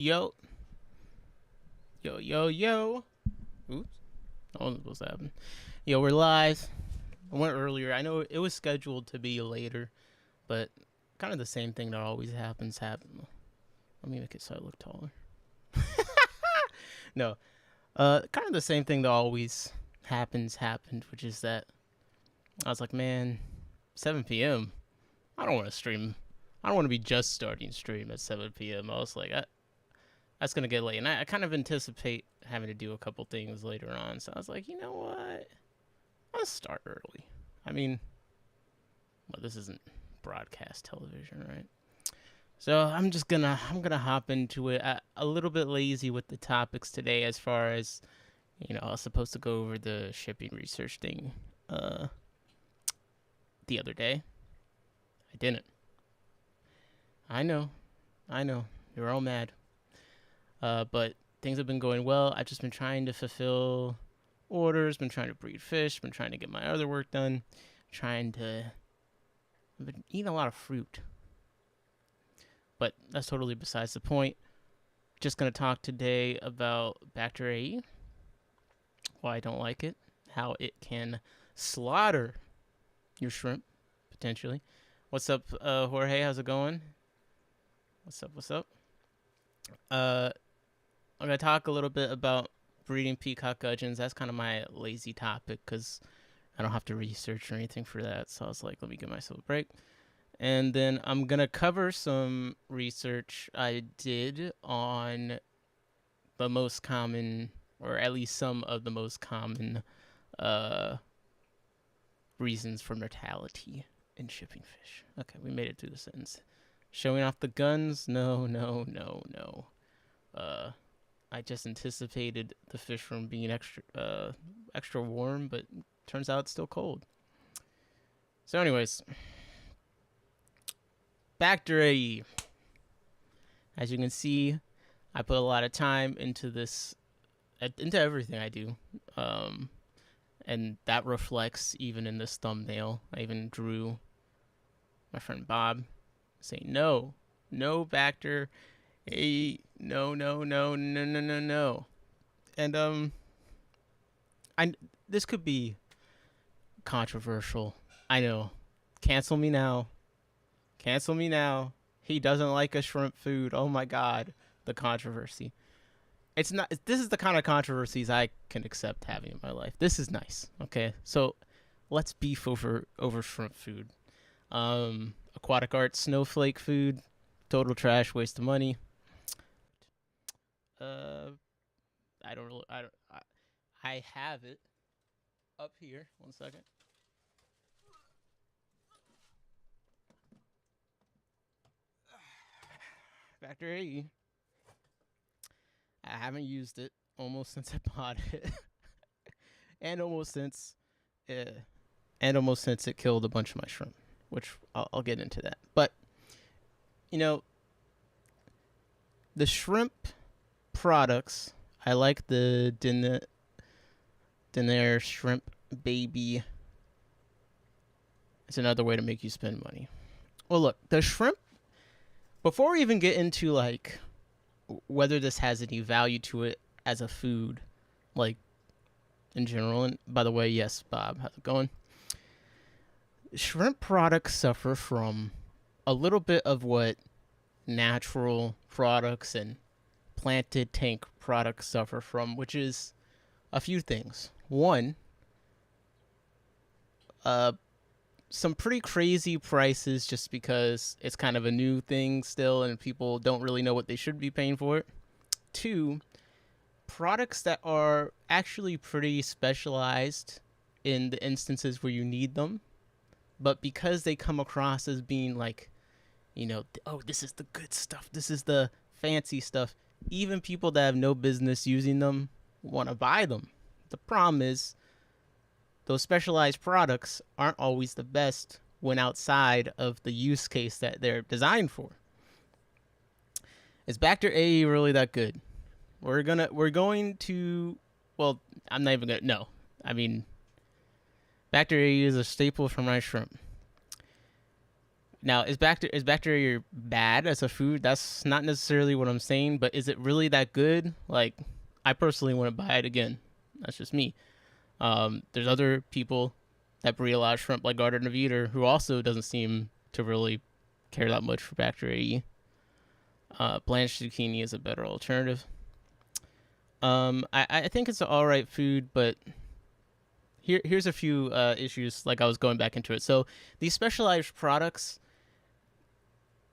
Yo, yo. Oops, that wasn't supposed to happen. Yo, we're live. I went earlier. I know it was scheduled to be later, but kind of the same thing that always happens happened. Let me make it so I look taller. No, kind of the same thing that always happened, which is that I was like, man, 7 p.m. I don't want to stream. I don't want to be just starting stream at 7 p.m. I was like, that's gonna get late, and I kind of anticipate having to do a couple things later on. So I was like, you know what? Let's start early. I mean, well, this isn't broadcast television, right? So I'm gonna hop into it. A little bit lazy with the topics today, as far as I was supposed to go over the shipping research thing the other day. I didn't. I know, you're all mad. But things have been going well. I've just been trying to fulfill orders, been trying to breed fish, been trying to get my other work done, I've been eating a lot of fruit. But that's totally besides the point. Just going to talk today about Bacter AE, why I don't like it, how it can slaughter your shrimp, potentially. What's up, Jorge? How's it going? What's up? I'm going to talk a little bit about breeding peacock gudgeons. That's kind of my lazy topic because I don't have to research or anything for that. So I was like, let me give myself a break. And then I'm going to cover some research I did on the most common, or at least some of the most common reasons for mortality in shipping fish. Okay, we made it through the sentence. Showing off the guns? No. I just anticipated the fish from being extra warm, but turns out it's still cold. So anyways, Bacter AE. As you can see, I put a lot of time into this, into everything I do. And that reflects even in this thumbnail. I even drew my friend Bob saying no Bacter AE, no. And this could be controversial. I know. Cancel me now. He doesn't like a shrimp food. Oh my god, the controversy. It's not. This is the kind of controversies I can accept having in my life. This is nice. Okay, so let's beef over shrimp food. Aquatic art snowflake food, total trash, waste of money. I don't really. I have it up here. 1 second. Bacter AE. I haven't used it almost since I bought it, and almost since it killed a bunch of my shrimp, which I'll get into that. But the shrimp products, I like the Diner shrimp baby. It's another way to make you spend money. Well, look, the shrimp. Before we even get into like whether this has any value to it as a food, like in general, and by the way, yes, Bob, how's it going? Shrimp products suffer from a little bit of what natural products and planted tank products suffer from, which is a few things. One, some pretty crazy prices just because it's kind of a new thing still and people don't really know what they should be paying for it. Two, products that are actually pretty specialized in the instances where you need them, but because they come across as being like, oh, this is the good stuff, this is the fancy stuff, even people that have no business using them want to buy them. The problem is those specialized products aren't always the best when outside of the use case that they're designed for. Is Bacter AE really that good? We're going to, well, I'm not even gonna, no. I mean, Bacter AE is a staple for my shrimp. Now, is bacteria bad as a food? That's not necessarily what I'm saying, but is it really that good? Like, I personally wouldn't buy it again. That's just me. There's other people that breed a lot of shrimp, like Gardner Veeder, who also doesn't seem to really care that much for Bacter AE. Blanched zucchini is a better alternative. I think it's an all right food, but here's a few issues. Like I was going back into it. So these specialized products,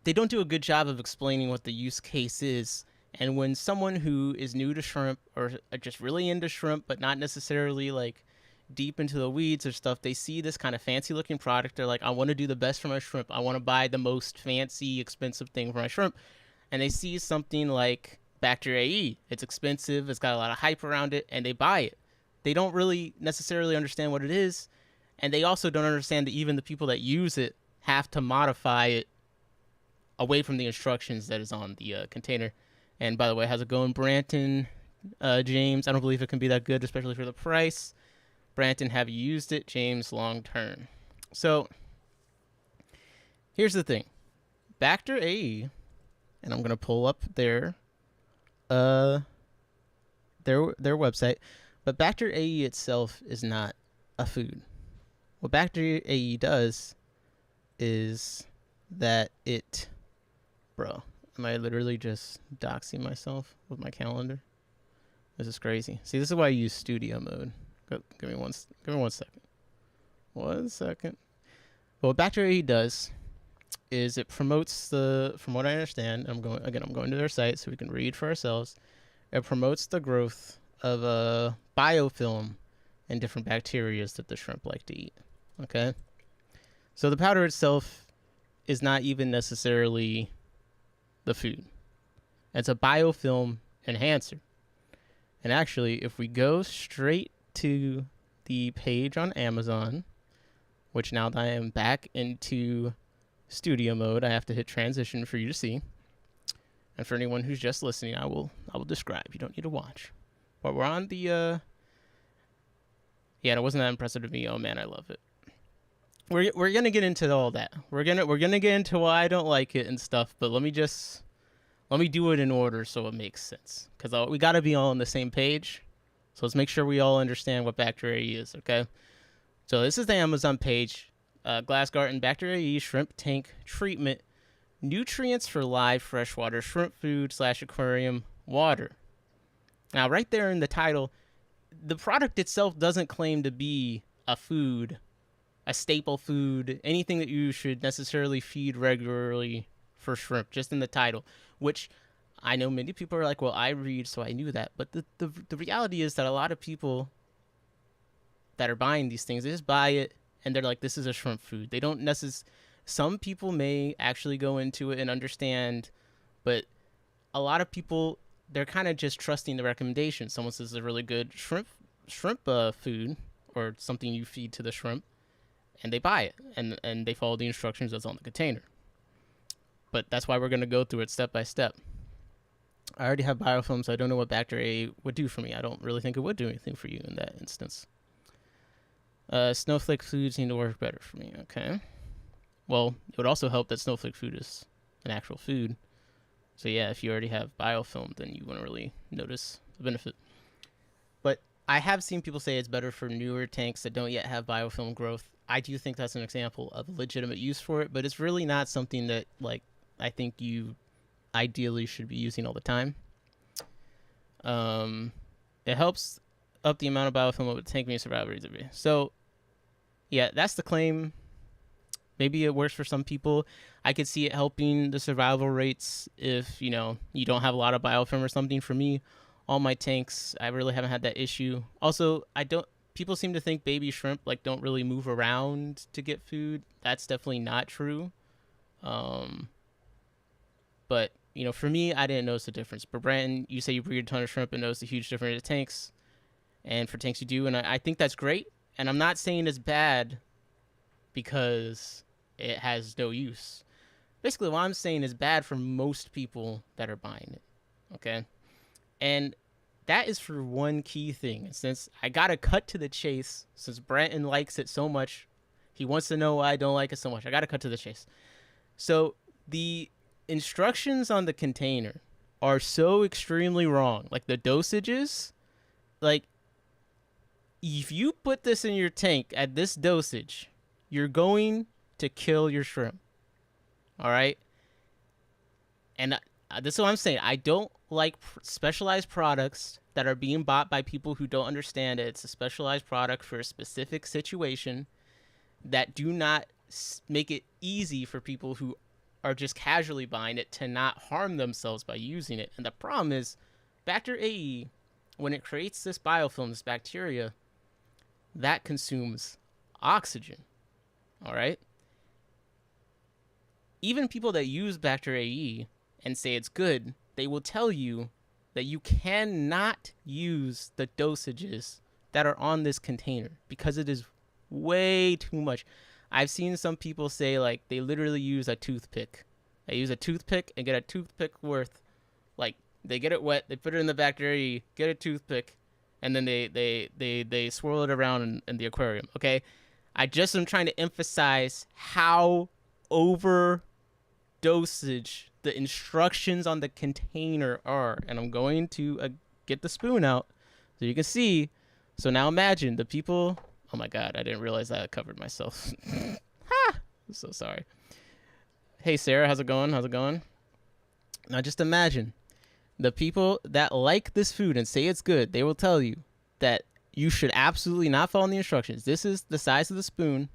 they don't do a good job of explaining what the use case is. And when someone who is new to shrimp or just really into shrimp, but not necessarily like deep into the weeds or stuff, they see this kind of fancy looking product. They're like, I want to do the best for my shrimp. I want to buy the most fancy, expensive thing for my shrimp. And they see something like Bacter AE. It's expensive. It's got a lot of hype around it, and they buy it. They don't really necessarily understand what it is, and they also don't understand that even the people that use it have to modify it away from the instructions that is on the container. And by the way, how's it going, Branton, James? I don't believe it can be that good, especially for the price. Branton, have you used it? James, long term. So here's the thing. Bacter AE, and I'm gonna pull up their website, but Bacter AE itself is not a food. What Bacter AE does is that it, bro, am I literally just doxing myself with my calendar? This is crazy. See, this is why I use studio mode. Give me one second. 1 second. But what Bacter AE does is it promotes from what I understand, I'm going to their site so we can read for ourselves. It promotes the growth of a biofilm and different bacteria that the shrimp like to eat. Okay? So the powder itself is not even necessarily the food. It's a biofilm enhancer. And actually, if we go straight to the page on Amazon, which now that I am back into studio mode, I have to hit transition for you to see. And for anyone who's just listening, I will describe. You don't need to watch. But we're on the yeah, it wasn't that impressive to me. Oh man, I love it. We're gonna get into all that. We're gonna get into why I don't like it and stuff. But let me do it in order so it makes sense. Because we gotta be all on the same page. So let's make sure we all understand what Bacter AE is. Okay. So this is the Amazon page. Glass Garden Bacter AE shrimp tank treatment, nutrients for live freshwater shrimp food / aquarium water. Now, right there in the title, the product itself doesn't claim to be a food, a staple food, anything that you should necessarily feed regularly for shrimp, just in the title, which I know many people are like, well, I read, so I knew that. But the reality is that a lot of people that are buying these things, they just buy it, and they're like, this is a shrimp food. They don't necessarily. Some people may actually go into it and understand, but a lot of people, they're kind of just trusting the recommendation. Someone says it's a really good shrimp food or something you feed to the shrimp, and they buy it, and they follow the instructions that's on the container. But that's why we're going to go through it step by step. I already have biofilm, so I don't know what Bacter AE would do for me. I don't really think it would do anything for you in that instance. Snowflake foods need to work better for me. Okay. Well, it would also help that snowflake food is an actual food. So yeah, if you already have biofilm, then you wouldn't really notice the benefit. But I have seen people say it's better for newer tanks that don't yet have biofilm growth. I do think that's an example of a legitimate use for it, but it's really not something that, like, I think you ideally should be using all the time. It helps up the amount of biofilm of a tank may survive reasonably. So yeah, that's the claim. Maybe it works for some people. I could see it helping the survival rates if, you don't have a lot of biofilm or something. For me, all my tanks, I really haven't had that issue. Also, people seem to think baby shrimp don't really move around to get food. That's definitely not true. But, for me, I didn't notice the difference. But Brandon, you say you breed a ton of shrimp and notice a huge difference in tanks. And for tanks you do, and I think that's great. And I'm not saying it's bad because it has no use. Basically, what I'm saying is bad for most people that are buying it. Okay? And that is for one key thing. And since I got to cut to the chase, since Branton likes it so much, he wants to know why I don't like it so much. I got to cut to the chase. So the instructions on the container are so extremely wrong. Like the dosages, like if you put this in your tank at this dosage, you're going to kill your shrimp. All right. And this is what I'm saying. I don't like specialized products that are being bought by people who don't understand it. It's a specialized product for a specific situation that do not make it easy for people who are just casually buying it to not harm themselves by using it. And the problem is, Bacter AE, when it creates this biofilm, this bacteria, that consumes oxygen. All right. Even people that use Bacter AE and say it's good, they will tell you that you cannot use the dosages that are on this container because it is way too much. I've seen some people say like they literally use a toothpick. They use a toothpick and get a toothpick worth, like they get it wet, they put it in the Bacter AE, get a toothpick, and then they swirl it around in the aquarium. Okay, I just am trying to emphasize how over dosage the instructions on the container are, and I'm going to get the spoon out so you can see. So now imagine the people. Oh my god, I didn't realize I covered myself. Ha! I'm so sorry. Hey Sarah, how's it going? How's it going? Now just imagine the people that like this food and say it's good. They will tell you that you should absolutely not follow the instructions. This is the size of the spoon.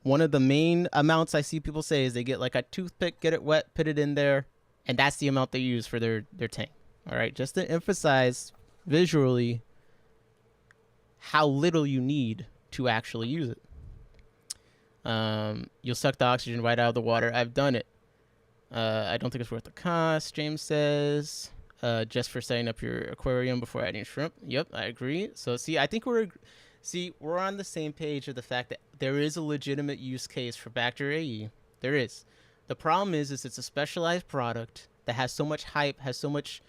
One of the main amounts I see people say is they get like a toothpick, get it wet, put it in there, and that's the amount they use for their tank. All right, just to emphasize visually how little you need to actually use it. You'll suck the oxygen right out of the water. I've done it. I don't think it's worth the cost, James says. Just for setting up your aquarium before adding shrimp. Yep, I agree. So see, I think we're on the same page of the fact that there is a legitimate use case for Bacter AE. There is. The problem is it's a specialized product that has so much hype, has so much,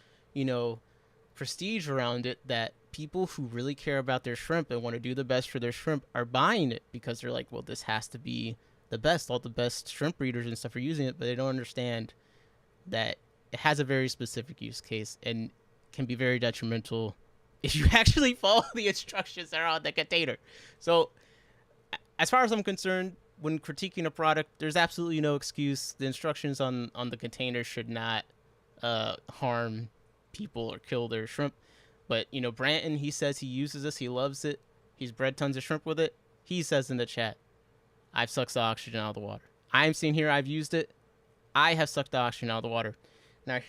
prestige around it that people who really care about their shrimp and want to do the best for their shrimp are buying it because they're like, well, this has to be the best. All the best shrimp breeders and stuff are using it, but they don't understand that it has a very specific use case and can be very detrimental if you actually follow the instructions that are on the container. So as far as I'm concerned, when critiquing a product, there's absolutely no excuse. The instructions on the container should not harm people or kill their shrimp. But, Branton, he says he uses this. He loves it. He's bred tons of shrimp with it. He says in the chat, I've sucked the oxygen out of the water. I'm seeing here I've used it. I have sucked the oxygen out of the water. Now,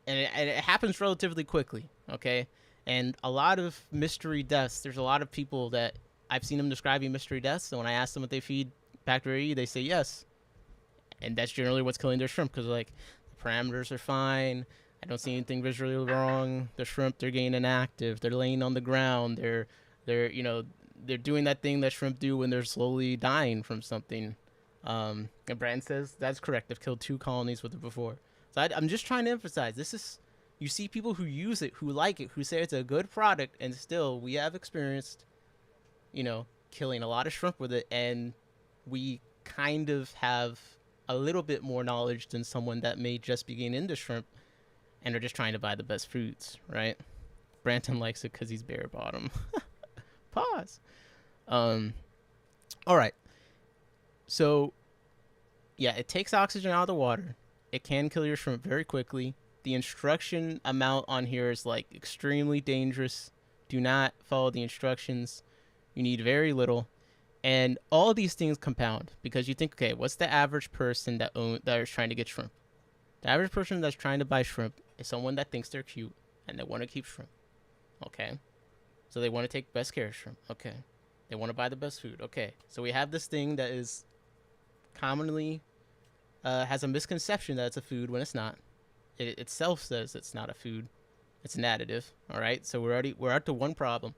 and it happens relatively quickly, okay? And a lot of mystery deaths, there's a lot of people that I've seen them describing mystery deaths, and when I ask them if they feed Bacter AE, they say yes. And that's generally what's killing their shrimp, because like the parameters are fine. I don't see anything visually wrong. The shrimp, they're getting inactive. They're laying on the ground. They're doing that thing that shrimp do when they're slowly dying from something. And Brand says that's correct. They've killed 2 colonies with it before. So I'm just trying to emphasize, this is, you see people who use it, who like it, who say it's a good product, and still we have experienced, killing a lot of shrimp with it, and we kind of have a little bit more knowledge than someone that may just be getting into shrimp and are just trying to buy the best foods, right? Branton likes it because he's bare bottom. Pause. All right. So, yeah, it takes oxygen out of the water. It can kill your shrimp very quickly. The instruction amount on here is like extremely dangerous. Do not follow the instructions. You need very little. And all of these things compound because you think, okay, what's the average person that is trying to get shrimp? The average person that's trying to buy shrimp is someone that thinks they're cute and they want to keep shrimp. Okay. So they want to take best care of shrimp. Okay. They want to buy the best food. Okay. So we have this thing that is commonly has a misconception that it's a food when it's not. It itself says it's not a food. It's an additive. All right. So we're up to one problem.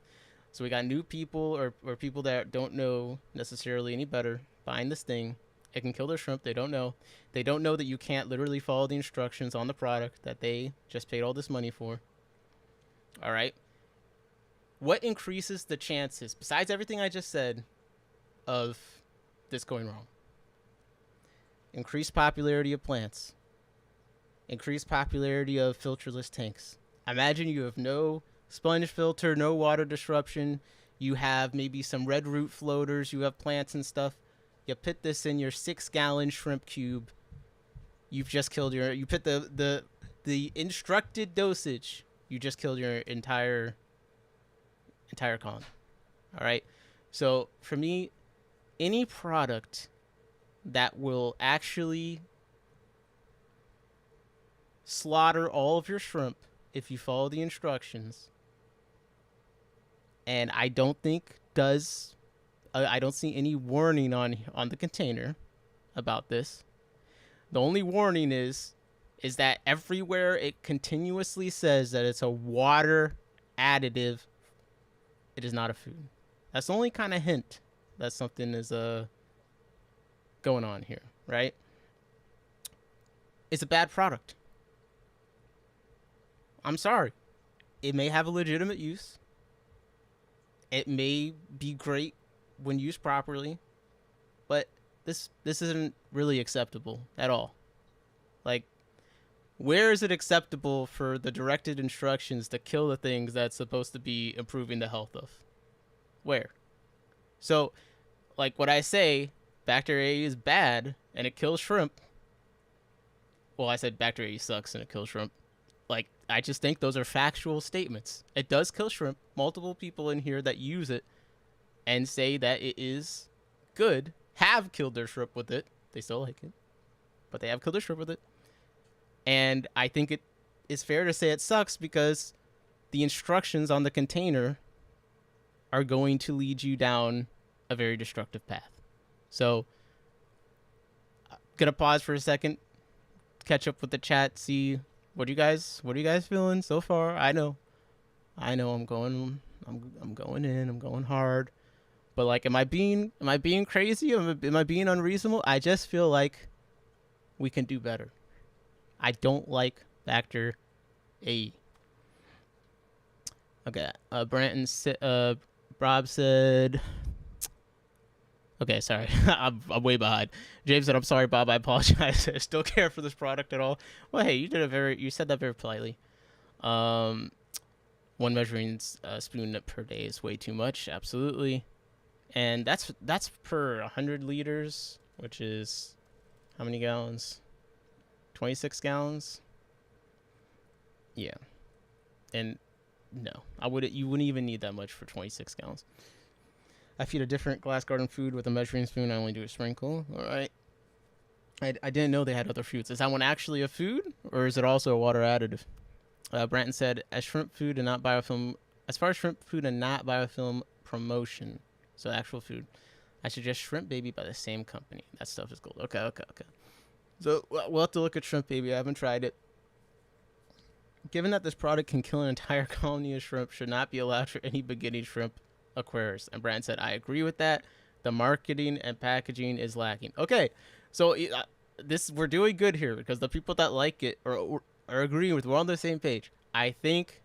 So we got new people or people that don't know necessarily any better buying this thing. It can kill their shrimp. They don't know. They don't know that you can't literally follow the instructions on the product that they just paid all this money for. All right. What increases the chances, besides everything I just said, of this going wrong? increased popularity of plants, increased popularity of filterless tanks. Imagine you have no sponge filter, no water disruption. You have maybe some red root floaters. You have plants and stuff. You put this in your 6-gallon shrimp cube. You've just killed your. You put the instructed dosage. You just killed your entire colony. All right. So for me, any product that will actually slaughter all of your shrimp if you follow the instructions, and I don't see any warning on the container about this. The only warning is that everywhere it continuously says that it's a water additive, it is not a food. That's the only kind of hint that something is going on here, right? It's a bad product. I'm sorry. It may have a legitimate use. It may be great when used properly, but this isn't really acceptable at all. Like, where is it acceptable for the directed instructions to kill the things that's supposed to be improving the health of? Where? So, like what I say, Bacter AE is bad and it kills shrimp. Well, I said Bacter AE sucks and it kills shrimp. Like, I just think those are factual statements. It does kill shrimp. Multiple people in here that use it and say that it is good have killed their shrimp with it. They still like it, but they have killed their shrimp with it. And I think it is fair to say it sucks because the instructions on the container are going to lead you down a very destructive path. So, gonna pause for a second, catch up with the chat, see what are you guys feeling so far? I know I'm going in, I'm going hard. But like, am I being crazy? Am I being unreasonable? I just feel like we can do better. I don't like Bacter AE. Okay, Rob said, okay, sorry, I'm way behind. James said, I'm sorry, Bob, I apologize. I still care for this product at all. Well, hey, you said that very politely. One measuring spoon per day is way too much, absolutely. And that's per 100 liters, which is how many gallons? 26 gallons? Yeah. And no, you wouldn't even need that much for 26 gallons. I feed a different glass garden food with a measuring spoon. I only do a sprinkle. All right. I didn't know they had other foods. Is that one actually a food, or is it also a water additive? Branton said, as far as shrimp food and not biofilm promotion, so actual food, I suggest Shrimp Baby by the same company. That stuff is gold. Okay. So we'll have to look at Shrimp Baby. I haven't tried it. Given that this product can kill an entire colony of shrimp, should not be allowed for any beginning shrimp aquarists. And Brand said, I agree with that. The marketing and packaging is lacking. Okay, so we're doing good here because the people that like it are agreeing with. We're on the same page. I think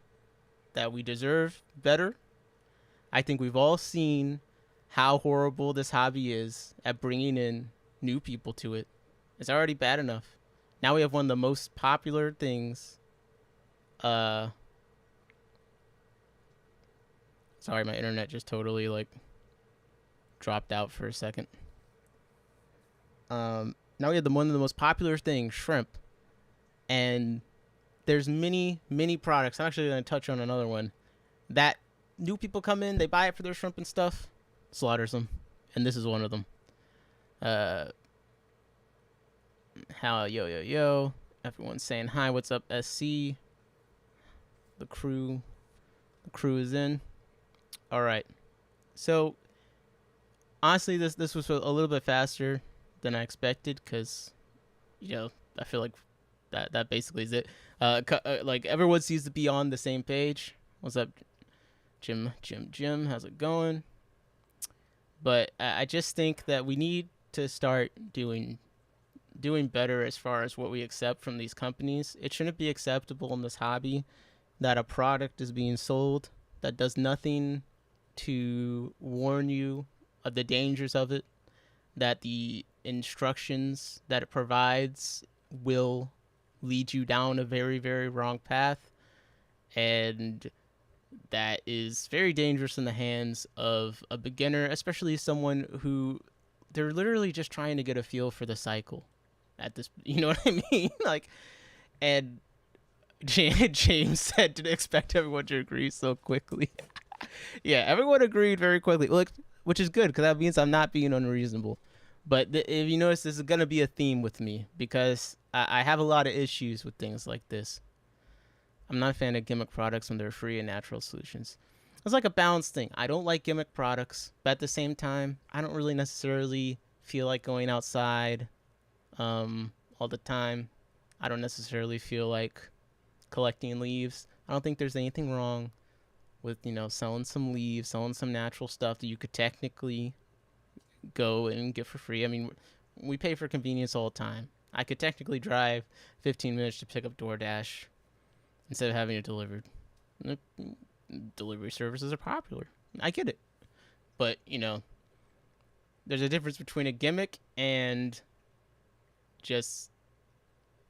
that we deserve better. I think we've all seen how horrible this hobby is at bringing in new people to it. It's already bad enough. Now we have one of the most popular things. Sorry, my internet just totally dropped out for a second. Now we have one of the most popular things, shrimp, and there's many products. I'm actually going to touch on another one that new people come in, they buy it for their shrimp and stuff, slaughters them, and this is one of them. Yo, everyone's saying hi. What's up, SC? The crew is in. All right. So honestly, this was a little bit faster than I expected because, I feel like that basically is it. Everyone seems to be on the same page. What's up, Jim? How's it going? But I just think that we need to start doing better as far as what we accept from these companies. It shouldn't be acceptable in this hobby that a product is being sold that does nothing to warn you of the dangers of it, that the instructions that it provides will lead you down a very, very wrong path. And that is very dangerous in the hands of a beginner, especially someone who they're literally just trying to get a feel for the cycle at this, you know what I mean? Like, and James said, didn't expect everyone to agree so quickly. Yeah, everyone agreed very quickly. Look, which is good because that means I'm not being unreasonable. But if you notice, this is going to be a theme with me because I have a lot of issues with things like this. I'm not a fan of gimmick products when they're free and natural solutions. It's like a balanced thing. I don't like gimmick products, but at the same time, I don't really necessarily feel like going outside all the time. I don't necessarily feel like collecting leaves. I don't think there's anything wrong with, selling some leaves, selling some natural stuff that you could technically go and get for free. I mean, we pay for convenience all the time. I could technically drive 15 minutes to pick up DoorDash instead of having it delivered. Delivery services are popular. I get it. But, there's a difference between a gimmick and just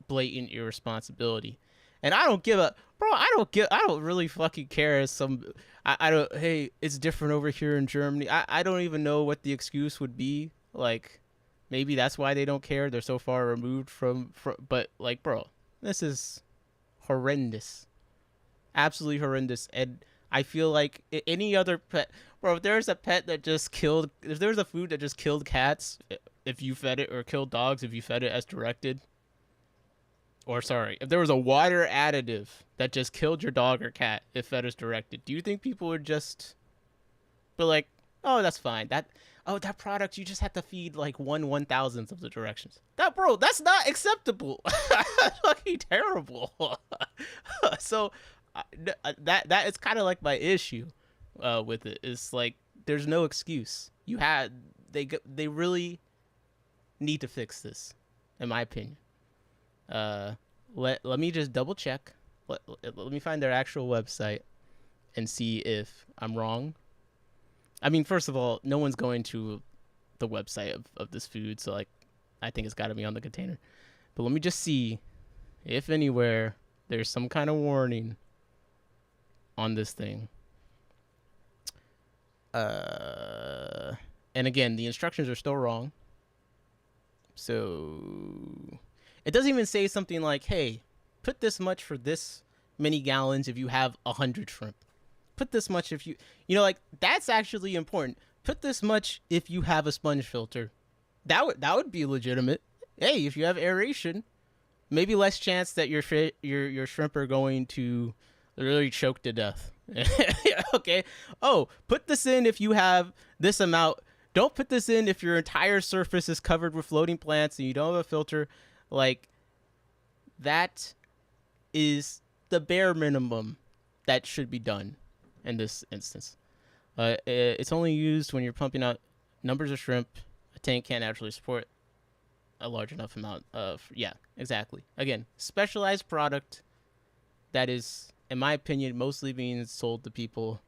blatant irresponsibility. And I don't give a bro. I don't really fucking care. I don't. Hey, it's different over here in Germany. I don't even know what the excuse would be. Like, maybe that's why they don't care. They're so far removed from. But like, bro, this is horrendous, absolutely horrendous. And I feel like any other pet, bro. If there's a pet that just killed, if there's a food that just killed cats, if you fed it, or killed dogs if you fed it as directed. Or sorry, if there was a water additive that just killed your dog or cat if fed as directed, do you think people would just be like, oh, that's fine. That product, you just have to feed like 1/1000th of the directions. That's not acceptable. That's fucking terrible. So that is kind of like my issue with it. It's like there's no excuse. They really need to fix this, in my opinion. Let me just double check. Let me find their actual website and see if I'm wrong. I mean, first of all, no one's going to the website of this food, so like I think it's got to be on the container. But let me just see if anywhere there's some kind of warning on this thing. And again, the instructions are still wrong. So it doesn't even say something like, hey, put this much for this many gallons if you have 100 shrimp. Put this much if you like, that's actually important. Put this much if you have a sponge filter. That would be legitimate. Hey, if you have aeration, maybe less chance that your shrimp are going to literally choke to death. Okay. Oh, put this in if you have this amount. Don't put this in if your entire surface is covered with floating plants and you don't have a filter. Like, that is the bare minimum that should be done in this instance. It's only used when you're pumping out numbers of shrimp. A tank can't naturally support a large enough amount of, yeah, exactly. Again, specialized product that is, in my opinion, mostly being sold to people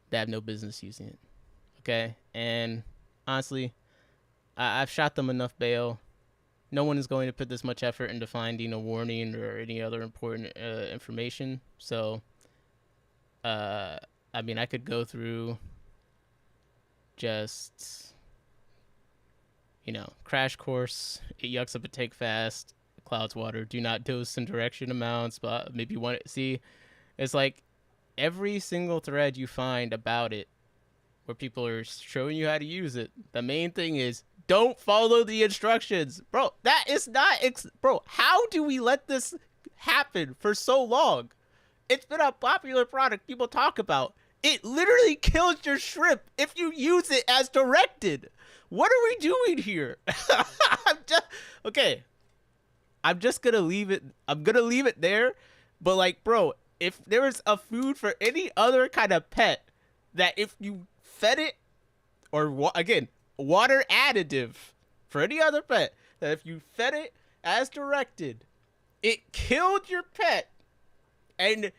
that have no business using it. Okay? And honestly, I've shot them enough bail. No one is going to put this much effort into finding a warning or any other important information. So, I mean, I could go through just, crash course. It yucks up a take fast. Clouds water. Do not dose in direction amounts. But maybe you want to see. It's like every single thread you find about it, where people are showing you how to use it. The main thing is, don't follow the instructions. Bro, that is not... Bro, how do we let this happen for so long? It's been a popular product people talk about. It literally kills your shrimp if you use it as directed. What are we doing here? Okay. I'm just going to leave it. I'm going to leave it there. But like, bro, if there was a food for any other kind of pet that if you fed it, or again, water additive for any other pet, that if you fed it as directed, it killed your pet, and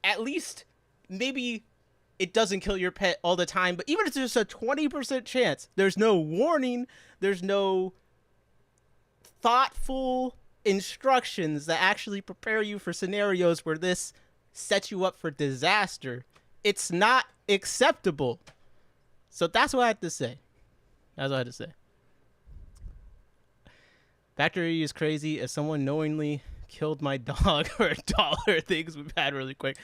at least maybe it doesn't kill your pet all the time, but even if there's a 20% chance, there's no warning, there's no thoughtful instructions that actually prepare you for scenarios where this sets you up for disaster. It's not acceptable. So that's what I have to say. That's what I had to say. Bacter AE is crazy. If someone knowingly killed my dog for $1, things we've had really quick.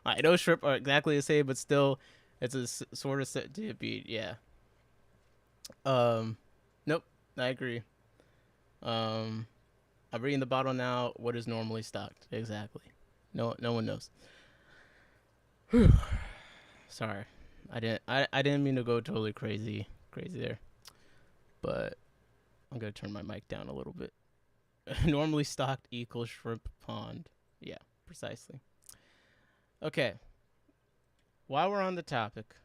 I know shrimp are exactly the same, but still, it's a sort of set to be. Yeah. Nope. I agree. I'm reading the bottle now. What is normally stocked? Exactly. No one knows. Sorry, I didn't mean to go totally crazy there, but I'm gonna turn my mic down a little bit. Normally stocked equals shrimp pond. Yeah, precisely. Okay. While we're on the topic,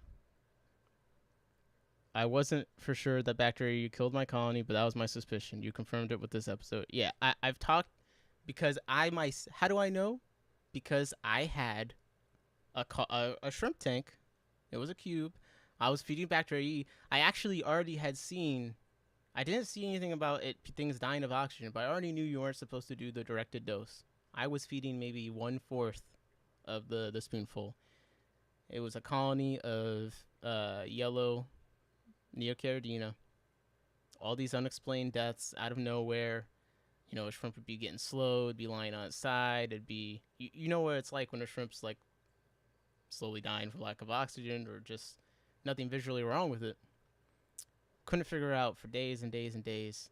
I wasn't for sure that Bacter AE killed my colony, but that was my suspicion. You confirmed it with this episode. Yeah, I've talked because how do I know? Because I had a shrimp tank. It was a cube. I was feeding Bacter AE. I actually already had seen. I didn't see anything about things dying of oxygen, but I already knew you weren't supposed to do the directed dose. I was feeding maybe 1/4 of the spoonful. It was a colony of yellow Neocaridina. All these unexplained deaths out of nowhere. You know, a shrimp would be getting slow, it'd be lying on its side, it'd be you know what it's like when a shrimp's like slowly dying for lack of oxygen or just nothing visually wrong with it. Couldn't figure it out for days and days and days.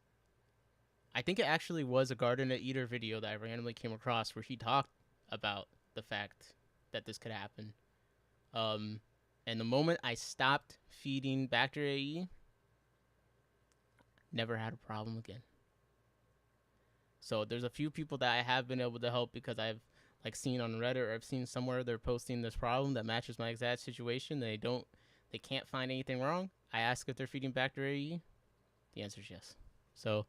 I think it actually was a Garden Eater video that I randomly came across where he talked about the fact that this could happen. And the moment I stopped feeding Bacter AE, never had a problem again. So there's a few people that I have been able to help because I've like seen on Reddit or I've seen somewhere they're posting this problem that matches my exact situation. They can't find anything wrong. I ask if they're feeding Bacter AE. The answer is yes. So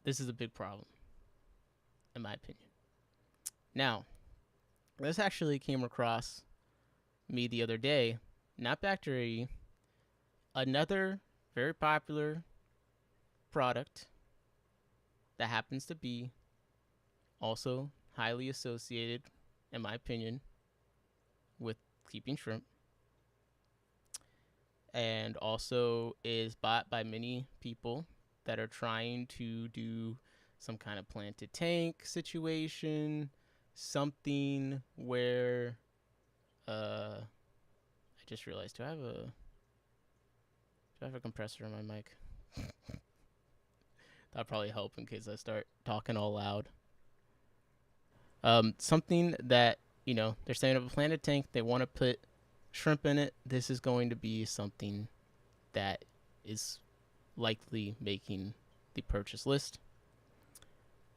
this is a big problem, in my opinion. Now, this actually came across me the other day. Not Bacter AE. Another very popular product that happens to be also highly associated, in my opinion, with keeping shrimp, and also is bought by many people that are trying to do some kind of planted tank situation, something where I just realized, do I have a compressor in my mic? That'll probably help in case I start talking all loud. Something that, you know, they're setting up a planted tank. They want to put shrimp in it. This is going to be something that is likely making the purchase list.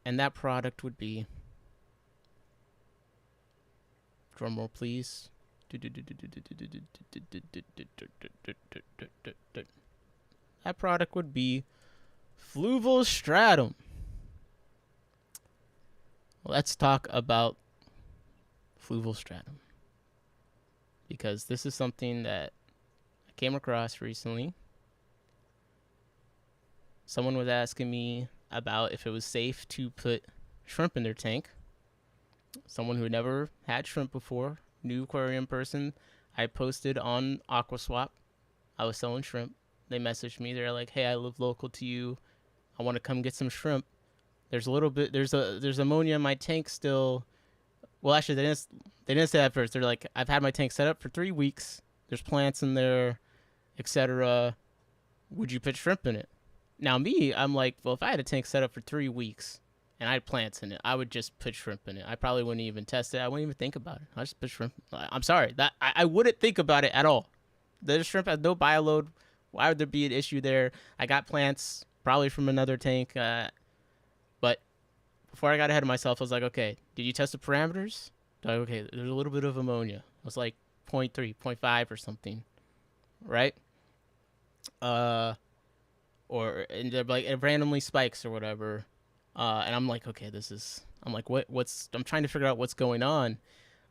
And that product would be, drumroll please. That product would be Fluval Stratum. Let's talk about Fluval Stratum, because this is something that I came across recently. Someone was asking me about if it was safe to put shrimp in their tank. Someone who had never had shrimp before, new aquarium person. I posted on AquaSwap. I was selling shrimp. They messaged me. They're like, "Hey, I live local to you. I want to come get some shrimp. There's a little bit. There's ammonia in my tank still." Well, actually, they didn't say that at first. They're like, "I've had my tank set up for 3 weeks. There's plants in there, etc. Would you put shrimp in it?" Now me, I'm like, well, if I had a tank set up for 3 weeks and I had plants in it, I would just put shrimp in it. I probably wouldn't even test it. I wouldn't even think about it. I just put shrimp. I'm sorry, that I wouldn't think about it at all. The shrimp has no bioload. Why would there be an issue there? I got plants probably from another tank. But before I got ahead of myself, I was like, okay, did you test the parameters? Like, okay, there's a little bit of ammonia. It was like 0.3, 0.5 or something, right? And they're like, it randomly spikes or whatever. And I'm like, okay, I'm trying to figure out what's going on.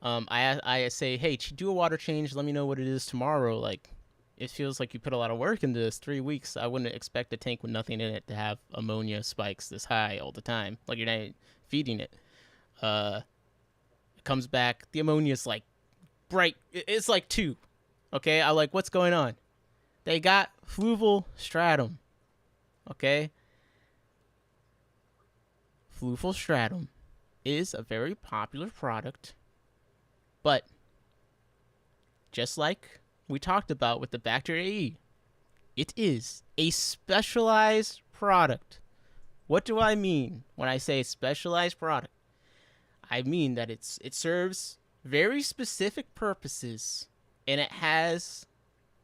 I say, hey, do a water change. Let me know what it is tomorrow. Like, it feels like you put a lot of work into this. 3 weeks. I wouldn't expect a tank with nothing in it to have ammonia spikes this high all the time. Like, you're not feeding it. It comes back. The ammonia's like bright. It's like 2. Okay, I'm like, what's going on? They got fluval stratum. Okay, fluval stratum is a very popular product, but just like we talked about with the Bacter AE, it is a specialized product. What do I mean when I say specialized product? I mean that it serves very specific purposes, and it has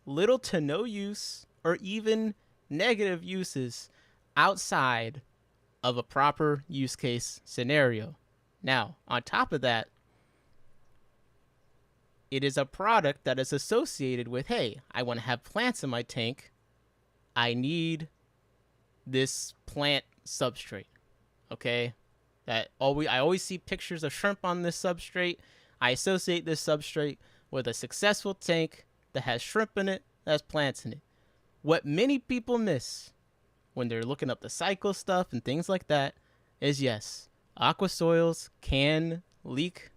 little to no use or even negative uses outside of a proper use case scenario. Now, on top of that, it is a product that is associated with, hey, I want to have plants in my tank. I need this plant substrate. Okay? I always see pictures of shrimp on this substrate. I associate this substrate with a successful tank that has shrimp in it, that has plants in it. What many people miss when they're looking up the cycle stuff and things like that is, yes, aqua soils can leak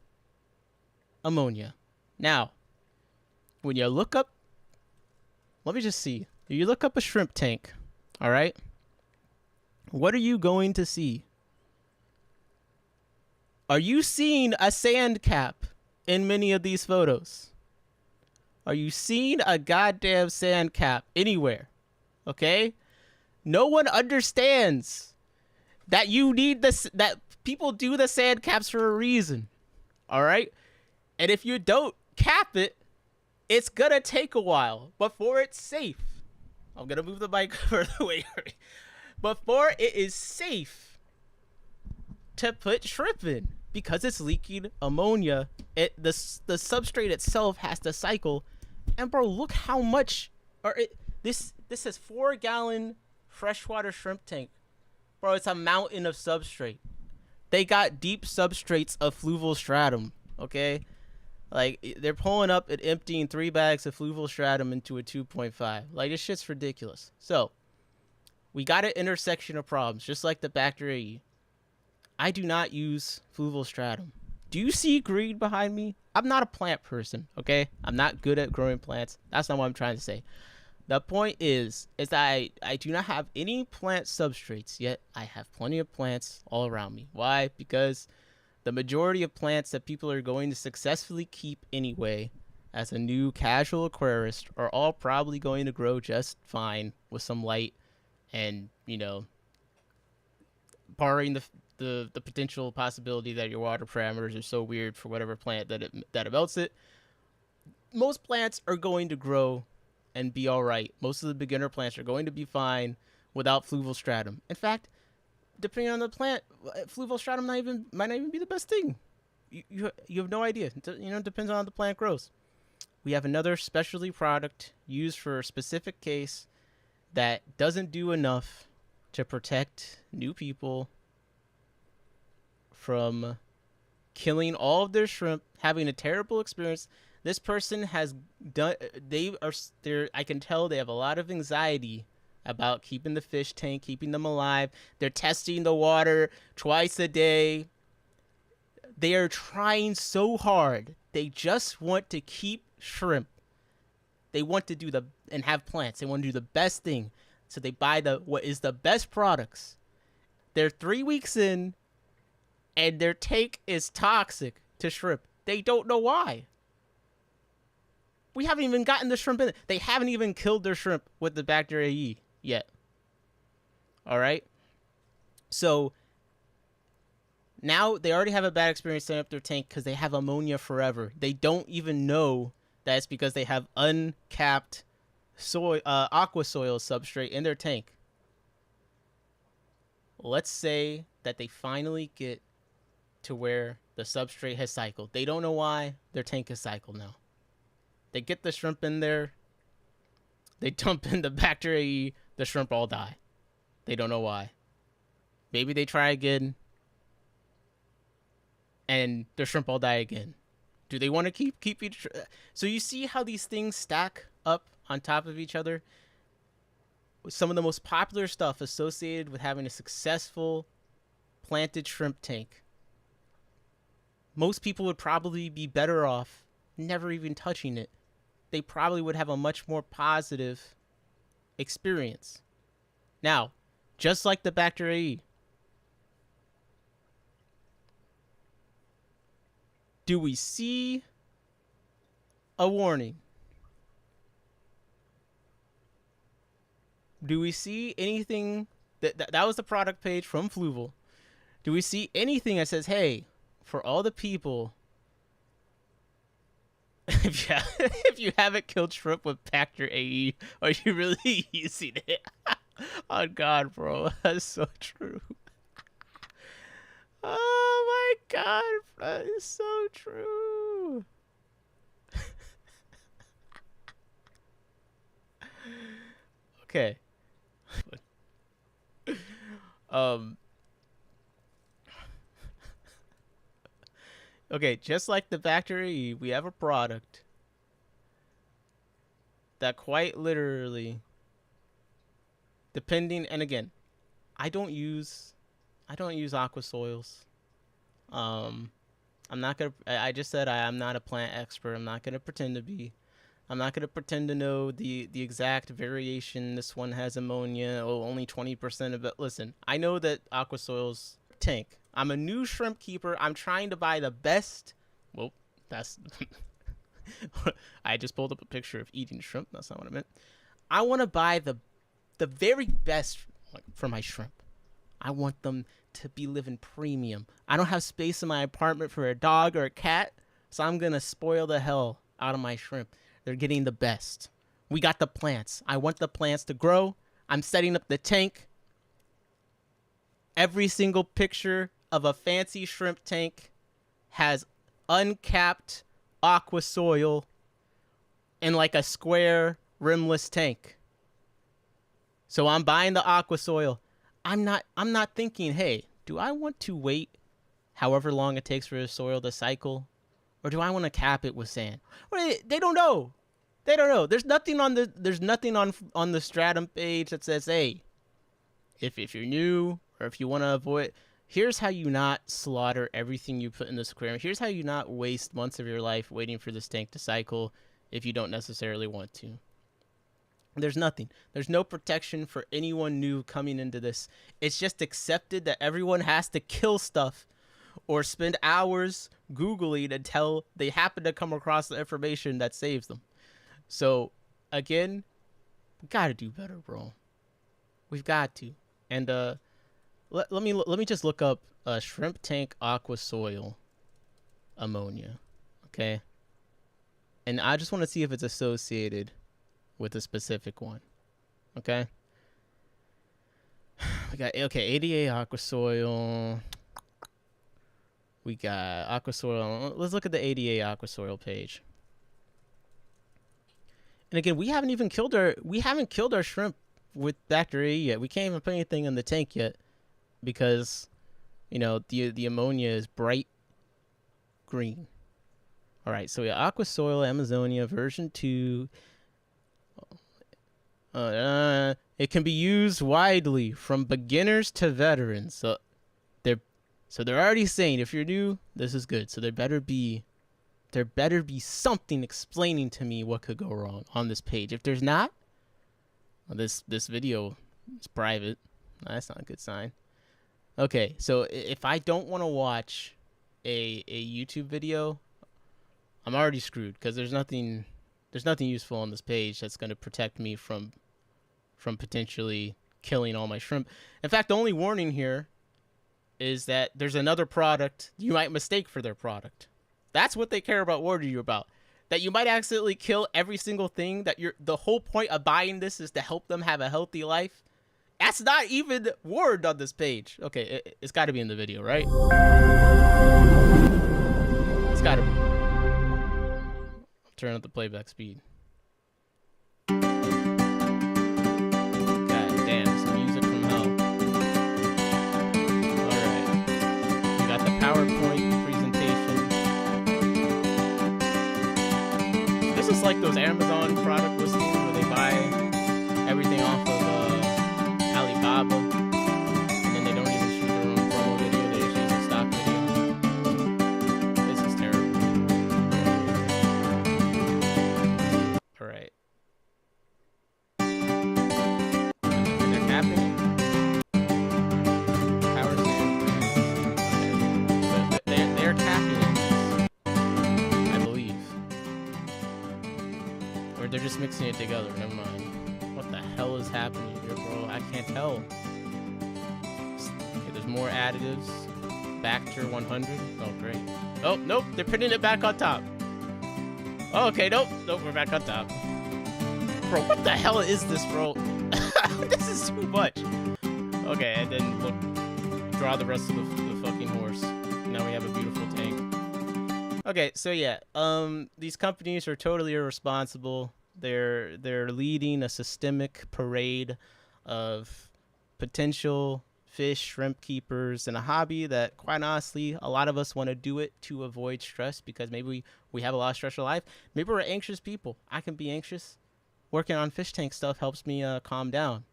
ammonia. Now, when you look up, let me just see. You look up a shrimp tank, all right? What are you going to see? Are you seeing a sand cap in many of these photos? Are you seeing a goddamn sand cap anywhere? Okay? No one understands that you need this, that people do the sand caps for a reason. All right? And if you don't cap it, it's gonna take a while before it's safe. I'm gonna move the mic further away. Before it is safe to put shrimp in, because it's leaking ammonia. The substrate itself has to cycle. And bro, look how much, this is 4-gallon freshwater shrimp tank. Bro, it's a mountain of substrate. They got deep substrates of fluval stratum, okay? Like, they're pulling up and emptying 3 bags of fluval stratum into a 2.5. Like, this shit's ridiculous. So, we got an intersection of problems, just like the Bacter AE. I do not use fluval stratum. Do you see green behind me? I'm not a plant person, okay? I'm not good at growing plants. That's not what I'm trying to say. The point is that I do not have any plant substrates, yet I have plenty of plants all around me. Why? Because the majority of plants that people are going to successfully keep anyway as a new casual aquarist are all probably going to grow just fine with some light and, you know, barring the potential possibility that your water parameters are so weird for whatever plant that it melts it. Most plants are going to grow and be all right. Most of the beginner plants are going to be fine without fluval stratum. In fact, depending on the plant, fluval stratum might not even be the best thing. You have no idea. You know, it depends on how the plant grows. We have another specialty product used for a specific case that doesn't do enough to protect new people from killing all of their shrimp, having a terrible experience. This person has done, I can tell they have a lot of anxiety about keeping the fish tank, keeping them alive. They're testing the water twice a day. They are trying so hard. They just want to keep shrimp. They want to do and have plants. They want to do the best thing. So they buy what is the best products. They're 3 weeks in, and their tank is toxic to shrimp. They don't know why. We haven't even gotten the shrimp in. They haven't even killed their shrimp with the Bacter AE yet. All right? So now they already have a bad experience setting up their tank because they have ammonia forever. They don't even know that it's because they have uncapped aqua soil substrate in their tank. Let's say that they finally get to where the substrate has cycled. They don't know why their tank is cycled now. They get the shrimp in there. They dump in the Bacter AE. The shrimp all die. They don't know why. Maybe they try again, and the shrimp all die again. Do they want to keep each? So you see how these things stack up on top of each other. Some of the most popular stuff associated with having a successful planted shrimp tank. Most people would probably be better off never even touching it. They probably would have a much more positive experience. Now, just like the Bacter AE, do we see a warning? Do we see anything that was the product page from Fluval? Do we see anything that says, hey, for all the people, if you haven't killed shrimp with Bacter AE, are you really using it? Oh God, bro, that's so true. Oh my God, that is so true. Okay. Okay, just like the Bacter AE, we have a product that quite literally, depending, and again, I don't use aqua soils. I'm not gonna. I just said I'm not a plant expert. I'm not gonna pretend to be. I'm not gonna pretend to know the exact variation. This one has ammonia. Oh, only 20% of it. Listen, I know that aqua soils tank. I'm a new shrimp keeper. I'm trying to buy the best. Well, that's. I just pulled up a picture of eating shrimp. That's not what I meant. I want to buy the very best for my shrimp. I want them to be living premium. I don't have space in my apartment for a dog or a cat, so I'm gonna spoil the hell out of my shrimp. They're getting the best. We got the plants. I want the plants to grow. I'm setting up the tank. Every single picture of a fancy shrimp tank has uncapped aqua soil in like a square rimless tank. So I'm buying the aqua soil. I'm not thinking, hey, do I want to wait however long it takes for the soil to cycle, or do I want to cap it with sand? Well, they don't know. They don't know. There's nothing on the Stratum page that says, hey, if you're new or if you want to avoid, here's how you not slaughter everything you put in this aquarium. Here's how you not waste months of your life waiting for this tank to cycle if you don't necessarily want to. There's nothing. There's no protection for anyone new coming into this. It's just accepted that everyone has to kill stuff or spend hours Googling until they happen to come across the information that saves them. So, again, we got to do better, bro. We've got to. And let me just look up shrimp tank aqua soil ammonia, okay? And I just want to see if it's associated with a specific one, okay? We got, okay, ADA aqua soil. We got aqua soil. Let's look at the ADA aqua soil page. And again, we haven't killed our shrimp with Bacter AE yet. We can't even put anything in the tank yet because, you know, the ammonia is bright green. All right, so we got aqua soil Amazonia version 2. It can be used widely from beginners to veterans. So they're already saying if you're new, this is good. So there better be something explaining to me what could go wrong on this page. If there's not, well, this video is private. That's not a good sign. Okay, so if I don't want to watch a YouTube video, I'm already screwed because there's nothing useful on this page that's going to protect me from potentially killing all my shrimp. In fact, the only warning here is that there's another product you might mistake for their product. That's what they care about warning you about. That you might accidentally kill every single thing, that the whole point of buying this is to help them have a healthy life. That's not even warned on this page. Okay, it's got to be in the video, right? It's got to be. Turn up the playback speed. God damn, some music from hell. Alright. We got the PowerPoint presentation. this is like those Amazon product listings where they buy everything off of Alibaba, and then they don't even shoot their own promo video. They just use a stock video. This is terrible. All right. They're capping. Power they're capping it, I believe. Or they're just mixing it together. Never mind. What the hell is happening here, bro? I can't tell. Okay, there's more additives. Bacter 100. Oh, great. Oh, nope. They're putting it back on top. Oh, okay. Nope. Nope. We're back on top. Bro, what the hell is this, bro? This is too much. Okay, and then look. Draw the rest of the fucking horse. Now we have a beautiful tank. Okay, so yeah. These companies are totally irresponsible. They're leading a systemic parade of potential fish, shrimp keepers in a hobby that, quite honestly, a lot of us want to do it to avoid stress because maybe we have a lot of stress in life. Maybe we're anxious people. I can be anxious. Working on fish tank stuff helps me calm down.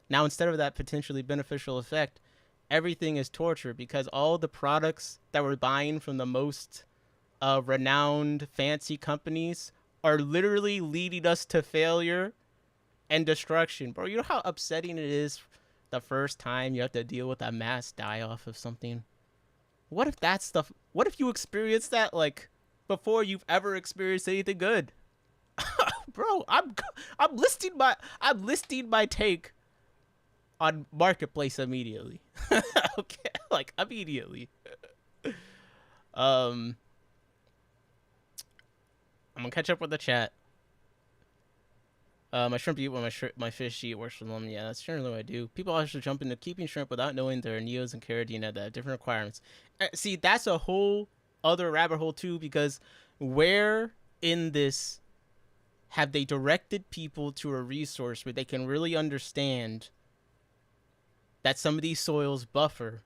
Now, instead of that potentially beneficial effect, everything is torture because all the products that we're buying from the most renowned fancy companies are literally leading us to failure and destruction. Bro, you know how upsetting it is the first time you have to deal with a mass die-off of something? What if that's the... What if you experience that, like, before you've ever experienced anything good? Bro, I'm listing my take on Marketplace immediately. Okay, like, immediately. I'm gonna catch up with the chat. My shrimp eat when my fish eat works for them. Yeah, that's generally what I do. People also jump into keeping shrimp without knowing their neos and caridina that have different requirements. See, that's a whole other rabbit hole too, because where in this have they directed people to a resource where they can really understand that some of these soils buffer,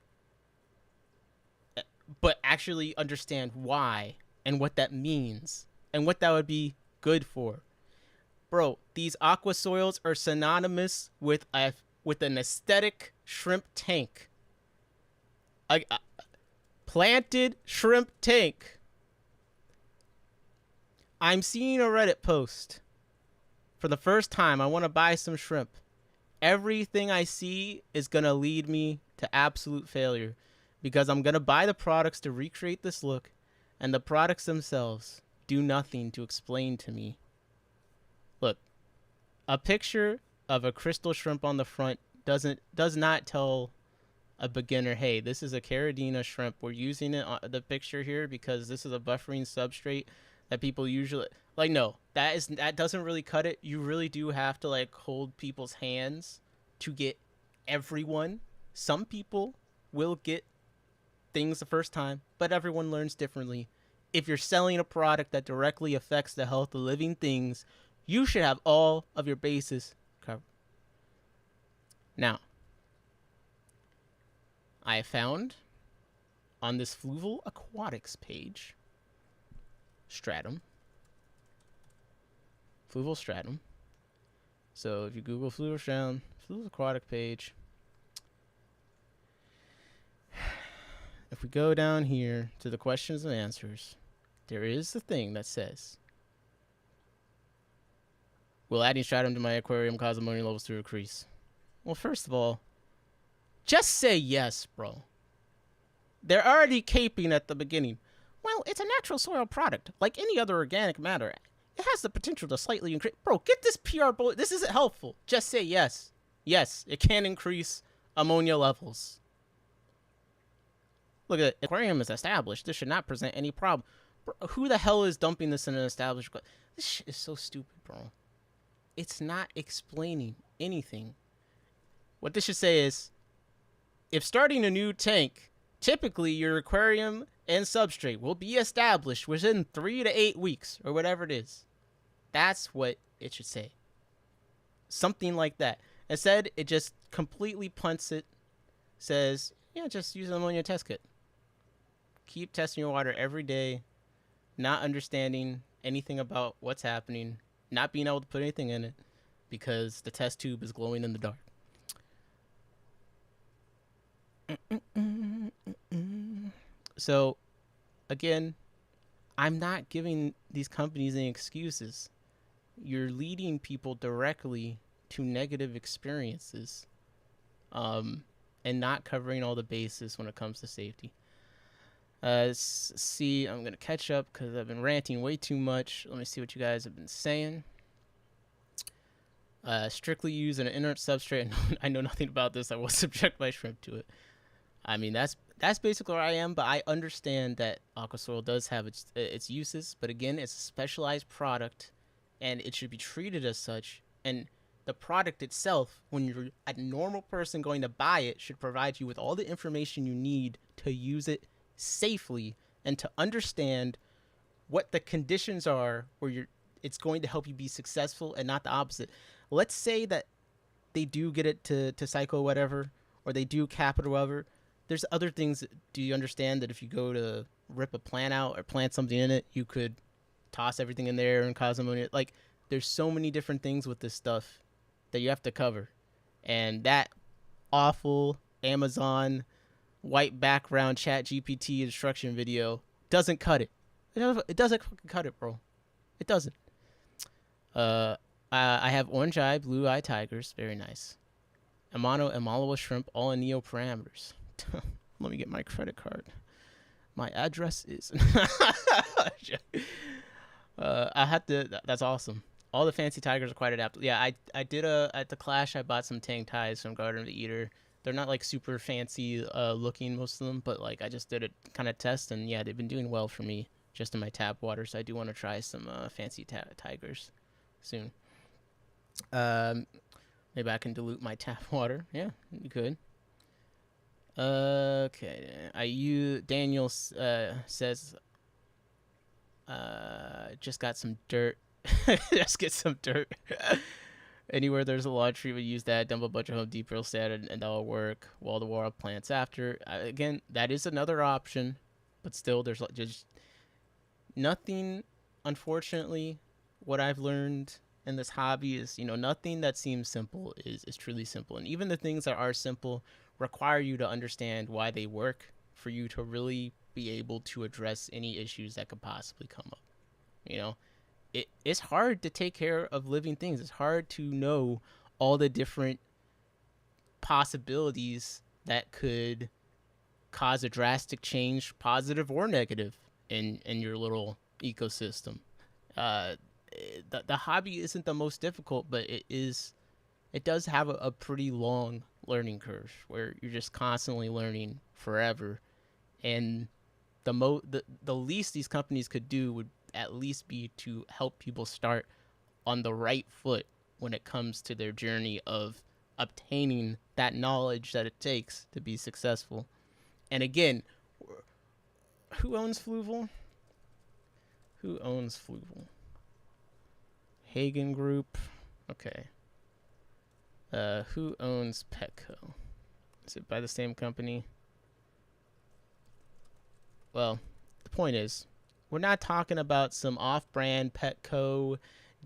but actually understand why and what that means and what that would be good for? Bro, these aqua soils are synonymous with an aesthetic shrimp tank. A planted shrimp tank. I'm seeing a Reddit post. For the first time, I want to buy some shrimp. Everything I see is going to lead me to absolute failure because I'm going to buy the products to recreate this look, and the products themselves do nothing to explain to me. Look, a picture of a crystal shrimp on the front does not tell a beginner, hey, this is a caridina shrimp. We're using it on the picture here because this is a buffering substrate that people usually like. No, that doesn't really cut it. You really do have to like hold people's hands to get everyone. Some people will get things the first time, but everyone learns differently. If you're selling a product that directly affects the health of living things, you should have all of your bases covered. Now, I found on this Fluval Aquatics page, Stratum. Fluval Stratum. So if you Google Fluval Stratum, Fluval Aquatic page. If we go down here to the questions and answers, there is the thing that says, will adding stratum to my aquarium cause ammonia levels to increase? Well, first of all, just say yes, bro. They're already caping at the beginning. Well, it's a natural soil product, like any other organic matter. It has the potential to slightly increase. Bro, get this PR bullet. This isn't helpful. Just say yes. Yes, it can increase ammonia levels. Look at it. Aquarium is established. This should not present any problem. Bro, who the hell is dumping this in an established... This shit is so stupid, bro. It's not explaining anything. What this should say is, if starting a new tank, typically your aquarium and substrate will be established within 3 to 8 weeks, or whatever it is. That's what it should say. Something like that. Instead, it just completely punts it. Says, yeah, just use an ammonia test kit. Keep testing your water every day. Not understanding anything about what's happening, not being able to put anything in it because the test tube is glowing in the dark. So, again, I'm not giving these companies any excuses. You're leading people directly to negative experiences, and not covering all the bases when it comes to safety. See, I'm going to catch up because I've been ranting way too much. Let me see what you guys have been saying. Strictly use an inert substrate. I know nothing about this. I will subject my shrimp to it. I mean, that's basically where I am, but I understand that aquasoil does have its uses, but again, it's a specialized product, and it should be treated as such. And the product itself, when you're a normal person going to buy it, should provide you with all the information you need to use it safely and to understand what the conditions are where it's going to help you be successful and not the opposite. Let's say that they do get it to cycle whatever, or they do cap it or whatever. There's other things. Do you understand that if you go to rip a plant out or plant something in it, you could toss everything in there and cause ammonia? Like, there's so many different things with this stuff that you have to cover. And that awful Amazon white background chat GPT instruction video doesn't cut it. It doesn't fucking cut it, bro. It doesn't. I have orange eye, blue eye tigers. Very nice. Amano and Malawa shrimp, all in Neo parameters. Let me get my credit card. My address is. I had to. That's awesome. All the fancy tigers are quite adaptable. Yeah, I did at the Clash. I bought some Tang ties from Garden of the Eater. They're not like super fancy looking, most of them, but like I just did a kind of test, and yeah, they've been doing well for me just in my tap water. So I do want to try some fancy tigers soon. Maybe I can dilute my tap water. Yeah, you could. Okay. Daniel says, just got some dirt. Just get some dirt. Anywhere there's a lawn treatment, use that. Dump a bunch of Home Depot stat, and that'll work. Wall-to-wall plants after. Again, that is another option, but still, there's just nothing. Unfortunately, what I've learned in this hobby is, nothing that seems simple is truly simple, and even the things that are simple require you to understand why they work for you to really be able to address any issues that could possibly come up. It's hard to take care of living things. It's hard to know all the different possibilities that could cause a drastic change, positive or negative, in your little ecosystem. The hobby isn't the most difficult, but it does have a pretty long learning curve where you're just constantly learning forever. And the least these companies could do would at least be to help people start on the right foot when it comes to their journey of obtaining that knowledge that it takes to be successful. And again, who owns Fluval? Who owns Fluval? Hagen Group. Okay. Who owns Petco? Is it by the same company? Well, the point is, we're not talking about some off-brand Petco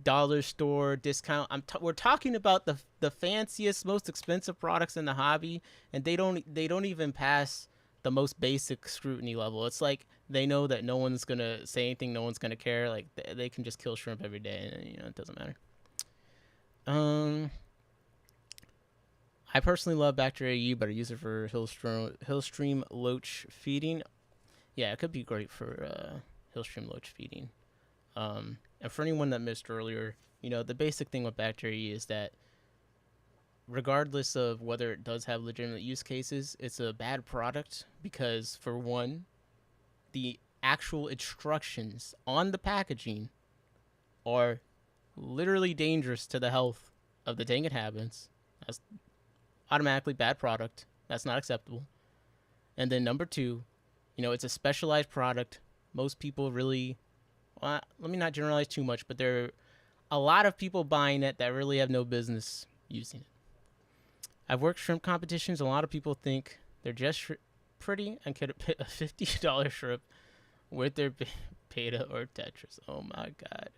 dollar store discount. We're talking about the fanciest, most expensive products in the hobby, and they don't even pass the most basic scrutiny level. It's like they know that no one's gonna say anything, no one's gonna care. Like they can just kill shrimp every day, and it doesn't matter. I personally love Bacter AE, but I use it for Hillstream loach feeding. Yeah, it could be great for Hillstream loach feeding. And for anyone that missed earlier, the basic thing with Bacter AE is that regardless of whether it does have legitimate use cases, it's a bad product because, for one, the actual instructions on the packaging are literally dangerous to the health of the tank inhabitants. That's automatically bad product. That's not acceptable. And then number two, it's a specialized product. Most people really, let me not generalize too much, but there are a lot of people buying it that really have no business using it. I've worked shrimp competitions. A lot of people think they're just pretty and could hit a $50 shrimp with their Beta or Tetris. Oh my god.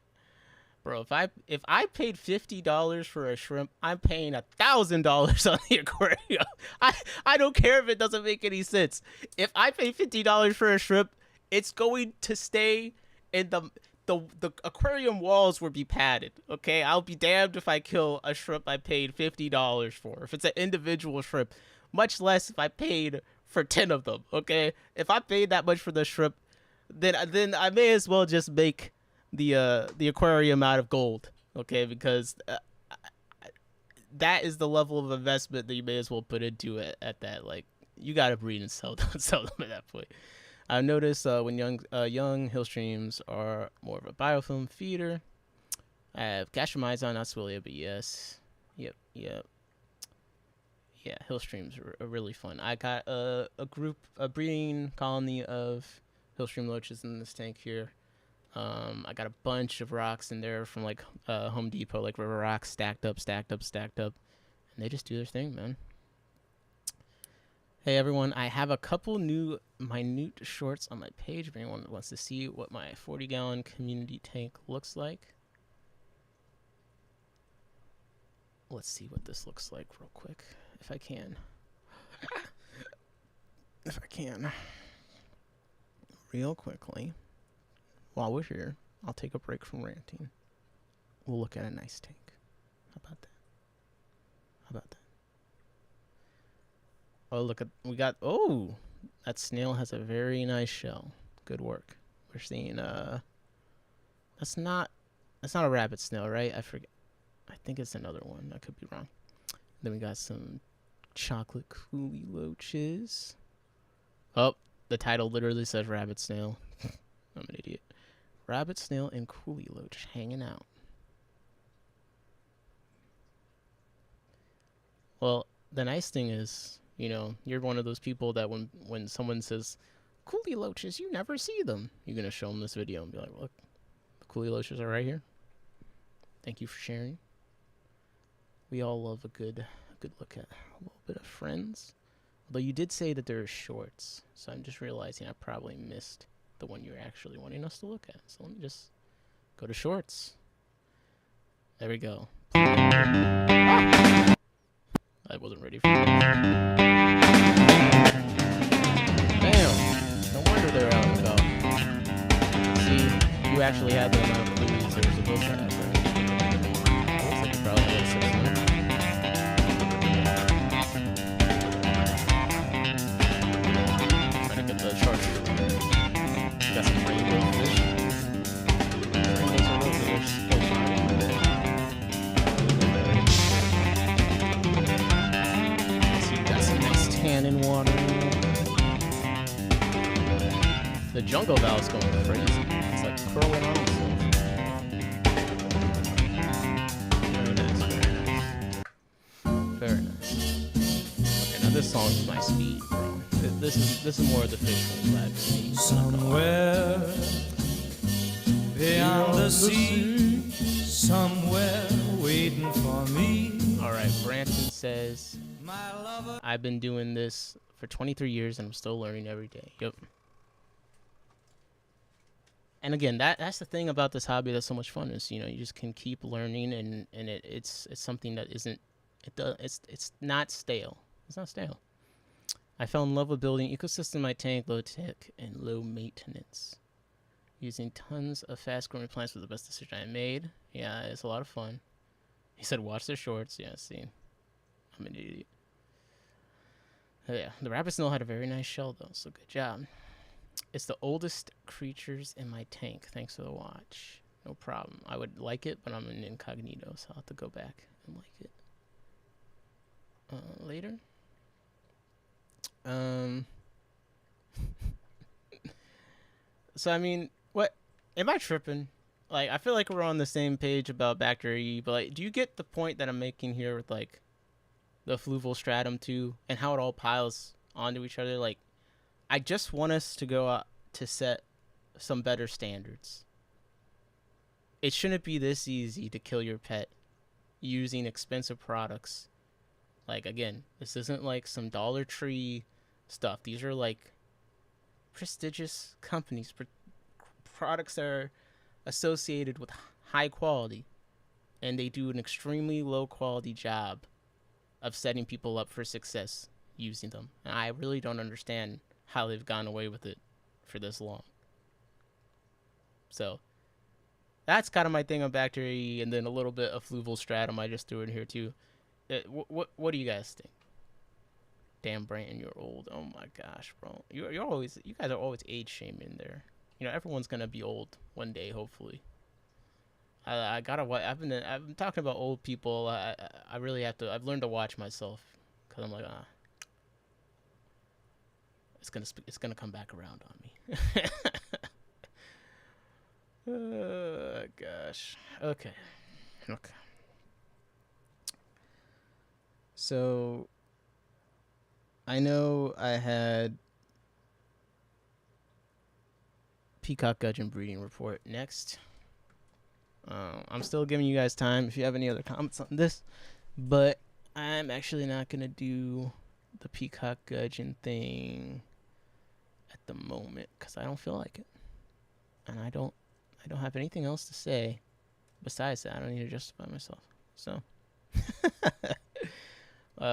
Bro, if I paid $50 for a shrimp, I'm paying $1,000 on the aquarium. I don't care if it doesn't make any sense. If I pay $50 for a shrimp, it's going to stay in the aquarium walls will be padded. Okay, I'll be damned if I kill a shrimp I paid $50 for. If it's an individual shrimp, much less if I paid for 10 of them. Okay, if I paid that much for the shrimp, then I may as well just make the aquarium out of gold, okay? Because that is the level of investment that you may as well put into it at that. Like, you gotta breed and sell them, sell them at that point. I've noticed when young hill streams are more of a biofilm feeder. I have Gastромyzon, not Swillia, but yes, yep. Yeah, hill streams are really fun. I got a breeding colony of hill stream loaches in this tank here. I got a bunch of rocks in there from like Home Depot, like river rocks, stacked up, and they just do their thing, man. Hey everyone, I have a couple new minute shorts on my page if anyone wants to see what my 40-gallon community tank looks like. Let's see what this looks like real quick, if I can. Real quickly. While we're here, I'll take a break from ranting. We'll look at a nice tank. How about that? Oh, look at that snail has a very nice shell. Good work. We're seeing that's not a rabbit snail, right? I forget. I think it's another one. I could be wrong. Then we got some chocolate coolie loaches. Oh, the title literally says rabbit snail. I'm an idiot. Rabbit snail and coolie loach hanging out. Well, the nice thing is, you know, you're one of those people that when someone says coolie loaches, you never see them. You're gonna show them this video and be like, look, the coolie loaches are right here. Thank you for sharing. We all love a good look at a little bit of friends. Although you did say that there are shorts, so I'm just realizing I probably missed the one you're actually wanting us to look at. So let me just go to shorts. There we go. Ah! I wasn't ready for that. Damn. No wonder they're out and about. See, you actually had the amount of clues they were supposed to have, right? Looks like you probably had like 6 of them. Trying to get the charger. Got some rainbow fish. Rainbows are lovely. They're so so you got some nice tannin water. The jungle valve's going crazy. It's like curling on itself. Very nice. Okay, now this song's my speed, bro. This is more of the visual side for me. Somewhere beyond the sea, somewhere waiting for me. All right, Branton says, I've been doing this for 23 years and I'm still learning every day. Yep. And again, that's the thing about this hobby that's so much fun is, you know, you just can keep learning and it's something that isn't, it's not stale. It's not stale. I fell in love with building ecosystem in my tank, low tech and low maintenance. Using tons of fast growing plants was the best decision I made. Yeah, it's a lot of fun. He said, watch their shorts. Yeah, see. I'm an idiot. Yeah, the rabbit snail had a very nice shell though, so good job. It's the oldest creatures in my tank. Thanks for the watch. No problem. I would like it, but I'm in incognito, so I'll have to go back and like it. Later. So I mean, what am I tripping? Like, I feel like we're on the same page about Bacter AE, but like, do you get the point that I'm making here with like the fluval stratum too, and how it all piles onto each other? Like, I just want us to go out to set some better standards. It shouldn't be this easy to kill your pet using expensive products. Like, again, this isn't like some Dollar Tree stuff. These are like prestigious companies products that are associated with high quality, and they do an extremely low quality job of setting people up for success using them. And I really don't understand how they've gone away with it for this long. So that's kind of my thing on Bacter AE, and then a little bit of fluval stratum I just threw in here too. What do you guys think? Damn, Brandon, you're old. Oh my gosh, bro. You guys are always age shaming there. You know, everyone's gonna be old one day, hopefully. I gotta. I've been talking about old people. I really have to. I've learned to watch myself, cause I'm like, it's gonna come back around on me. Gosh. Okay. So I know I had Peacock Gudgeon Breeding Report next. I'm still giving you guys time if you have any other comments on this, but I'm actually not gonna do the Peacock Gudgeon thing at the moment because I don't feel like it, and I don't have anything else to say besides that. I don't need to justify myself. So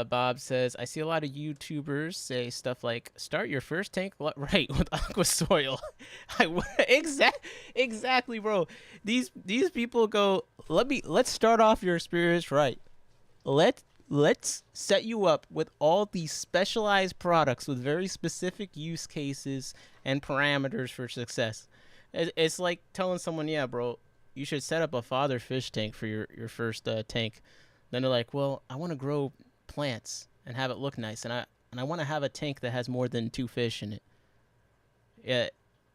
Bob says, I see a lot of YouTubers say stuff like, start your first tank right with aqua soil. Exactly, bro. These people go, let's start off your experience right. Let's set you up with all these specialized products with very specific use cases and parameters for success. It's like telling someone, yeah, bro, you should set up a father fish tank for your first tank. Then they're like, well, I want to grow plants and have it look nice, and I want to have a tank that has more than 2 fish in it.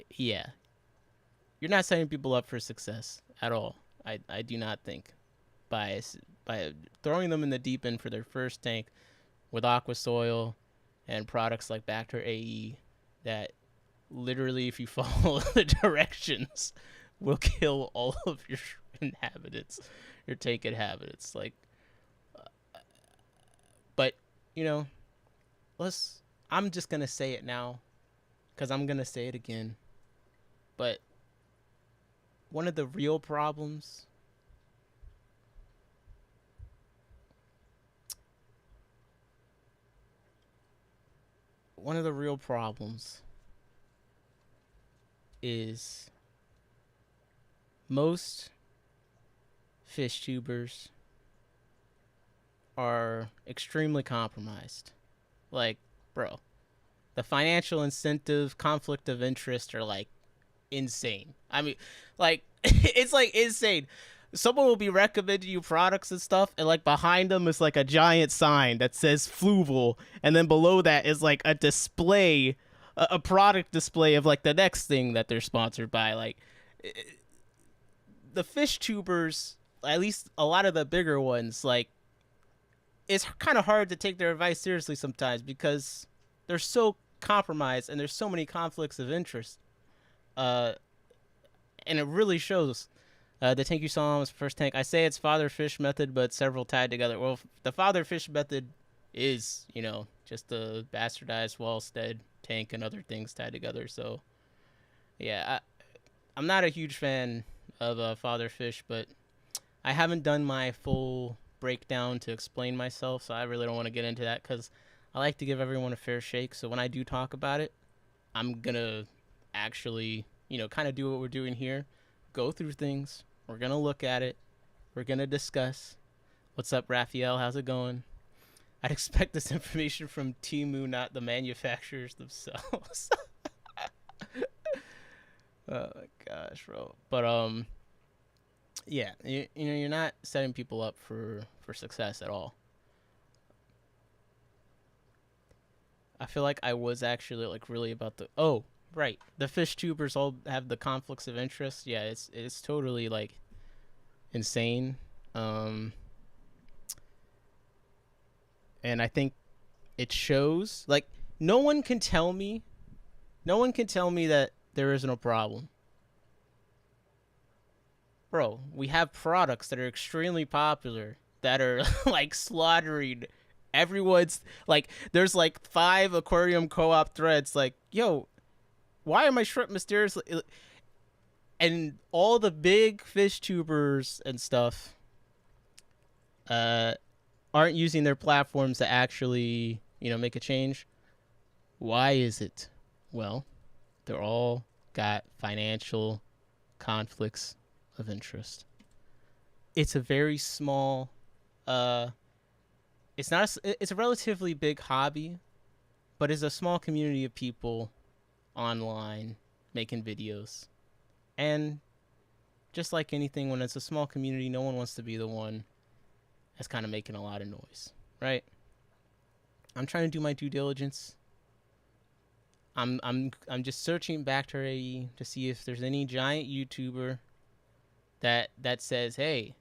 Yeah. You're not setting people up for success at all. I do not think by throwing them in the deep end for their first tank with aqua soil and products like Bacter AE that literally, if you follow the directions, will kill all of your inhabitants, your tank inhabitants. Like, but you know, I'm just gonna say it now, because I'm gonna say it again. But one of the real problems is most fish tubers are extremely compromised. Like, bro, the financial incentive, conflict of interest are like insane. I mean, like, it's like insane. Someone will be recommending you products and stuff, and like behind them is like a giant sign that says Fluval, and then below that is like a display, a product display of like the next thing that they're sponsored by. Like, the fish tubers, at least a lot of the bigger ones, like, it's kind of hard to take their advice seriously sometimes because they're so compromised and there's so many conflicts of interest. And it really shows. The tank you saw was first tank. I say it's father fish method, but several tied together. Well, the father fish method is, you know, just the bastardized Wallstead tank and other things tied together. So, yeah, I'm not a huge fan of father fish, but I haven't done my full breakdown to explain myself, so I really don't want to get into that because I like to give everyone a fair shake. So when I do talk about it, I'm gonna actually, you know, kind of do what we're doing here, go through things. We're gonna look at it. We're gonna discuss. What's up, Raphael? How's it going? I'd expect this information from Temu, not the manufacturers themselves. Oh my gosh, bro. But yeah, you know, you're not setting people up for success at all. I feel like I was actually like really about the fish tubers all have the conflicts of interest. Yeah, it's totally like insane. And I think it shows. Like, no one can tell me that there isn't a problem. Bro, we have products that are extremely popular that are like slaughtering everyone's. Like, there's like 5 aquarium co-op threads like, yo, why are my shrimp mysteriously And all the big fish tubers and stuff aren't using their platforms to actually, make a change. Why is it? Well, they're all got financial conflicts of interest. It's a very small it's not it's a relatively big hobby, but it's a small community of people online making videos. And just like anything, when it's a small community, no one wants to be the one that's kind of making a lot of noise, right? I'm trying to do my due diligence. I'm just searching Bacter AE to see if there's any giant YouTuber that says, "Hey,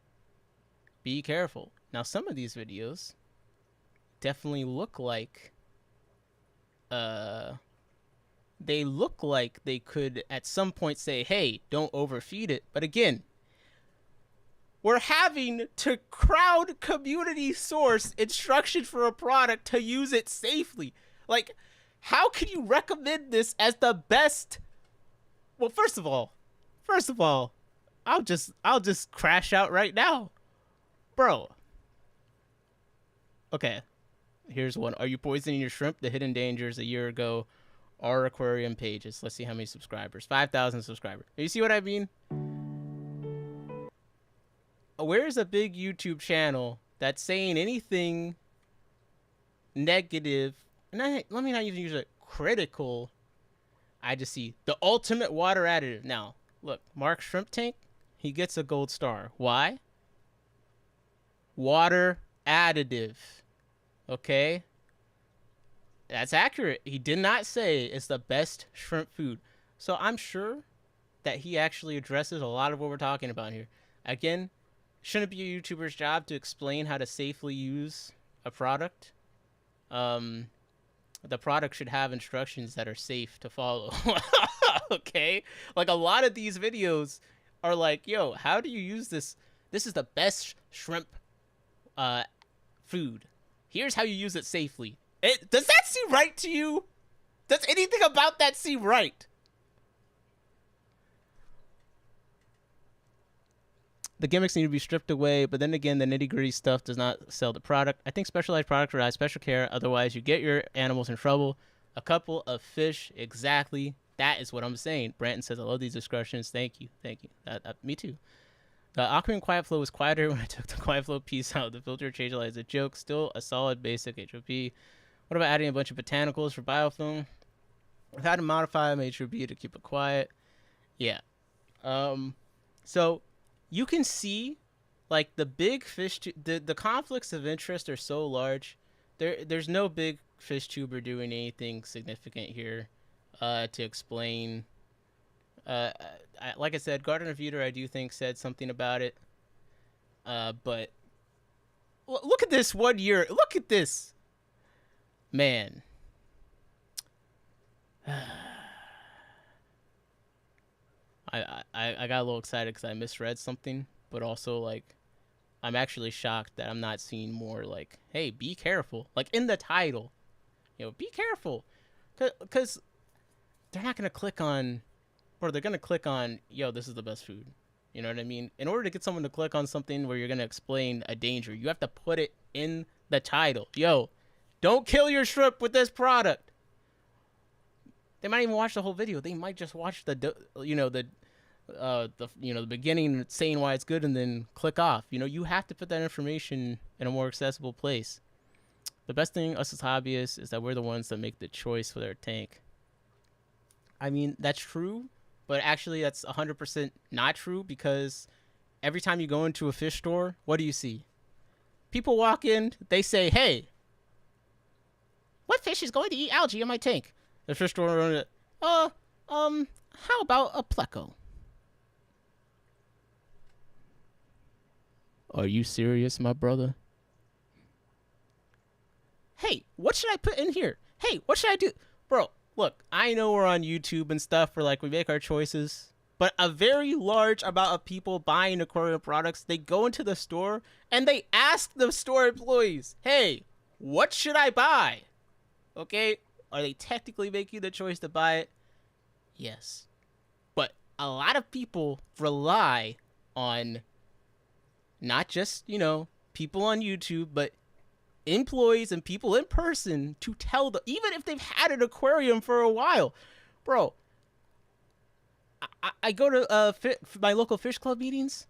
be careful." Now, some of these videos definitely look like they look like they could at some point say, "Hey, don't overfeed it." But again, we're having to crowd community source instruction for a product to use it safely. Like, how can you recommend this as the best? Well, first of all, I'll just crash out right now. Bro. Okay. Here's one. Are you poisoning your shrimp? The hidden dangers a year ago. Our aquarium pages. Let's see how many subscribers. 5,000 subscribers. You see what I mean? Where's a big YouTube channel that's saying anything negative? And let me not even use it critical. I just see the ultimate water additive. Now, look, Mark Shrimp Tank, he gets a gold star. Why? Water additive. Okay? That's accurate. He did not say it's the best shrimp food. So I'm sure that he actually addresses a lot of what we're talking about here. Again, shouldn't be a YouTuber's job to explain how to safely use a product. The product should have instructions that are safe to follow. Okay? Like, a lot of these videos are like, yo, how do you use this? This is the best shrimp food. Here's how you use it safely. Does that seem right to you? Does anything about that seem right? The gimmicks need to be stripped away, but then again, the nitty-gritty stuff does not sell the product. I think specialized products require special care, otherwise you get your animals in trouble. A couple of fish, exactly. That is what I'm saying. Branton says, I love these discussions. Thank you. Me too. The Aquarium Quiet Flow was quieter when I took the Quiet Flow piece out. The filter change light is a joke. Still a solid basic HOP. What about adding a bunch of botanicals for biofilm? I've had to modify my HOP to keep it quiet. Yeah. So you can see, like, the big fish, the conflicts of interest are so large. There's no big fish tuber doing anything significant here to explain. Like I said, Garden of Viewer, I do think, said something about it. But look at this 1 year. Look at this. Man. I got a little excited because I misread something, but also, like, I'm actually shocked that I'm not seeing more, like, hey, be careful. Like, in the title, be careful. Because they're not going to click on, or they're going to click on, yo, this is the best food. You know what I mean? In order to get someone to click on something where you're going to explain a danger, you have to put it in the title. Yo, don't kill your shrimp with this product. They might even watch the whole video. They might just watch the beginning saying why it's good and then click off. You have to put that information in a more accessible place. The best thing us as hobbyists is that we're the ones that make the choice for their tank. I mean, that's true, but actually that's 100% not true, because every time you go into a fish store, what do you see? People walk in, they say, hey, what fish is going to eat algae in my tank? The fish store owner, how about a pleco? Are you serious, my brother? Hey, what should I put in here? Hey, what should I do? Bro, look, I know we're on YouTube and stuff where, like, we make our choices, but a very large amount of people buying aquarium products, they go into the store and they ask the store employees, hey, what should I buy? Okay, are they technically making the choice to buy it? Yes. But a lot of people rely on not just, people on YouTube, but employees and people in person to tell them, even if they've had an aquarium for a while. Bro, I go to my local fish club meetings.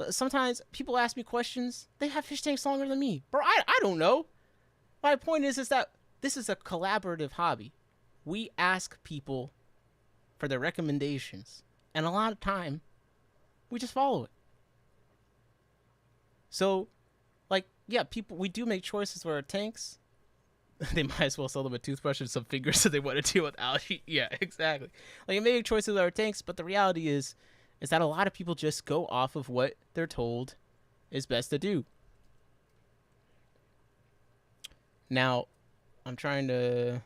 Sometimes people ask me questions. They have fish tanks longer than me. Bro, I don't know. My point is that this is a collaborative hobby. We ask people for their recommendations. And a lot of time, we just follow it. So, we do make choices for our tanks. They might as well sell them a toothbrush and some fingers so they want to deal with algae. Yeah, exactly. Like, we make choices with our tanks, but the reality is that a lot of people just go off of what they're told is best to do. Now, I'm trying to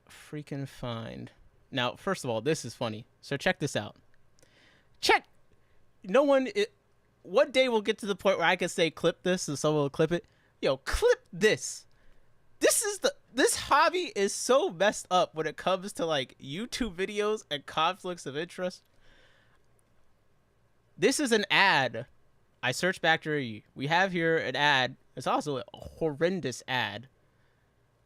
freaking find. Now, first of all, this is funny. So check this out. One day we'll get to the point where I can say clip this and someone will clip it. Yo, clip this. This hobby is so messed up when it comes to like YouTube videos and conflicts of interest. This is an ad. I searched Bacter AE. We have here an ad. It's also a horrendous ad.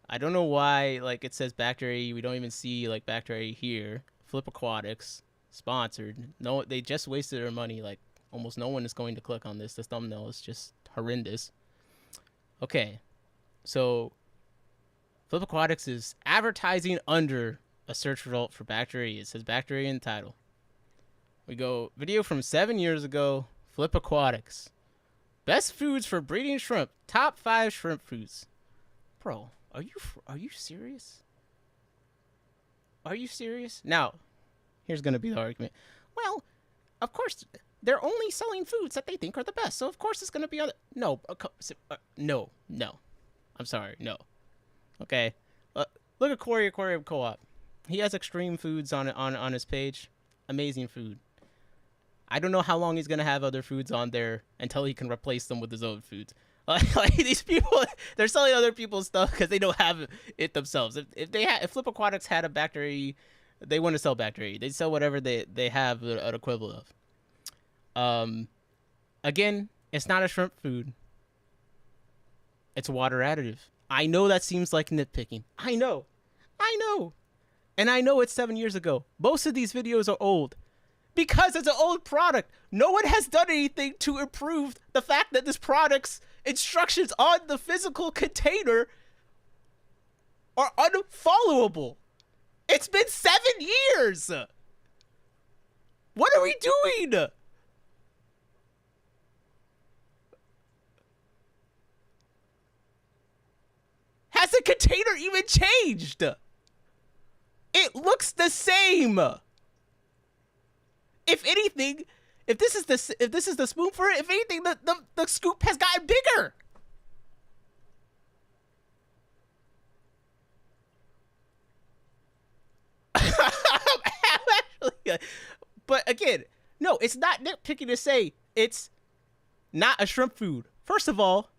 I don't know why it says Bacter AE. We don't even see Bacter AE here. Flip Aquatics sponsored. No, they just wasted their money. Almost no one is going to click on this. The thumbnail is just horrendous. Okay, so Flip Aquatics is advertising under a search result for Bacter AE. It says Bacter AE in the title. We go video from 7 years ago. Flip Aquatics. Best foods for breeding shrimp. Top 5 shrimp foods. Bro, are you serious? Are you serious? Now, here's going to be the argument. Well, of course, they're only selling foods that they think are the best. So, of course, it's going to be on the... No. I'm sorry, no. Okay. Look at Corey Aquarium Co-op. He has extreme foods on his page. Amazing food. I don't know how long he's going to have other foods on there until he can replace them with his own foods. These people, they're selling other people's stuff because they don't have it themselves. If Flip Aquatics had a Bacter AE, they wouldn't sell Bacter AE. They'd sell whatever they have an equivalent of. Again, it's not a shrimp food. It's a water additive. I know that seems like nitpicking. I know. And I know it's 7 years ago. Most of these videos are old. Because it's an old product. No one has done anything to improve the fact that this product's instructions on the physical container are unfollowable. It's been 7 years. What are we doing? Has the container even changed? It looks the same. If anything, if this is the spoon for it, if anything, the scoop has gotten bigger. But again, no, it's not nitpicking to say it's not a shrimp food. First of all,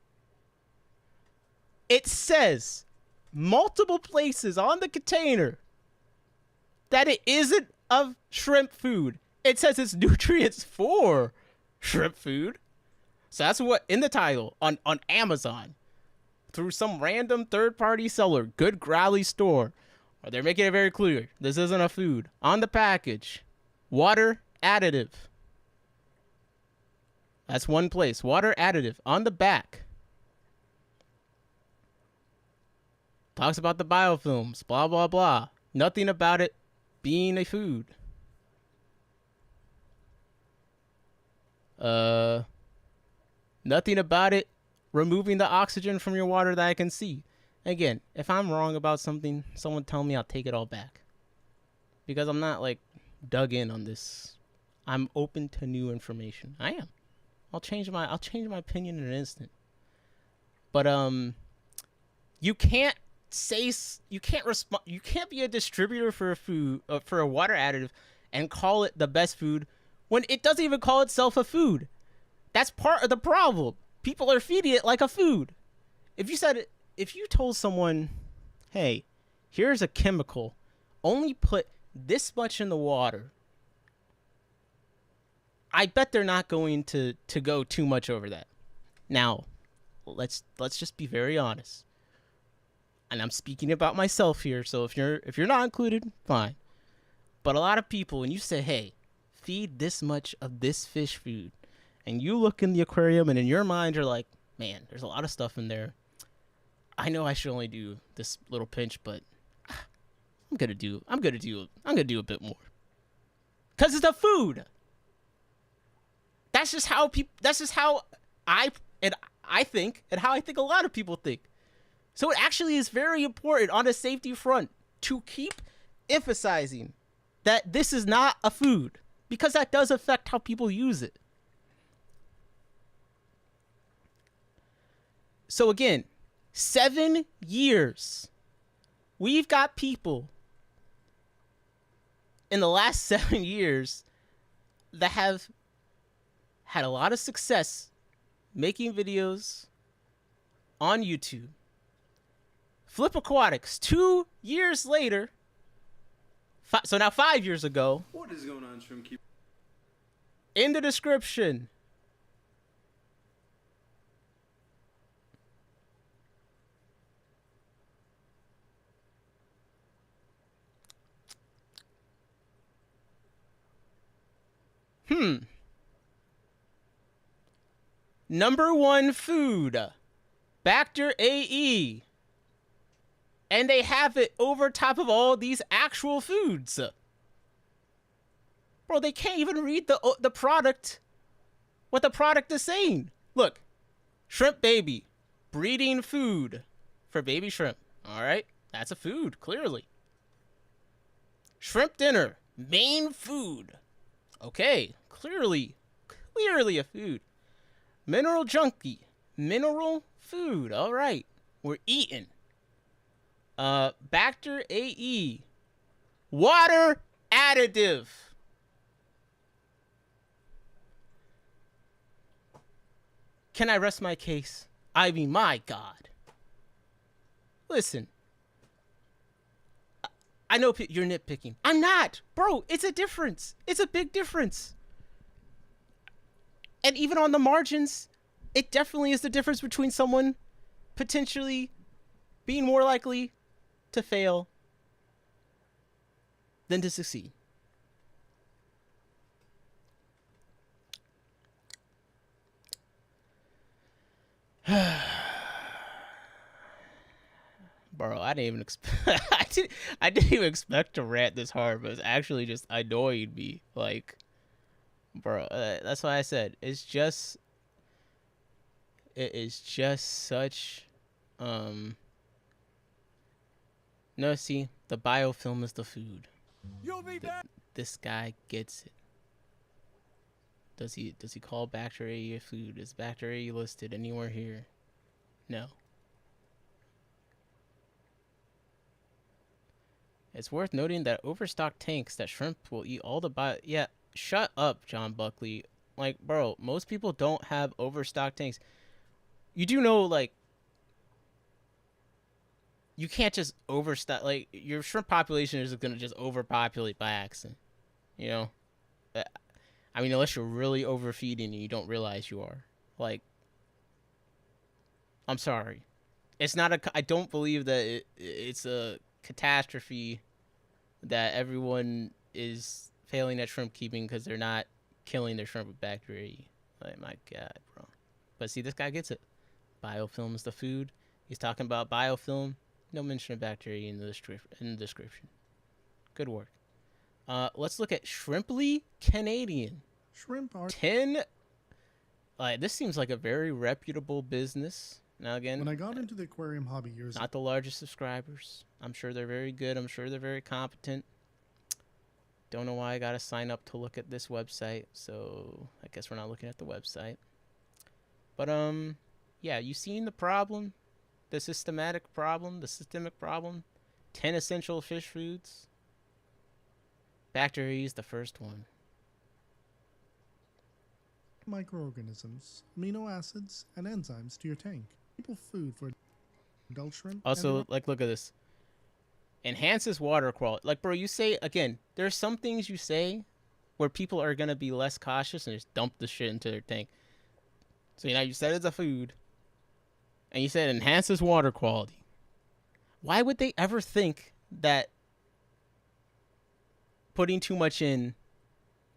it says multiple places on the container that it isn't a shrimp food. It says it's nutrients for shrimp food. So that's what in the title on Amazon through some random third-party seller, Good Growly store. They're making it very clear. This isn't a food. On the package, water additive. That's one place. Water additive. On the back. Talks about the biofilms. Blah, blah, blah. Nothing about it being a food. Nothing about it removing the oxygen from your water that I can see. Again, if I'm wrong about something, someone tell me, I'll take it all back. Because I'm not dug in on this. I'm open to new information. I am. I'll change my opinion in an instant. But you can't be a distributor for a food for a water additive and call it the best food when it doesn't even call itself a food. That's part of the problem. People are feeding it like a food. If you told someone, hey, here's a chemical, only put this much in the water, I bet they're not going to go too much over that. Now, let's just be very honest. And I'm speaking about myself here, so if you're not included, fine. But a lot of people, when you say, hey, feed this much of this fish food, and you look in the aquarium and in your mind you're like, man, there's a lot of stuff in there. I know I should only do this little pinch, but I'm gonna do a bit more. Cause it's the food. That's just how I think, and how I think a lot of people think. So it actually is very important on a safety front to keep emphasizing that this is not a food, because that does affect how people use it. So again, 7 years. We've got people in the last 7 years that have had a lot of success making videos on YouTube. Flip Aquatics, 2 years later, so now 5 years ago. What is going on, Shrimp Keeper? In the description, #1 food, Bacter AE. And they have it over top of all these actual foods. Bro, they can't even read the product, what the product is saying. Look, shrimp baby, breeding food for baby shrimp. All right, that's a food, clearly. Shrimp dinner, main food. Okay, clearly a food. Mineral junkie, mineral food. All right, we're eating. Bacter AE, water additive. Can I rest my case? I mean, my God. Listen, I know you're nitpicking. I'm not, bro. It's a difference. It's a big difference. And even on the margins, it definitely is the difference between someone potentially being more likely to fail than to succeed. Bro, I didn't even expect I didn't even expect to rant this hard, but it's actually just annoying me. Like, bro, that's why I said it is just such no, see, the biofilm is the food. You'll be back. This guy gets it. Does he call Bacter AE a food? Is Bacter AE listed anywhere here? No. It's worth noting that overstocked tanks that shrimp will eat all the yeah, shut up, John Buckley. Like, bro, most people don't have overstocked tanks. You do know, like, you can't just overstock. Like, your shrimp population is going to just overpopulate by accident. You know? I mean, unless you're really overfeeding and you don't realize you are. Like, I'm sorry. It's not I don't believe that it's a catastrophe that everyone is failing at shrimp keeping because they're not killing their shrimp with Bacter AE. Like, my God, bro. But see, this guy gets it. Biofilm is the food. He's talking about biofilm. No mention of Bacter AE in the description. Good work. Let's look at Shrimply Canadian. Shrimp are 10. This seems like a very reputable business. Now again, when I got into the aquarium hobby years ago. not the largest subscribers. I'm sure they're very good. I'm sure they're very competent. Don't know why I gotta sign up to look at this website. So I guess we're not looking at the website. But yeah, you seen the problem, the systemic problem. 10 essential fish foods. Bacter AE is the first one. Microorganisms, amino acids, and enzymes to your tank. People food for adult shrimp. Also, like, look at this. enhances water quality. Like, bro, you say, again, there's some things you say where people are going to be less cautious and just dump the shit into their tank. So, you said it's a food, and you said enhances water quality. Why would they ever think that putting too much in,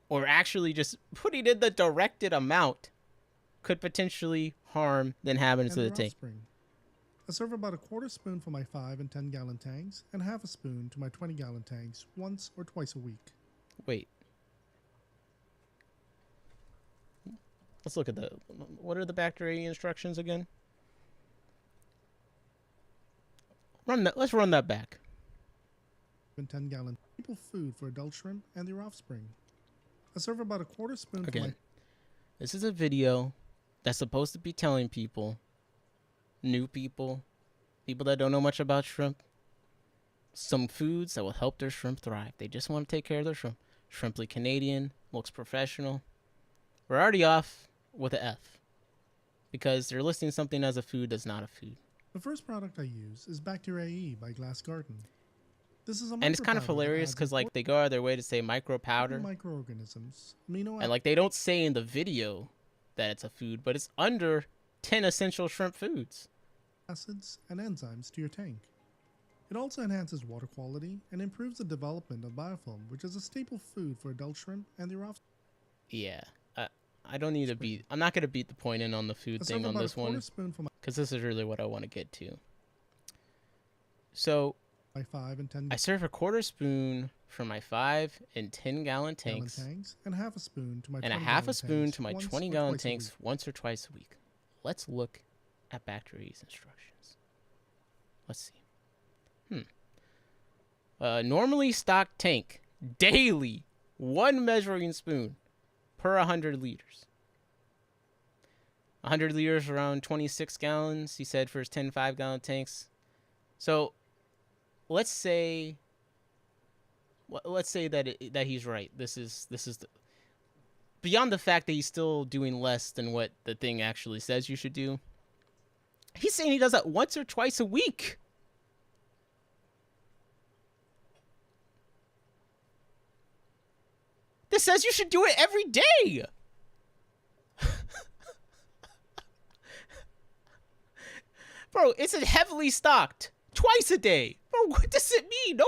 or actually just putting in the directed amount, could potentially harm the inhabitants of the tank? Offspring. I serve about a quarter spoon for my 5 and 10 gallon tanks and half a spoon to my 20 gallon tanks once or twice a week. Wait. Let's look at what are the Bacter AE instructions again? Let's run that back. And 10 gallon people food for adult shrimp and their offspring. I serve about a quarter spoon Again, for my... This is a video that's supposed to be telling people, new people that don't know much about shrimp, some foods that will help their shrimp thrive. They just want to take care of their shrimp. Shrimply Canadian, looks professional. We're already off with an F because they're listing something as a food that's not a food. The first product I use is Bacter AE by Glass Garden. This is a and it's kind of hilarious because like they go out of their way to say micro powder, microorganisms, amino and like they don't say in the video that it's a food, but it's under 10 essential shrimp foods. Acids and enzymes to your tank. It also enhances water quality and improves the development of biofilm, which is a staple food for adult shrimp and their offspring. Yeah, I don't need to beat. I'm not gonna beat the point in on the food thing on this one because this is really what I want to get to. So, my 5 and 10. I serve a quarter spoon for my 5 and 10 gallon tanks, and half a spoon to my and a half a spoon to my 20 gallon tanks once or twice a week. Let's look at Bacter AE's instructions. Let's see. Normally stocked tank, daily, 1 measuring spoon per 100 liters. 100 liters, around 26 gallons, he said, for his 10 5-gallon tanks. So, let's say that he's right. This is beyond the fact that he's still doing less than what the thing actually says you should do. He's saying he does that once or twice a week. This says you should do it every day. Bro, it's heavily stocked twice a day. Bro, what does it mean? No,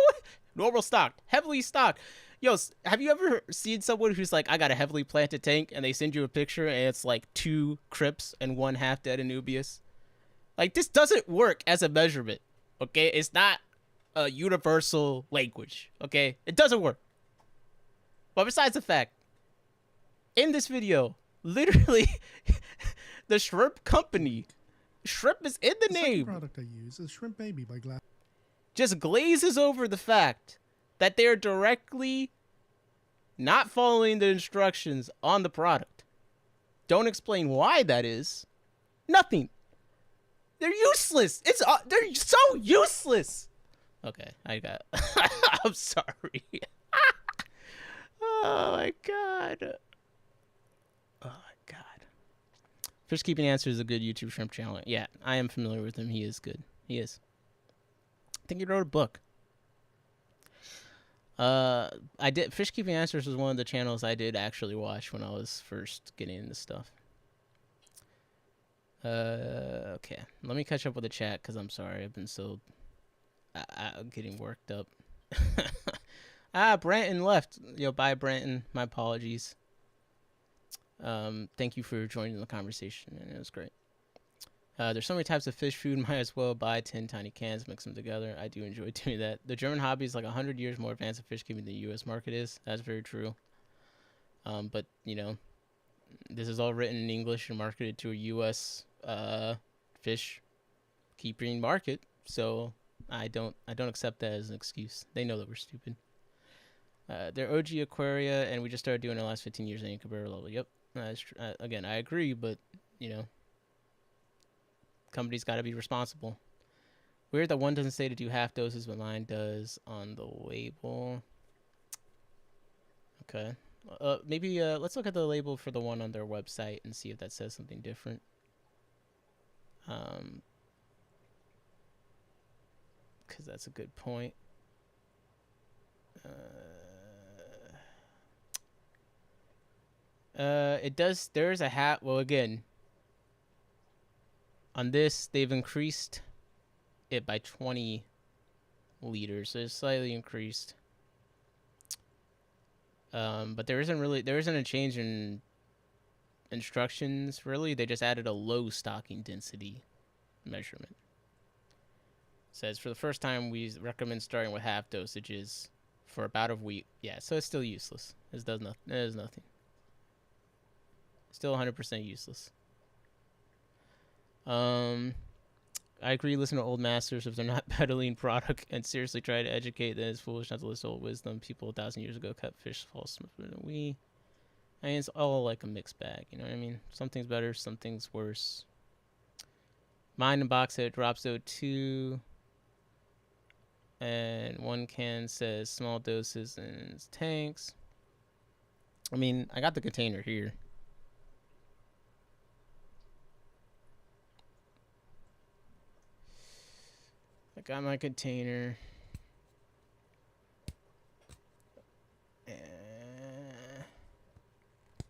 normal stocked, heavily stocked. Yo, have you ever seen someone who's like, I got a heavily planted tank, and they send you a picture and it's like 2 Crips and 1 half-dead Anubias? Like, this doesn't work as a measurement, okay? It's not a universal language, okay? It doesn't work. But besides the fact, in this video, literally, the shrimp company, shrimp is in the name. The product I use is Shrimp Baby by Glass. Just glazes over the fact that they're directly not following the instructions on the product. Don't explain why that is. Nothing. They're useless. They're so useless. Okay, I'm sorry. Oh my god. Oh my god. Fish Keeping Answers is a good YouTube shrimp channel. Yeah, I am familiar with him. He is good. He is. I think he wrote a book. Fish Keeping Answers was one of the channels I did actually watch when I was first getting into stuff. Okay. Let me catch up with the chat because I'm sorry. I've been so getting worked up. Branton left. Yo, bye, Branton. My apologies. Thank you for joining the conversation, and it was great. There's so many types of fish food. Might as well buy 10 tiny cans, mix them together. I do enjoy doing that. The German hobby is like 100 years more advanced in fish keeping than the U.S. market is. That's very true. But, you know, this is all written in English and marketed to a U.S. Fish keeping market. So I don't accept that as an excuse. They know that we're stupid. They're OG Aquaria, and we just started doing it the last 15 years in incubator level. Yep. Again, I agree, but, you know, company's got to be responsible. Weird that one doesn't say to do half doses, but mine does on the label. Okay. Maybe let's look at the label for the one on their website and see if that says something different. Because that's a good point. It does. There's a hat. Well, again, on this they've increased it by 20 liters, so it's slightly increased. But there isn't a change in instructions really. They just added a low stocking density measurement. It says for the first time we recommend starting with half dosages for about a week. Yeah, so it's still useless. It does nothing. It does nothing. Still 100% useless. I agree. Listen to old masters if they're not peddling product, and seriously try to educate. Then it's foolish not to listen to old wisdom. People 1,000 years ago cut fish false than we. I mean, it's all like a mixed bag. You know what I mean? Something's better, something's worse. Mine and box head drops O2, and one can says small doses in tanks. I mean, I got the container here. I got my container.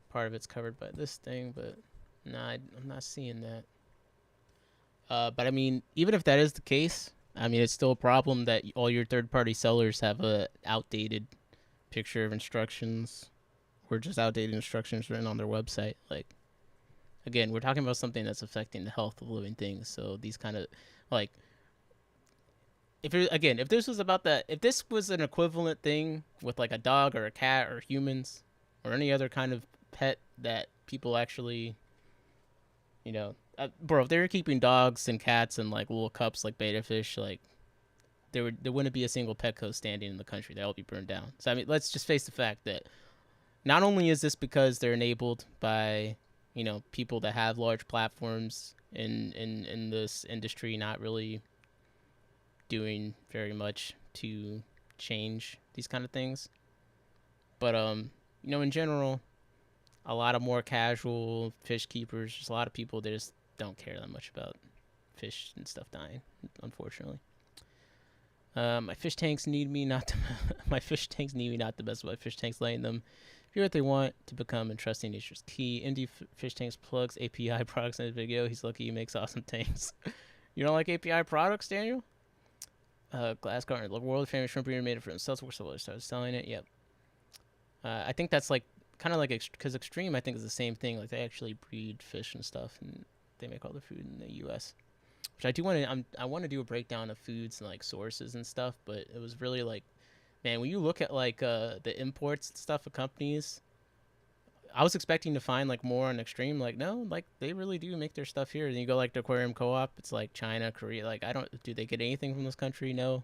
Part of it's covered by this thing, but nah, I'm not seeing that. But I mean, even if that is the case, I mean, it's still a problem that all your third-party sellers have a outdated picture of instructions, or just outdated instructions written on their website. Like, again, we're talking about something that's affecting the health of living things. So these kind of, like, if this was about that, if this was an equivalent thing with like a dog or a cat or humans or any other kind of pet that people actually, bro, if they were keeping dogs and cats and like little cups like betta fish, like there wouldn't be a single Petco standing in the country. They'd all be burned down. So I mean, let's just face the fact that not only is this because they're enabled by people that have large platforms in this industry not really doing very much to change these kind of things, but in general, a lot of more casual fish keepers, just a lot of people that just don't care that much about fish and stuff dying, unfortunately. My fish tanks need me not to my fish tanks need me not the best of my fish tanks, letting them do what they want to become, and trusting nature's key. Indie Fish Tanks plugs API products in his video. He's lucky he makes awesome tanks. You don't like API products, Daniel? Glass Garden, the world famous shrimp breeder, made it for himself. We're still started selling it. Yep. I think that's like kind of like because Extreme, I think, is the same thing. Like they actually breed fish and stuff, and they make all the food in the U.S. Which I do want to. I want to do a breakdown of foods and like sources and stuff, but it was really like, man, when you look at like the imports and stuff of companies, I was expecting to find like more on Extreme. Like no, like they really do make their stuff here. And you go like to Aquarium Co-op, it's like China, Korea. Like do they get anything from this country? No.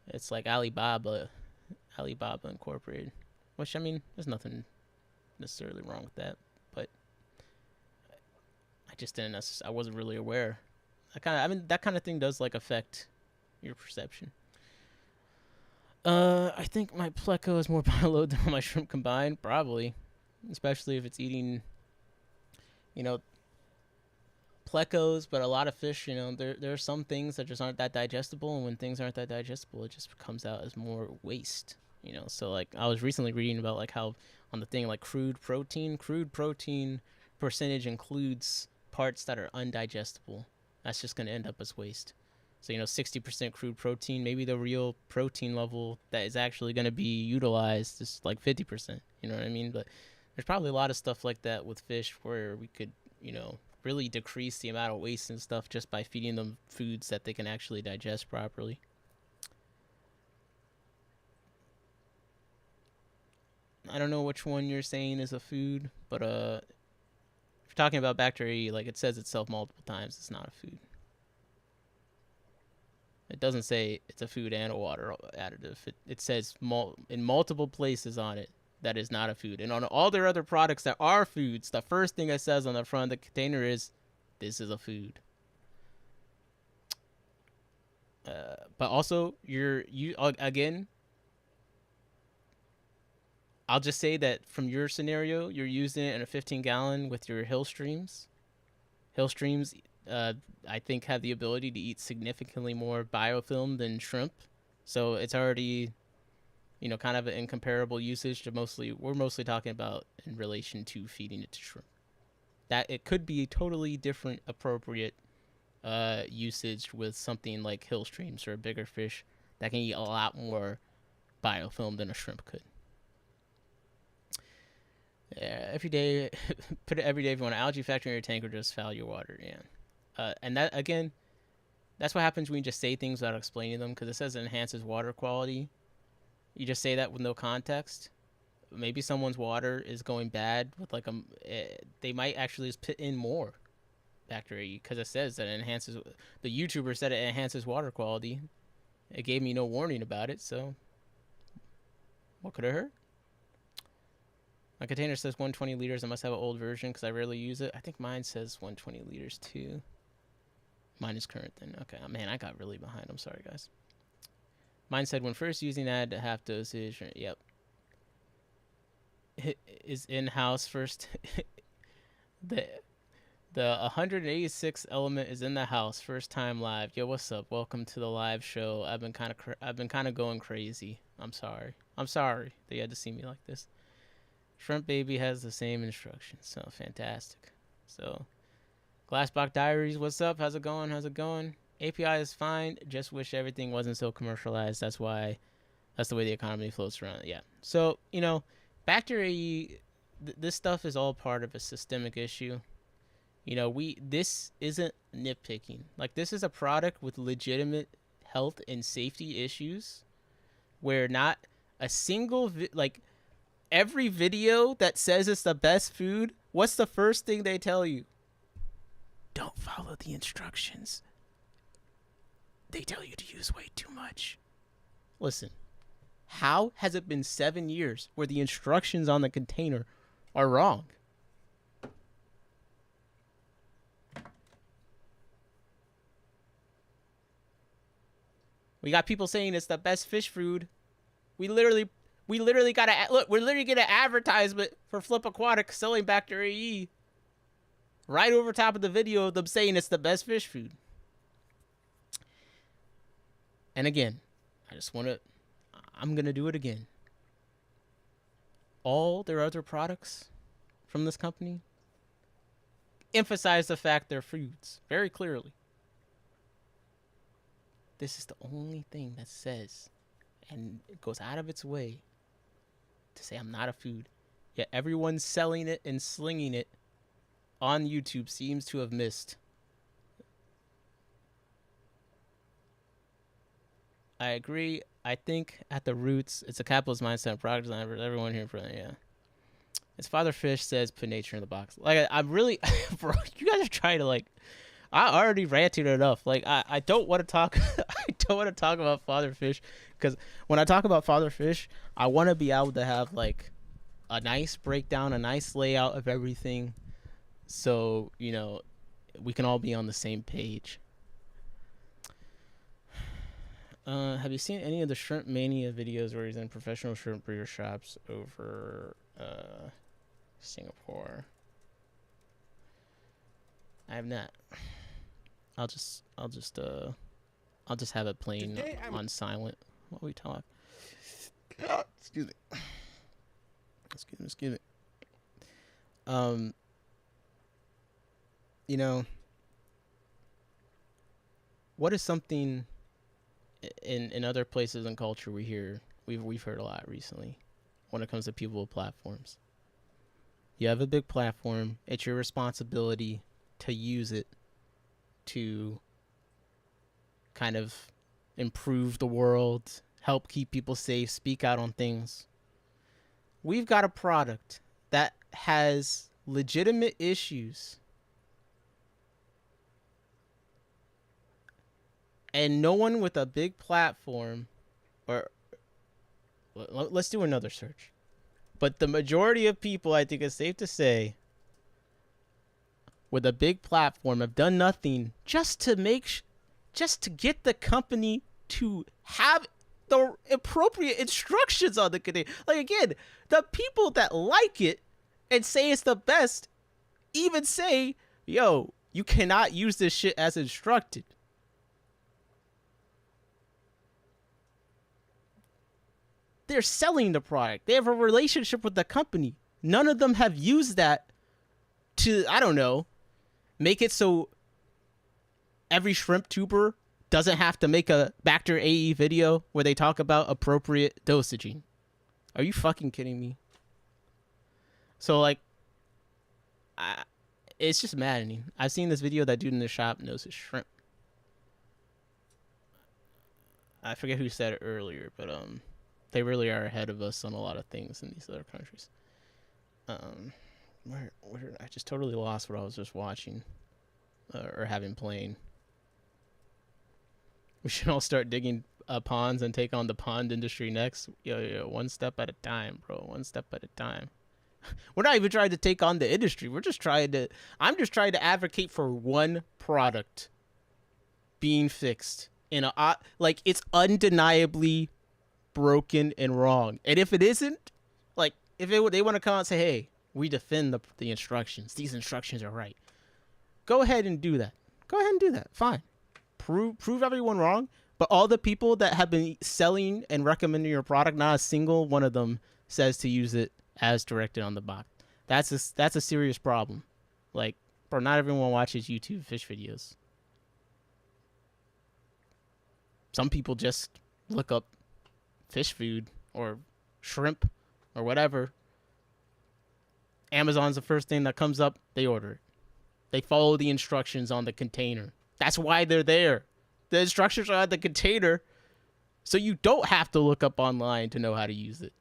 It's like Alibaba Incorporated, which I mean, there's nothing necessarily wrong with that, but I just didn't. I wasn't really aware. That kind of thing does like affect your perception. I think my pleco is more bioload than my shrimp combined, probably, especially if it's eating, plecos. But a lot of fish, there are some things that just aren't that digestible, and when things aren't that digestible, it just comes out as more waste. So like I was recently reading about like how on the thing like crude protein percentage includes parts that are undigestible. That's just going to end up as waste. So 60% crude protein, maybe the real protein level that is actually going to be utilized is like 50%. You know what I mean? But there's probably a lot of stuff like that with fish where we could really decrease the amount of waste and stuff just by feeding them foods that they can actually digest properly. I don't know which one you're saying is a food, but if you're talking about Bacter AE, like it says itself multiple times, it's not a food. It doesn't say it's a food and a water additive. It says in multiple places on it that is not a food. And on all their other products that are foods, the first thing it says on the front of the container is, this is a food. But also, again, I'll just say that from your scenario, you're using it in a 15-gallon with your hill streams. Hill streams, I think, have the ability to eat significantly more biofilm than shrimp. So it's already, kind of an incomparable usage to we're mostly talking about in relation to feeding it to shrimp. That it could be a totally different appropriate usage with something like hill streams or a bigger fish that can eat a lot more biofilm than a shrimp could. Yeah, every day, put it every day if you want an algae factory in your tank or just foul your water. Yeah. And that, again, that's what happens when you just say things without explaining them, because it says it enhances water quality. You just say that with no context. Maybe someone's water is going bad with they might actually just put in more Bacter AE because it says that it enhances. The YouTuber said it enhances water quality. It gave me no warning about it, so what could it hurt? My container says 120 liters. I must have an old version because I rarely use it. I think mine says 120 liters too. Mine is current then. Okay, man, I got really behind. I'm sorry, guys. Mine said when first using that half dosage. Yep. It is in-house first. the 186 element is in the house. First time live. Yo, what's up? Welcome to the live show. I've been kind of going crazy. I'm sorry that you had to see me like this. Shrimp Baby has the same instructions, so fantastic. So, Glassbox Diaries, what's up? How's it going? API is fine. Just wish everything wasn't so commercialized. That's the way the economy floats around. Yeah. So, Bacter AE, this stuff is all part of a systemic issue. This isn't nitpicking. Like, this is a product with legitimate health and safety issues where not a single, every video that says it's the best food, what's the first thing they tell you? Don't follow the instructions. They tell you to use way too much. Listen, how has it been 7 years where the instructions on the container are wrong? We got people saying it's the best fish food. We literally got we're literally getting an advertisement for Flip Aquatic selling Bacter AE right over top of the video of them saying it's the best fish food. And again, I'm going to do it again. All their other products from this company emphasize the fact they're foods very clearly. This is the only thing that says, and it goes out of its way to say I'm not a food. Yet everyone selling it and slinging it on YouTube seems to have missed. I agree. I think at the roots, it's a capitalist mindset and product design for everyone here in front of you. Yeah. As Father Fish says, put nature in the box. I'm really, bro, you guys are trying to I already ranted enough. I don't want to talk. I don't want to talk about Father Fish because when I talk about Father Fish, I want to be able to have a nice breakdown, a nice layout of everything, so we can all be on the same page. Have you seen any of the Shrimp Mania videos where he's in professional shrimp breeder shops over Singapore? I have not. I'll just have it playing on silent while we talk. Excuse me. Excuse me. What is something in other places in culture we've heard a lot recently when it comes to people with platforms? You have a big platform. It's your responsibility to use it to kind of improve the world, help keep people safe, speak out on things. We've got a product that has legitimate issues, and no one with a big platform, or let's do another search. But the majority of people, I think it's safe to say, with a big platform have done nothing just to get the company to have the appropriate instructions on the container. Again, the people that like it and say it's the best even say, yo, you cannot use this shit as instructed. they're selling the product. They have a relationship with the company. None of them have used that to, I don't know, make it so every shrimp tuber doesn't have to make a Bacter AE video where they talk about appropriate dosaging. Are you fucking kidding me? So, like, it's just maddening. I've seen this video, that dude in the shop knows his shrimp. I forget who said it earlier, but they really are ahead of us on a lot of things in these other countries. Where I just totally lost what I was just watching or having playing. We should all start digging ponds and take on the pond industry next. Yo, one step at a time, bro. One step at a time. We're not even trying to take on the industry. I'm just trying to advocate for one product being fixed in a, like, it's undeniably broken and wrong. And if it isn't, like, if they want to come out and say, hey, we defend the instructions, these instructions are right, go ahead and do that. Fine. Prove everyone wrong. But all the people that have been selling and recommending your product, not a single one of them says to use it as directed on the box. That's a serious problem. Like, bro, not everyone watches YouTube fish videos. Some people just look up fish food or shrimp or whatever. Amazon's the first thing that comes up. They order it. They follow the instructions on the container. That's why they're there. The instructions are on the container, so you don't have to look up online to know how to use it.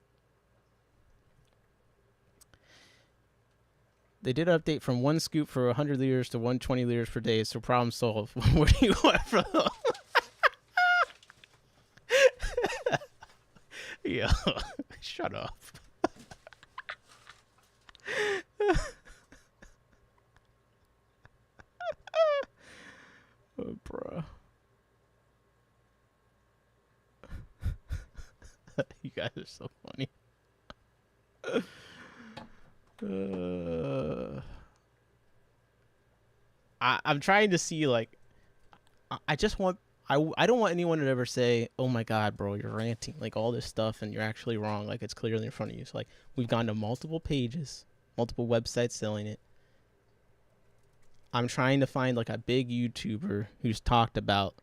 They did update from 1 scoop for 100 liters to 120 liters per day, so problem solved. Where do you want from them? Yo, shut up. Oh, bro. You guys are so funny. I'm trying to see, like, I don't want anyone to ever say, oh my god, bro, you're ranting, like, all this stuff and you're actually wrong, like, it's clearly in front of you. So, like, we've gone to multiple pages, multiple websites selling it. I'm trying to find, like, a big YouTuber who's talked about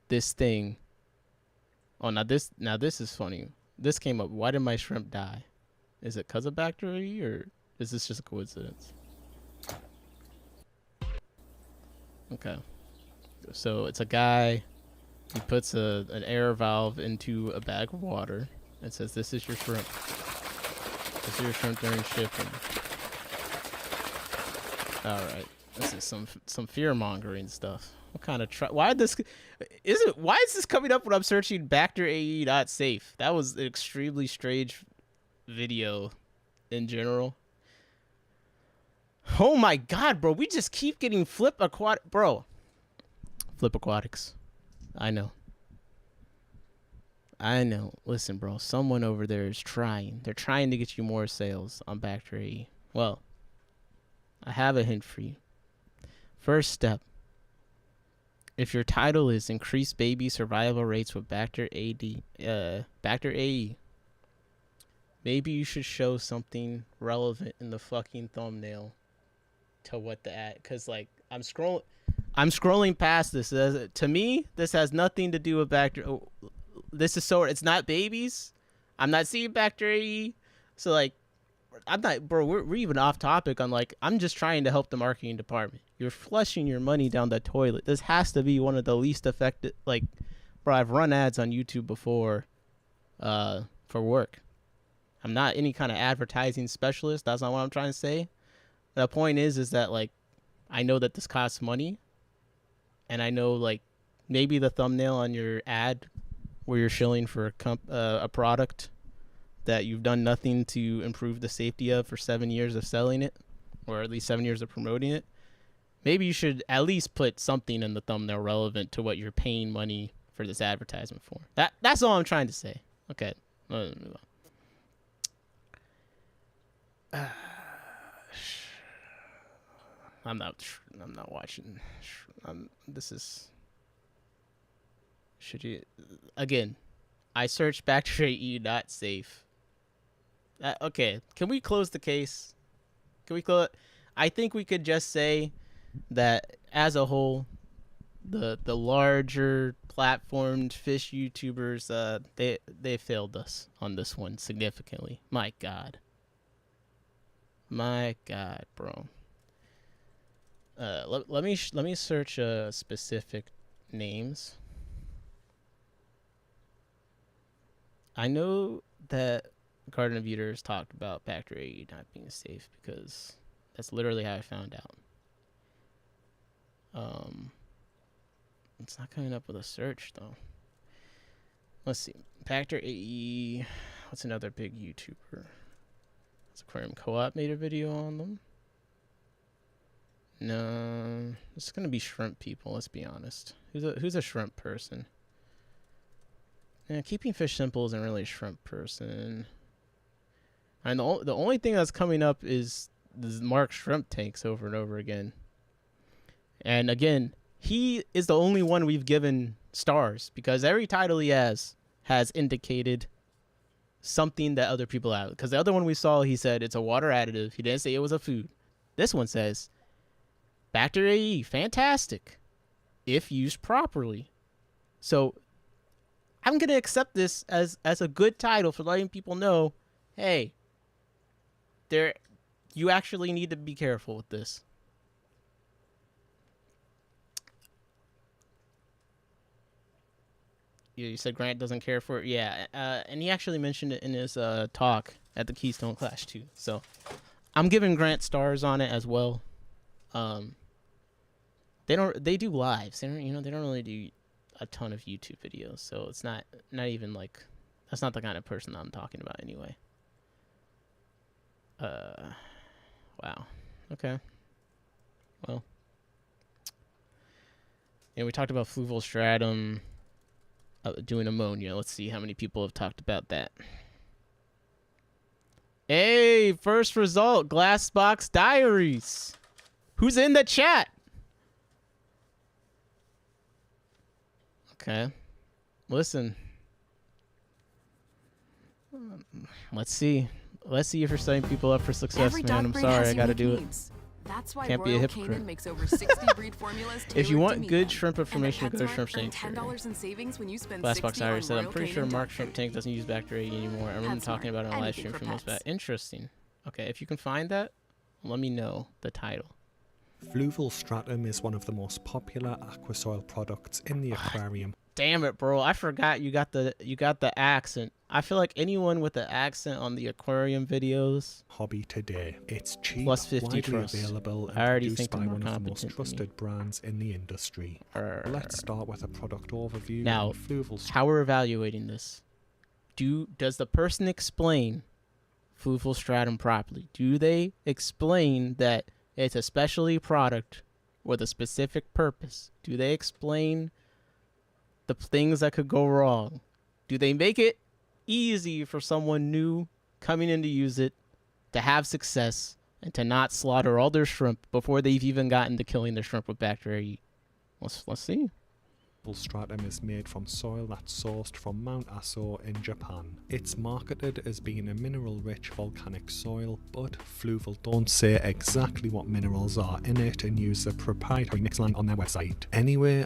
this thing. Oh, now this is funny. This came up. Why did my shrimp die? Is it because of Bacter AE, or is this just a coincidence? Okay. So it's a guy. He puts an air valve into a bag of water and says, "This is your shrimp. This is your shrimp during shipping." All right. This is some fear mongering stuff. What kind of why is this coming up when I'm searching Bacter AE not safe? That was an extremely strange video in general. Oh my god, bro, we just keep getting Flip Aquatics. I know. Listen, bro, someone over there is trying. They're trying to get you more sales on Bacter AE. Well, I have a hint for you. First step. If your title is Increase Baby Survival Rates with Bacter AE, maybe you should show something relevant in the fucking thumbnail to what the ad, because, like, I'm scrolling past this. To me, this has nothing to do with Bacter. Oh, this is it's not babies. I'm not seeing Bacter AE. So, like, I'm not, bro, we're even off topic on, like, I'm just trying to help the marketing department. You're flushing your money down the toilet. This has to be one of the least effective, like, bro, I've run ads on YouTube before for work. I'm not any kind of advertising specialist. That's not what I'm trying to say. The point is that, like, I know that this costs money, and I know, like, maybe the thumbnail on your ad where you're shilling for a product that you've done nothing to improve the safety of for 7 years of selling it, or at least 7 years of promoting it. Maybe you should at least put something in the thumbnail relevant to what you're paying money for this advertisement for. That's all I'm trying to say. Okay. I'm not watching. Should you, again, I searched Bacter AE not safe. Okay, can we close the case? Can we close? I think we could just say that as a whole, the larger platformed fish YouTubers, they failed us on this one significantly. My God, bro. Let me search specific names. I know that Garden of Eaters talked about Bacter AE not being safe because that's literally how I found out. It's not coming up with a search though. Let's see. Bacter AE. What's another big YouTuber? Aquarium Co-op made a video on them. No, it's gonna be shrimp people. Let's be honest. Who's a shrimp person? Yeah, keeping fish simple isn't really a shrimp person. And the only thing that's coming up is this Mark Shrimp tanks over and over again. And again, he is the only one we've given stars because every title he has indicated something that other people have. Because the other one we saw, he said it's a water additive. He didn't say it was a food. This one says Bacter AE, fantastic, if used properly. So I'm gonna accept this as a good title for letting people know, hey, you actually need to be careful with this. You said Grant doesn't care for it, yeah, and he actually mentioned it in his talk at the Keystone Clash too. So I'm giving Grant stars on it as well. They do lives. They don't really do a ton of YouTube videos, so it's not even like, that's not the kind of person that I'm talking about anyway. Wow. Okay. Well. Yeah, we talked about fluval stratum doing ammonia. Let's see how many people have talked about that. Hey, first result, Glassbox Diaries. Who's in the chat? Okay. Listen. Let's see. Let's see if you're setting people up for success, man. I'm sorry, I gotta do it. That's why Can't be a Royal hypocrite. Canin makes over 60 breed formulas If you tailored want to meet good them. shrimp information, And go to at Shrimp PetSmart, earn Sanctuary. $10 in savings when you spend Glassbox 60 Diary on said, I'm Royal pretty sure Canin Mark dog Shrimp food. Tank doesn't use Bacter AE anymore. I remember PetSmart, talking about it on live anything stream for for most pets. bad. Interesting. Okay, if you can find that, let me know the title. Fluval stratum is one of the most popular aquasoil products in the aquarium. Damn it, bro! I forgot you got the accent. I feel like anyone with the accent on the aquarium videos. Hobby today. It's cheap, Plus 50 widely trust. available, and I already produced think by they're more one of the most competent than me. trusted brands in the industry. Let's start with a product overview. Now, on fluval stratum. how we're evaluating this? Does the person explain fluval stratum properly? Do they explain that it's a specialty product with a specific purpose? Do they explain the things that could go wrong? Do they make it easy for someone new coming in to use it to have success and to not slaughter all their shrimp before they've even gotten to killing their shrimp with Bacter AE? Let's see. Fluval stratum is made from soil that's sourced from Mount Aso in Japan. It's marketed as being a mineral-rich volcanic soil, but Fluval don't say exactly what minerals are in it and use a proprietary mix line on their website. Anyway,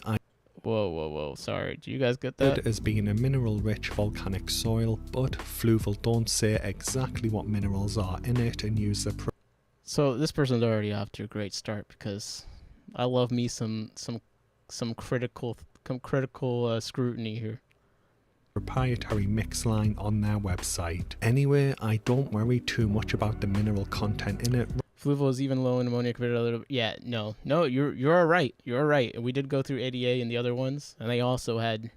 Whoa. Sorry. Do you guys get that? as being a mineral-rich volcanic soil, but Fluval don't say exactly what minerals are in it and use a So this person's already off to a great start because I love me some critical scrutiny here. proprietary mix line on their website. Anyway, I don't worry too much about the mineral content in it. Fluval is even low in ammonia compared to other. Yeah, no, you're all right. You're all right. We did go through ADA and the other ones, and they also had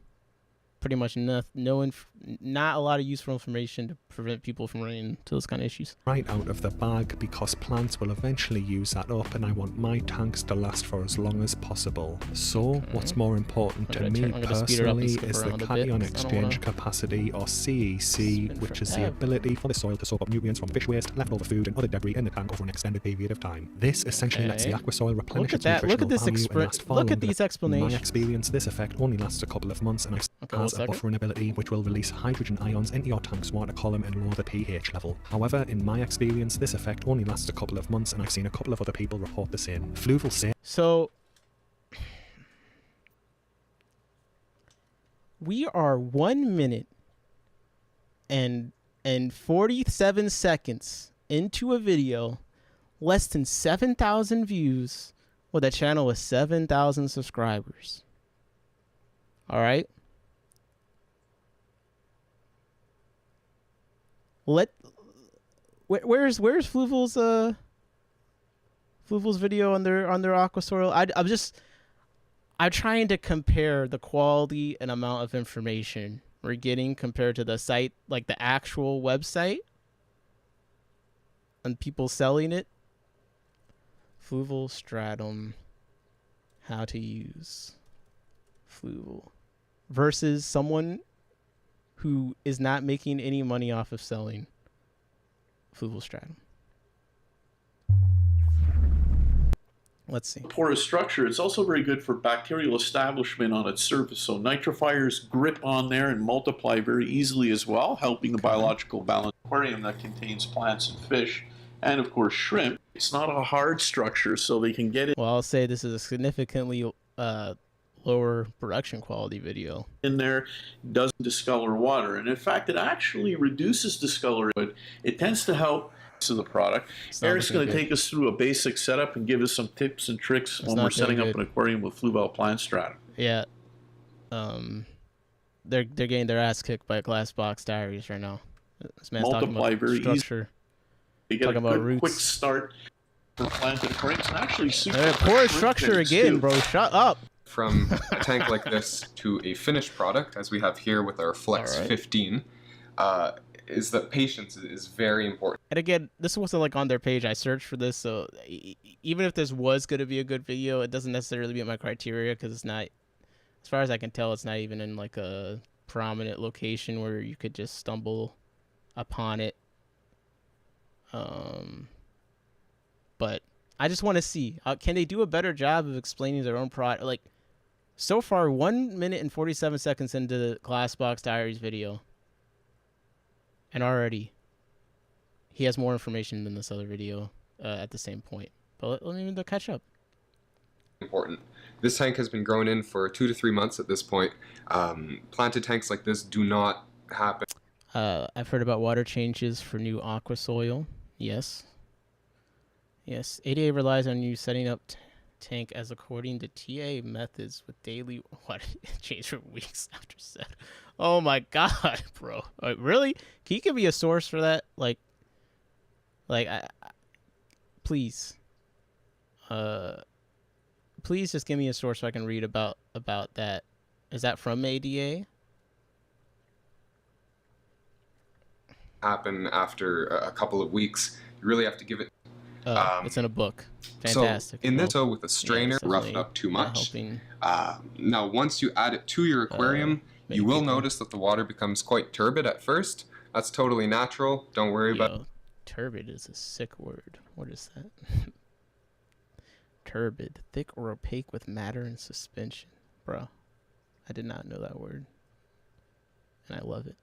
pretty much not a lot of useful information to prevent people from running into those kind of issues. Right out of the bag because plants will eventually use that up and I want my tanks to last for as long as possible. So what's more important to me personally is the cation exchange capacity, or CEC, which is the ability for the soil to soak up nutrients from fish waste, leftover food and other debris in the tank over an extended period of time. This essentially lets the aquasoil replenish its nutritional value and last far longer. Look at these explanations. In my experience, this effect only lasts a couple of months and I Okay, has 1 a second. buffering ability which will release hydrogen ions into your tank's water column and lower the pH level. However, in my experience, this effect only lasts a couple of months, and I've seen a couple of other people report the same. Fluval say So we are 1 minute and 47 seconds into a video, less than 7,000 views, with a channel with 7,000 subscribers. All right. Where's Fluval's video on their aqua soil? I'm trying to compare the quality and amount of information we're getting compared to the site, like the actual website, and people selling it. Fluval stratum, how to use Fluval, versus someone who is not making any money off of selling Fluval stratum. Let's see. Porous structure. It's also very good for bacterial establishment on its surface. So nitrofiers grip on there and multiply very easily as well, helping the biological balance. Aquarium that contains plants and fish, and of course shrimp. It's not a hard structure, so they can get it. Well, I'll say this is a significantly lower production quality video. In there, doesn't discolor water, and in fact, it actually reduces discolor, but it tends to help to the product. Eric's going to take us through a basic setup and give us some tips and tricks when we're setting up an aquarium with Fluval plant stratum. Yeah. They're getting their ass kicked by Glass Box Diaries right now. This man's talking about very structure. You get talking a about good, roots. quick start for planted aquariums, and actually super Poor structure again, too. bro. Shut up. From a tank like this to a finished product, as we have here with our Flex 15, is that patience is very important. And again, this wasn't like on their page. I searched for this, so even if this was going to be a good video, it doesn't necessarily meet my criteria because it's not, as far as I can tell, it's not even in like a prominent location where you could just stumble upon it. But I just want to see, can they do a better job of explaining their own product? Like, so far, 1 minute and 47 seconds into the Glass Box Diaries video, and already he has more information than this other video at the same point. But let me catch up. Important. This tank has been grown in for 2 to 3 months at this point. Planted tanks like this do not happen. I've heard about water changes for new aqua soil. Yes. Yes. ADA relies on you setting up tank as according to TA methods with daily water change for weeks after set. Oh my god, bro. Really? Can you give me a source for that? Please. Please just give me a source so I can read about that. Is that from ADA? Happen after a couple of weeks. You really have to give it. It's in a book. Fantastic. So in this, with a strainer, rough it up too much. Now, once you add it to your aquarium, you will notice that the water becomes quite turbid at first. That's totally natural. Don't worry about it. Turbid is a sick word. What is that? Turbid, thick or opaque with matter and suspension. Bro, I did not know that word. And I love it.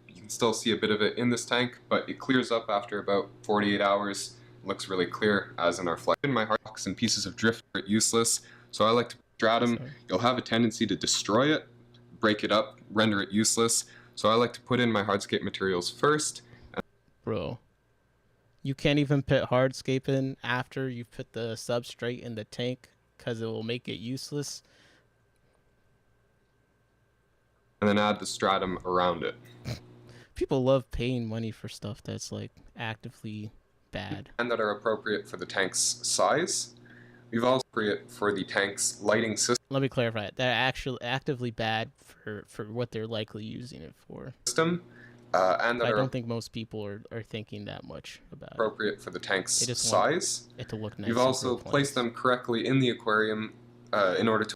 You can still see a bit of it in this tank, but it clears up after about 48 hours. Looks really clear, as in our Flex. In my hard rocks and pieces of drift are useless, so I like to stratum. You'll have a tendency to destroy it, break it up, render it useless. So I like to put in my hardscape materials first. Bro, you can't even put hardscape in after you put the substrate in the tank because it will make it useless. And then add the stratum around it. People love paying money for stuff that's like actively bad. And that are appropriate for the tank's size. We've also appropriate for the tank's lighting system. Let me clarify it. They're actually actively bad for what they're likely using it for. And that I don't think most people are thinking that much about appropriate for the tank's size. size. It to look nice. You've also placed them correctly in the aquarium in order to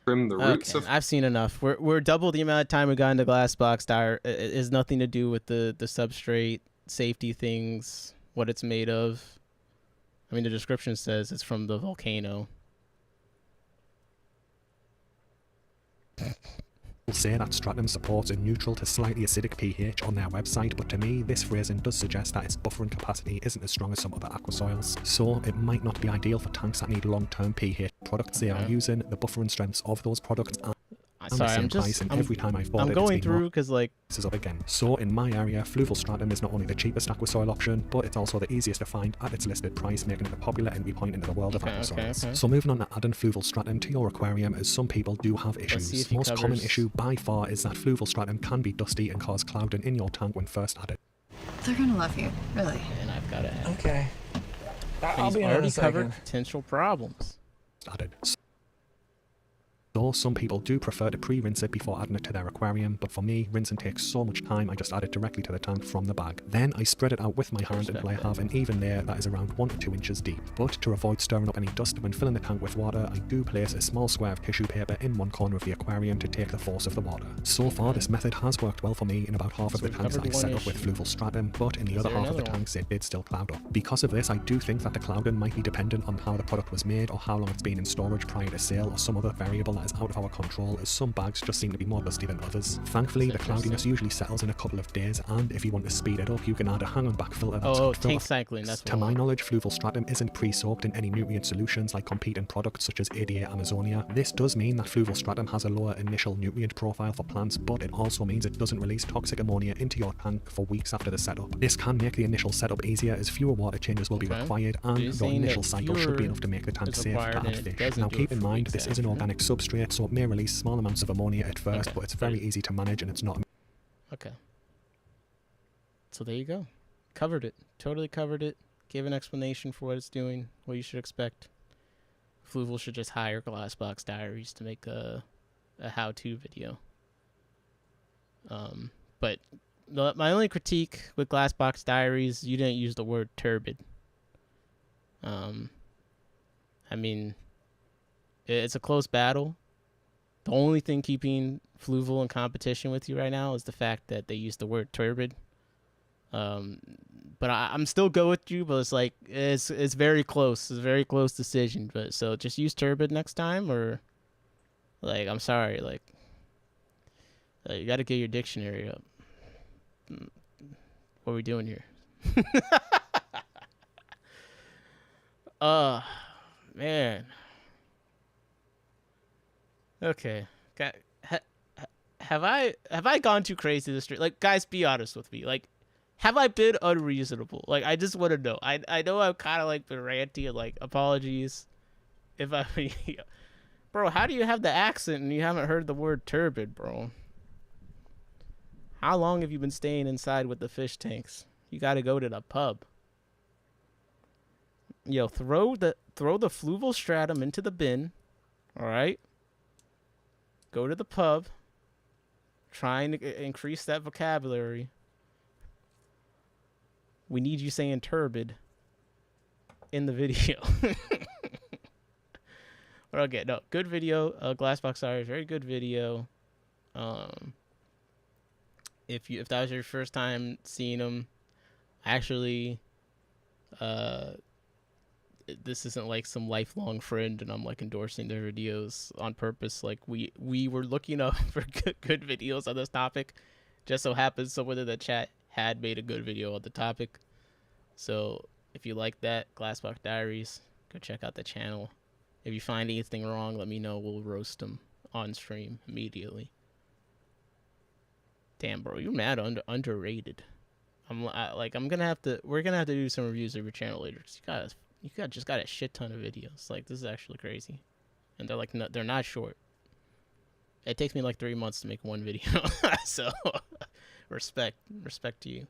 trim the roots of. I've seen enough. We're double the amount of time we got into Glass Box Diary. It has nothing to do with the substrate, safety things, what it's made of. I mean, the description says it's from the volcano. People say that stratum supports a neutral to slightly acidic pH on their website, but to me, this phrasing does suggest that its buffering capacity isn't as strong as some other aquasoils. So it might not be ideal for tanks that need long-term pH products they are using. The buffering strengths of those products are sorry, I'm going through because like this is up again. So in my area, fluval stratum is not only the cheapest aquasoil option, but it's also the easiest to find at its listed price, making it a popular entry point into the world of aquasoils. So moving on to adding fluval stratum to your aquarium, as some people do have issues. Most common issue by far is that fluval stratum can be dusty and cause clouding in your tank when first added. They're gonna love you, really. And I've got to add. Okay. I'll He's be in already a second. covered potential problems. Added. So some people do prefer to pre-rinse it before adding it to their aquarium, but for me, rinsing takes so much time, I just add it directly to the tank from the bag. Then I spread it out with my hand until I have an even layer that is around 1 to 2 inches deep. But to avoid stirring up any dust when filling the tank with water, I do place a small square of tissue paper in one corner of the aquarium to take the force of the water. So far, this method has worked well for me in about half of the tanks that I set up with fluval stratum, but in the other half of the tanks it did still cloud up. Because of this, I do think that the clouding might be dependent on how the product was made or how long it's been in storage prior to sale or some other variable that is out of our control, as some bags just seem to be more dusty than others. Thankfully, the cloudiness usually settles in a couple of days, and if you want to speed it up, you can add a hang-on back filter that's tank cycling, that's to my knowledge, fluval stratum isn't pre-soaked in any nutrient solutions like competing products such as ADA Amazonia. This does mean that fluval stratum has a lower initial nutrient profile for plants, but it also means it doesn't release toxic ammonia into your tank for weeks after the setup. This can make the initial setup easier, as fewer water changes will be required, and your initial cycle should be enough to make the tank safe to add fish. Now keep in mind, this is an organic substrate, so it may release small amounts of ammonia at first, but it's very easy to manage and it's not. Okay. So there you go. Covered it. Totally covered it. Gave an explanation for what it's doing, what you should expect. Fluval should just hire Glassbox Diaries to make a how-to video. But my only critique with Glassbox Diaries, you didn't use the word turbid. I mean, it's a close battle. The only thing keeping Fluval in competition with you right now is the fact that they use the word turbid. But I'm still go with you, but it's like it's very close. It's a very close decision. But so just use turbid next time, or like I'm sorry, like you got to get your dictionary up. What are we doing here? Man. Okay. Have I gone too crazy this street? Like, guys, be honest with me. Like, have I been unreasonable? Like, I just want to know. I know I've kind of like been ranty and like apologies if I, bro. How do you have the accent and you haven't heard the word turbid, bro? How long have you been staying inside with the fish tanks? You got to go to the pub. Yo, throw the fluval stratum into the bin. All right. Go to the pub. Trying to increase that vocabulary. We need you saying turbid in the video. But okay, no, good video. Glassbox Diaries, very good video. If that was your first time seeing them, actually, this isn't like some lifelong friend and I'm like endorsing their videos on purpose. Like we were looking up for good videos on this topic. Just so happens someone in the chat had made a good video on the topic. So if you like that, Glassbox Diaries, go check out the channel. If you find anything wrong, let me know. We'll roast them on stream immediately. Damn, bro, you're mad underrated. We're gonna have to do some reviews of your channel later. You just got a shit ton of videos. Like, this is actually crazy, and they're like they're not short. It takes me like 3 months to make one video, so respect to you.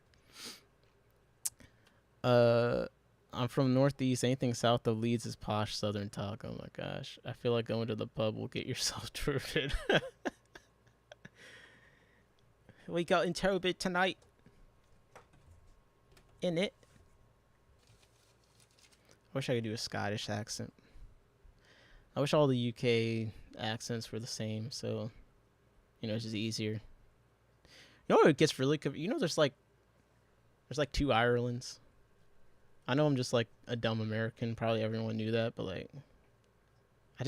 I'm from Northeast. Anything south of Leeds is posh Southern talk. Oh my gosh, I feel like going to the pub will get yourself turbid. We got in turbid tonight. In it. I wish I could do a Scottish accent. I wish all the UK accents were the same, so it's just easier. You know what it gets really there's like 2 Irelands. I know I'm just like a dumb American, probably everyone knew that, but like I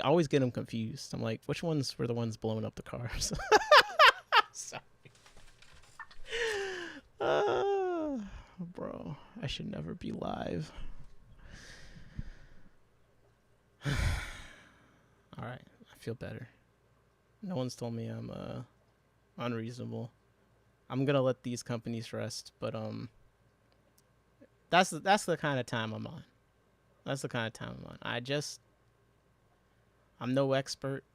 always get them confused. I'm like, which ones were the ones blowing up the cars? Sorry. Bro, I should never be live. All right, I feel better. No one's told me I'm unreasonable. I'm gonna let these companies rest, but that's the kind of time I'm on. That's the kind of time I'm on. I'm no expert.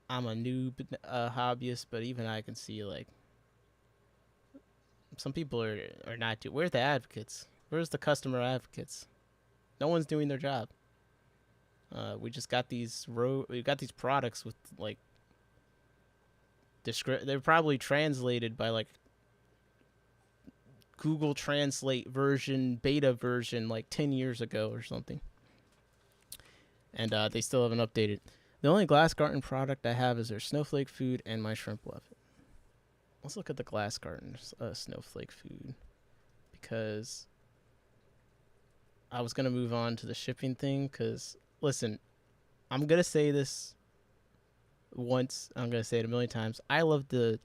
I'm a noob hobbyist, but even I can see like some people are not doing. Where's the advocates? Where's the customer advocates? No one's doing their job. We just got these products with like they're probably translated by like Google Translate beta version like 10 years ago or something. And they still haven't updated. The only Glass Garden product I have is their snowflake food and my shrimp leaven. Let's look at the Glass Garden snowflake food, because I was going to move on to the shipping thing, because, listen, I'm going to say this once, I'm going to say it a million times. I love to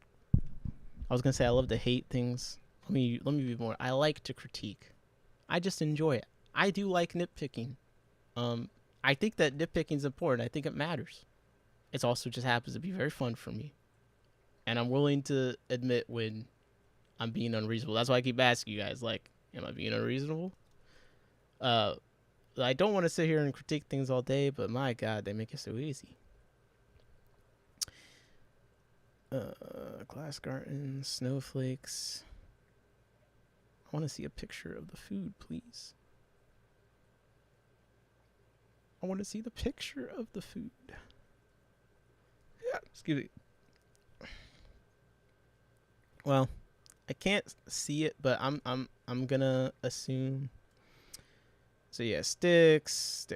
hate things. Let me be more. I like to critique. I just enjoy it. I do like nitpicking. I think that nitpicking is important. I think it matters. It also just happens to be very fun for me. And I'm willing to admit when I'm being unreasonable. That's why I keep asking you guys, like, am I being unreasonable? I don't want to sit here and critique things all day, but my God, they make it so easy. Glass Garden, snowflakes. I want to see a picture of the food, please. I want to see the picture of the food. Yeah, excuse me. Well, I can't see it, but I'm gonna assume. So yeah, sticks,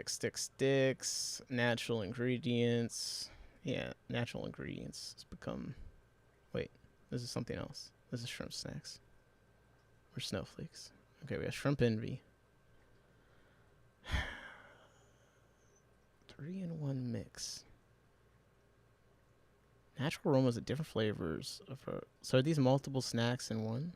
natural ingredients. Yeah, natural ingredients. It's become. Wait, this is something else. This is shrimp snacks. Or snowflakes. Okay, we have shrimp envy. 3-in-1 mix. Natural aromas of different flavors. So are these multiple snacks in one?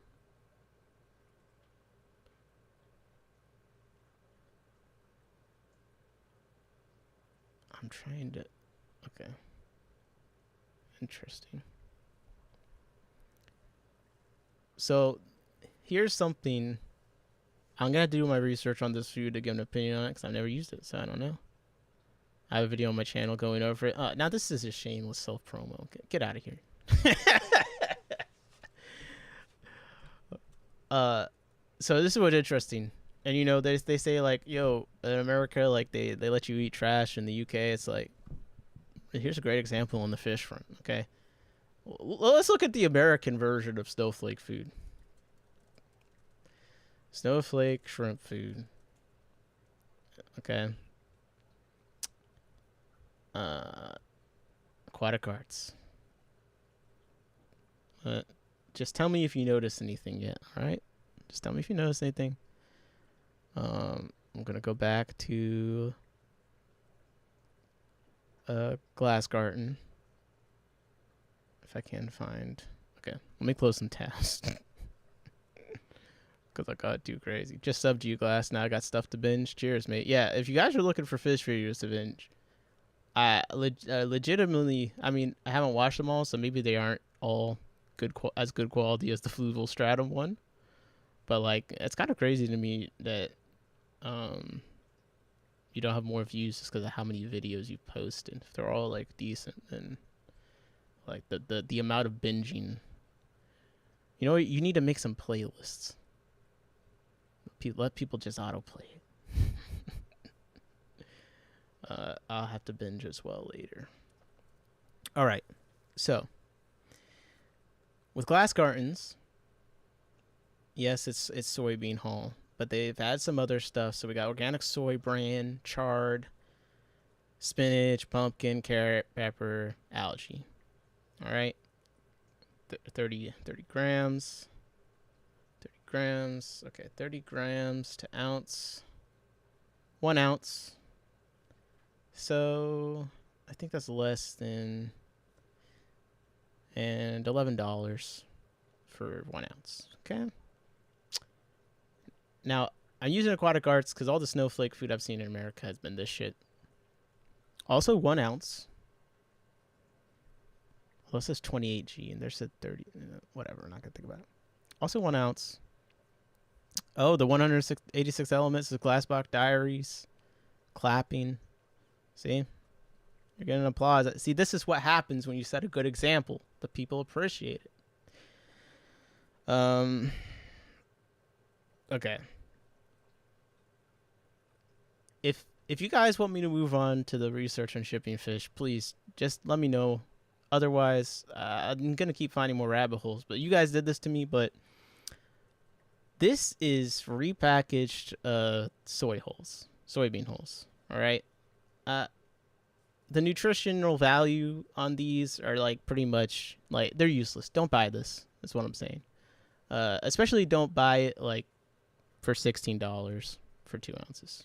I'm trying to... Okay. Interesting. So, here's something... I'm going to do my research on this food to give an opinion on it, because I've never used it, so I don't know. I have a video on my channel going over it. Now, this is a shameless self-promo. Get out of here. So this is what's interesting. And, you know, they say, like, yo, in America, like, they let you eat trash. In the UK, it's like, here's a great example on the fish front, okay? Let's look at the American version of snowflake food. Snowflake shrimp food. Okay. Aquatic arts. Just tell me if you notice anything yet, alright? Just tell me if you notice anything. I'm gonna go back to Glass Garden. If I can find... Okay, let me close some tabs. Because I got too crazy. Just subbed you, Glass. Now I got stuff to binge. Cheers, mate. Yeah, if you guys are looking for fish videos to binge... legitimately, I mean, I haven't watched them all, so maybe they aren't all as good quality as the Fluval Stratum one. But, like, it's kind of crazy to me that you don't have more views just because of how many videos you post. And if they're all, like, decent, then, like, the amount of binging. You know what? You need to make some playlists. Let people just autoplay it. I'll have to binge as well later. All right. So, with Glass Gardens, yes, it's soybean hull, but they've had some other stuff. So we got organic soy bran, chard, spinach, pumpkin, carrot, pepper, algae. All right. 30 grams. 30 grams. Okay, 30 grams to ounce. 1 ounce. So I think that's less than and $11 for 1 ounce. Okay. Now I'm using Aquatic Arts because all the snowflake food I've seen in America has been this shit. Also 1 ounce. Well, it says 28G and there's said 30. Whatever, I'm not gonna think about it. Also 1 ounce. Oh, the 186 elements of Glassbox Diaries. Clapping. See? You're getting applause. See, this is what happens when you set a good example. The people appreciate it. Okay. If you guys want me to move on to the research on shipping fish, please just let me know. Otherwise, I'm going to keep finding more rabbit holes. But you guys did this to me, but this is repackaged soybean hulls. All right? The nutritional value on these are like pretty much like they're useless. Don't buy this. That's what I'm saying. Especially don't buy it like for $16 for 2 ounces.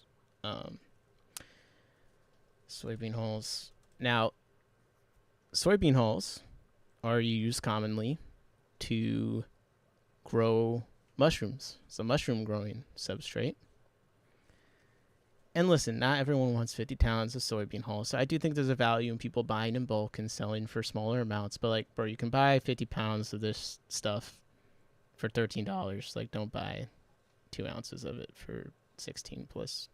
Soybean hulls. Now, soybean hulls are used commonly to grow mushrooms. It's a mushroom growing substrate. And listen, not everyone wants 50 pounds of soybean hull. So I do think there's a value in people buying in bulk and selling for smaller amounts. But like, bro, you can buy 50 pounds of this stuff for $13. Like, don't buy 2 ounces of it for 16 plus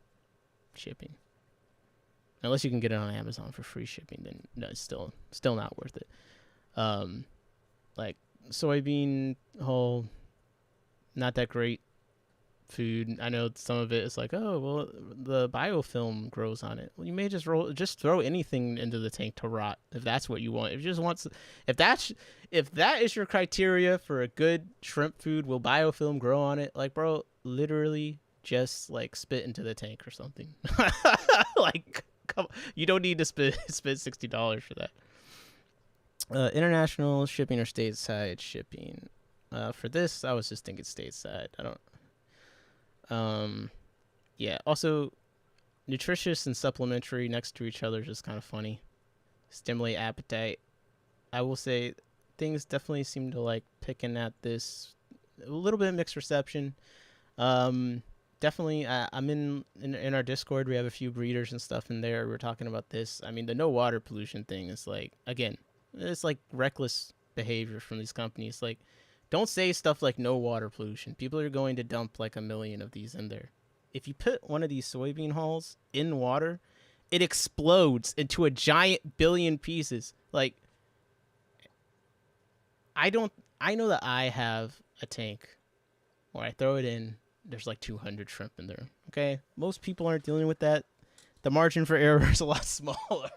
shipping. Unless you can get it on Amazon for free shipping, then no, it's still not worth it. Like soybean hull, not that great food. I know some of it is like, oh well, the biofilm grows on it. Well, you may just throw anything into the tank to rot if that's what you want. If that is your criteria for a good shrimp food, will biofilm grow on it? Like, bro, literally just like spit into the tank or something. Like, come on. You don't need to spend $60 for that. International shipping or stateside shipping. For this, I was just thinking stateside. I don't. Yeah. Also, nutritious and supplementary next to each other is just kind of funny. Stimulate appetite. I will say things definitely seem to like picking at this. A little bit of mixed reception. Definitely, I'm in our Discord. We have a few breeders and stuff in there. We're talking about this. I mean, the no water pollution thing is like, again, it's like reckless behavior from these companies. Like, don't say stuff like no water pollution. People are going to dump like 1 million of these in there. If you put one of these soybean hulls in water, it explodes into a giant billion pieces. Like, I know that I have a tank where I throw it in. There's like 200 shrimp in there. Okay, most people aren't dealing with that. The margin for error is a lot smaller.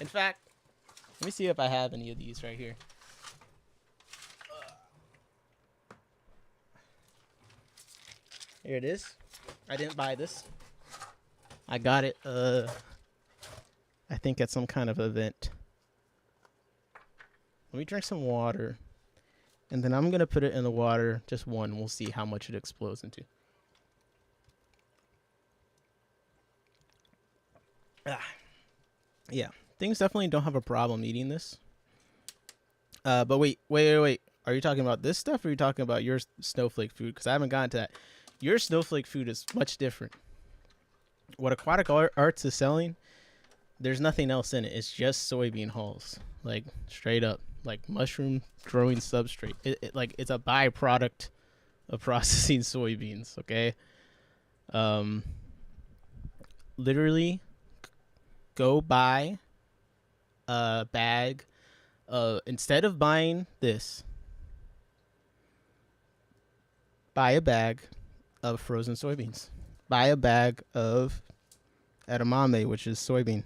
In fact, let me see if I have any of these right here. Here it is. I didn't buy this. I got it, I think at some kind of event. Let me drink some water. And then I'm going to put it in the water, just one. We'll see how much it explodes into. Yeah, things definitely don't have a problem eating this. But wait. Are you talking about this stuff or are you talking about your snowflake food? Because I haven't gotten to that. Your snowflake food is much different. What Aquatic Arts is selling, there's nothing else in it. It's just soybean hulls. Like, straight up. Like mushroom growing substrate. It's a byproduct of processing soybeans, okay? Literally go buy a bag instead of buying this, buy a bag of frozen soybeans. Buy a bag of edamame, which is soybean.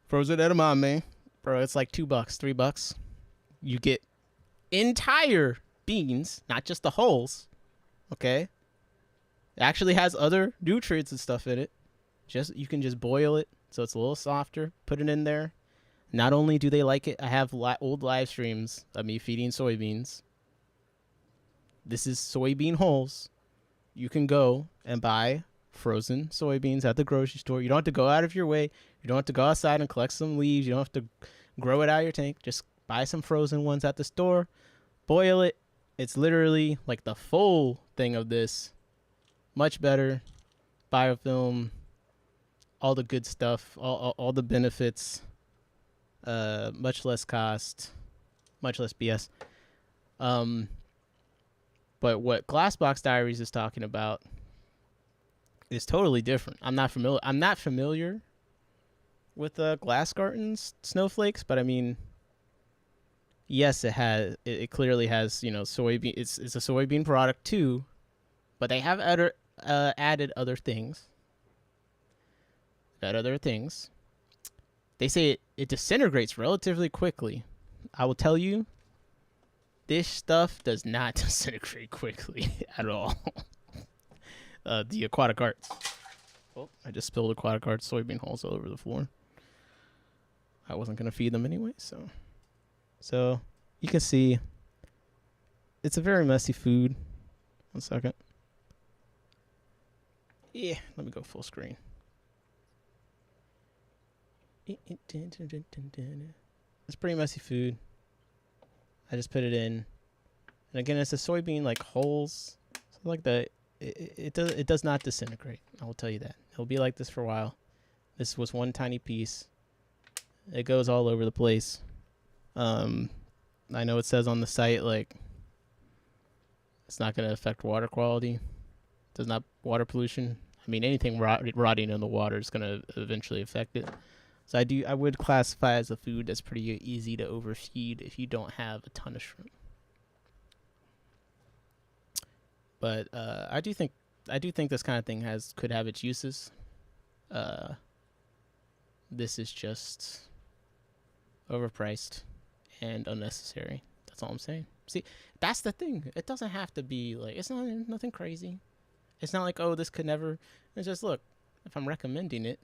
Frozen edamame. Bro, it's like $2, $3. You get entire beans, not just the hulls. Okay? It actually has other nutrients and stuff in it. You can just boil it so it's a little softer. Put it in there. Not only do they like it, I have old live streams of me feeding soybeans. This is soybean hulls. You can go and buy frozen soybeans at the grocery store. You don't have to go out of your way. You don't have to go outside and collect some leaves. You don't have to grow it out of your tank. Just buy some frozen ones at the store, boil it. It's literally like the full thing of this. Much better. Biofilm, all the good stuff, all the benefits, much less cost, much less BS. But what Glassbox Diaries is talking about is totally different. I'm not familiar with Glass Garden's snowflakes, but I mean, yes, it clearly has, soybean. It's a soybean product too, but they have added other things. They say it disintegrates relatively quickly. I will tell you, this stuff does not disintegrate quickly at all. The Aquatic Arts. Oh, I just spilled Aquatic Arts soybean hulls all over the floor. I wasn't going to feed them anyway, so you can see it's a very messy food. 1 second. Yeah, let me go full screen. It's pretty messy food. I just put it in, and again, it's a soybean like hulls. So like it does not disintegrate. I will tell you that. It'll be like this for a while. This was one tiny piece. It goes all over the place. I know it says on the site like it's not going to affect water quality. Does not water pollution. I mean, anything rotting in the water is going to eventually affect it. So I would classify as a food that's pretty easy to overfeed if you don't have a ton of shrimp. But I do think this kind of thing could have its uses. This is just overpriced and unnecessary. That's all I'm saying. See, that's the thing. It doesn't have to be like, it's not nothing crazy. It's not like, oh, this could never. It's just, look, if I'm recommending it,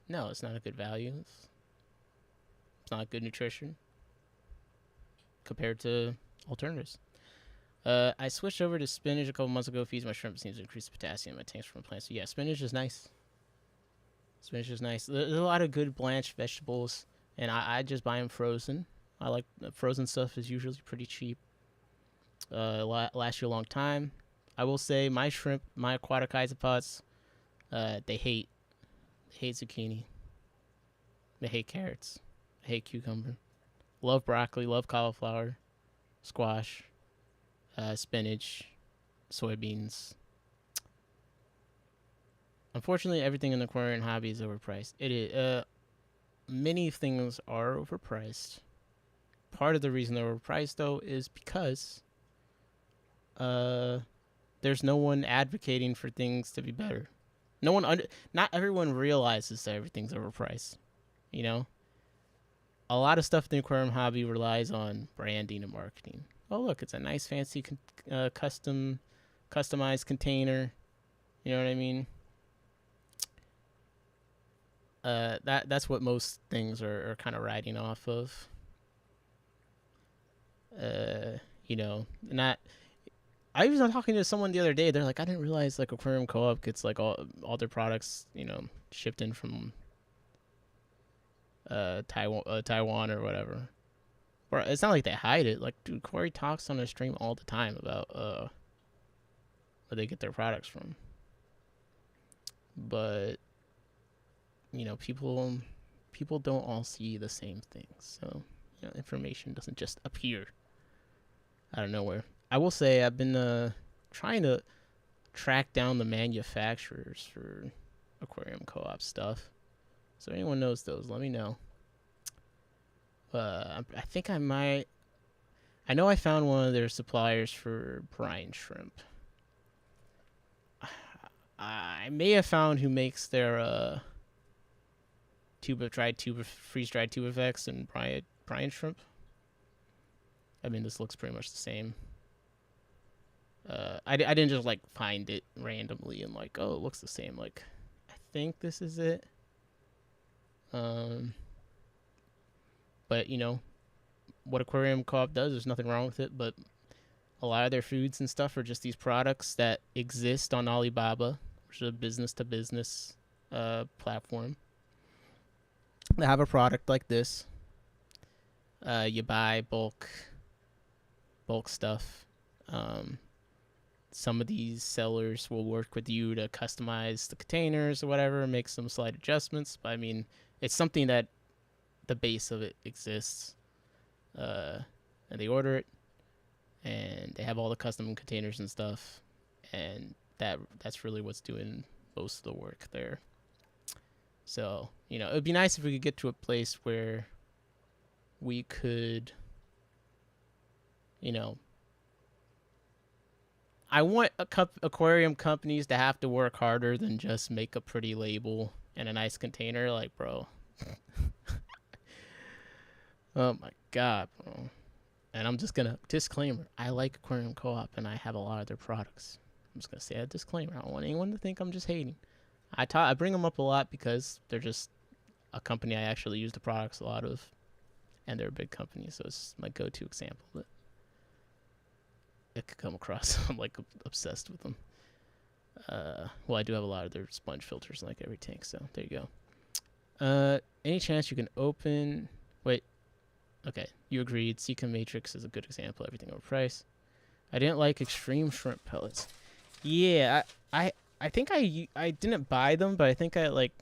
no, it's not a good value. It's not good nutrition compared to alternatives. I switched over to spinach a couple months ago. Feeds my shrimp, seems to increase the potassium in my tanks from plants. So yeah, spinach is nice. Spinach is nice. There's a lot of good blanched vegetables, and I just buy them frozen. I like frozen stuff is usually pretty cheap. Lasts you a long time. I will say my shrimp, my aquatic isopods, they hate zucchini. They hate carrots. They hate cucumber. Love broccoli. Love cauliflower, squash, spinach, soybeans. Unfortunately, everything in the aquarium hobby is overpriced. It is. Many things are overpriced. Part of the reason they're overpriced, though, is because there's no one advocating for things to be better. Not everyone realizes that everything's overpriced. You know, a lot of stuff in the aquarium hobby relies on branding and marketing. Oh, look, it's a nice, fancy, customized container. You know what I mean? That's what most things are kind of riding off of. I was talking to someone the other day. They're like, I didn't realize like Aquarium Co-op gets like all their products, shipped in from Taiwan or whatever. Or it's not like they hide it. Like, dude, Corey talks on his stream all the time about where they get their products from. But people don't all see the same things. So information doesn't just appear out of nowhere. I will say I've been trying to track down the manufacturers for Aquarium Co-op stuff. So anyone knows those, let me know. I think I might. I know I found one of their suppliers for brine shrimp. I may have found who makes their freeze-dried tubifex and brine shrimp. I mean, this looks pretty much the same. I didn't just like find it randomly and like, oh, it looks the same. Like, I think this is it. But what Aquarium Co-op does, there's nothing wrong with it. But a lot of their foods and stuff are just these products that exist on Alibaba, which is a business-to-business platform. that have a product like this. You buy bulk stuff. Some of these sellers will work with you to customize the containers or whatever, make some slight adjustments. But I mean, it's something that the base of it exists. And they order it, and they have all the custom containers and stuff, and that's really what's doing most of the work there. So, you know, it would be nice if we could get to a place where we could, you know, I want aquarium companies to have to work harder than just make a pretty label and a nice container. Like, bro. Oh my God, bro. And I'm just gonna disclaimer, I like Aquarium Co-op and I have a lot of their products. I'm just gonna say a disclaimer. I don't want anyone to think I'm just hating. I bring them up a lot because they're just a company I actually use the products a lot of, and they're a big company, so it's my go-to example. But it could come across I'm like obsessed with them. Well, I do have a lot of their sponge filters in like every tank, so there you go. Any chance you can open? Wait. Okay, you agreed. Seacom Matrix is a good example. Everything overpriced. I didn't like extreme shrimp pellets. Yeah, I think I didn't buy them, but I think I like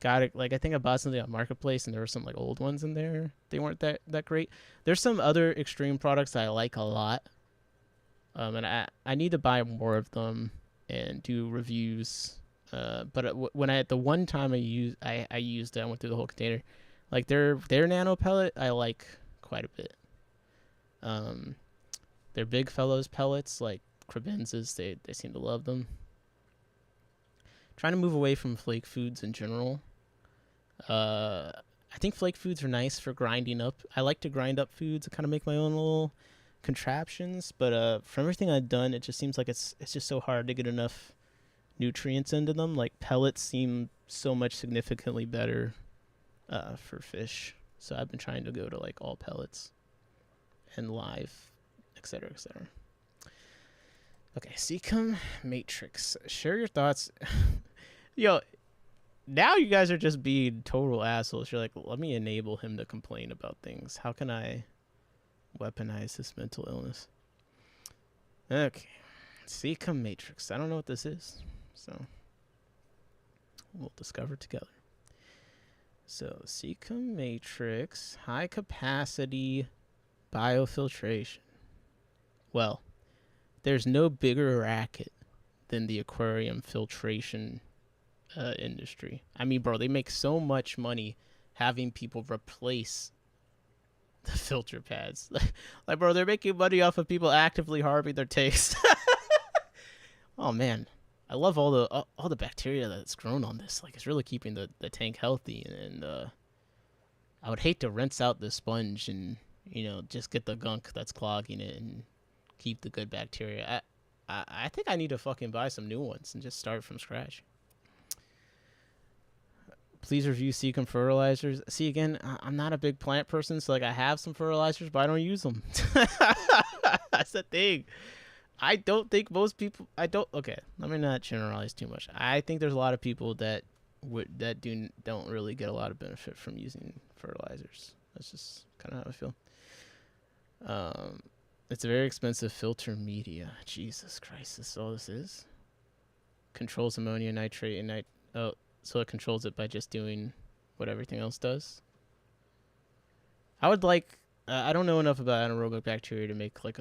got it. Like I think I bought something on Marketplace, and there were some like old ones in there. They weren't that great. There's some other extreme products that I like a lot. And I need to buy more of them and do reviews. But when the one time I used it, I went through the whole container. Like their nano pellet, I like quite a bit. Their big fellows pellets, like crebenses, they seem to love them. Trying to move away from flake foods in general. I think flake foods are nice for grinding up. I like to grind up foods and kind of make my own little contraptions, but from everything I've done, it just seems like it's just so hard to get enough nutrients into them. Like pellets seem so much significantly better for fish, so I've been trying to go to like all pellets and live, etc. Okay, Seacom Matrix, share your thoughts. Yo, now you guys are just being total assholes. You're like, let me enable him to complain about things. How can I weaponize his mental illness? Okay, Seacom Matrix. I don't know what this is, so we'll discover together. So Seacom Matrix, high capacity biofiltration. Well, there's no bigger racket than the aquarium filtration industry. I mean, bro, they make so much money having people replace the filter pads. Like, bro, they're making money off of people actively harming their tanks. Oh man, I love all the bacteria that's grown on this. Like, it's really keeping the tank healthy. And I would hate to rinse out the sponge and, you know, just get the gunk that's clogging it and keep the good bacteria. I think I need to fucking buy some new ones and just start from scratch. Please review Seacom fertilizers. See, again, I'm not a big plant person, so like I have some fertilizers, but I don't use them. That's the thing. I don't think most people. Okay, let me not generalize too much. I think there's a lot of people that don't really get a lot of benefit from using fertilizers. That's just kind of how I feel. It's a very expensive filter media. Jesus Christ, this is all this is. Controls ammonia nitrate and so it controls it by just doing what everything else does. I would like. I don't know enough about anaerobic bacteria to make like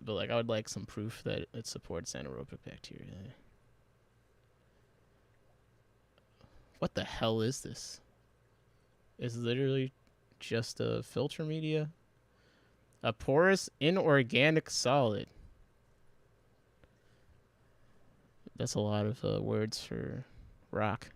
but like I would like some proof that it supports anaerobic bacteria. What the hell is this? It's literally just a filter media. A porous inorganic solid. That's a lot of words for rock.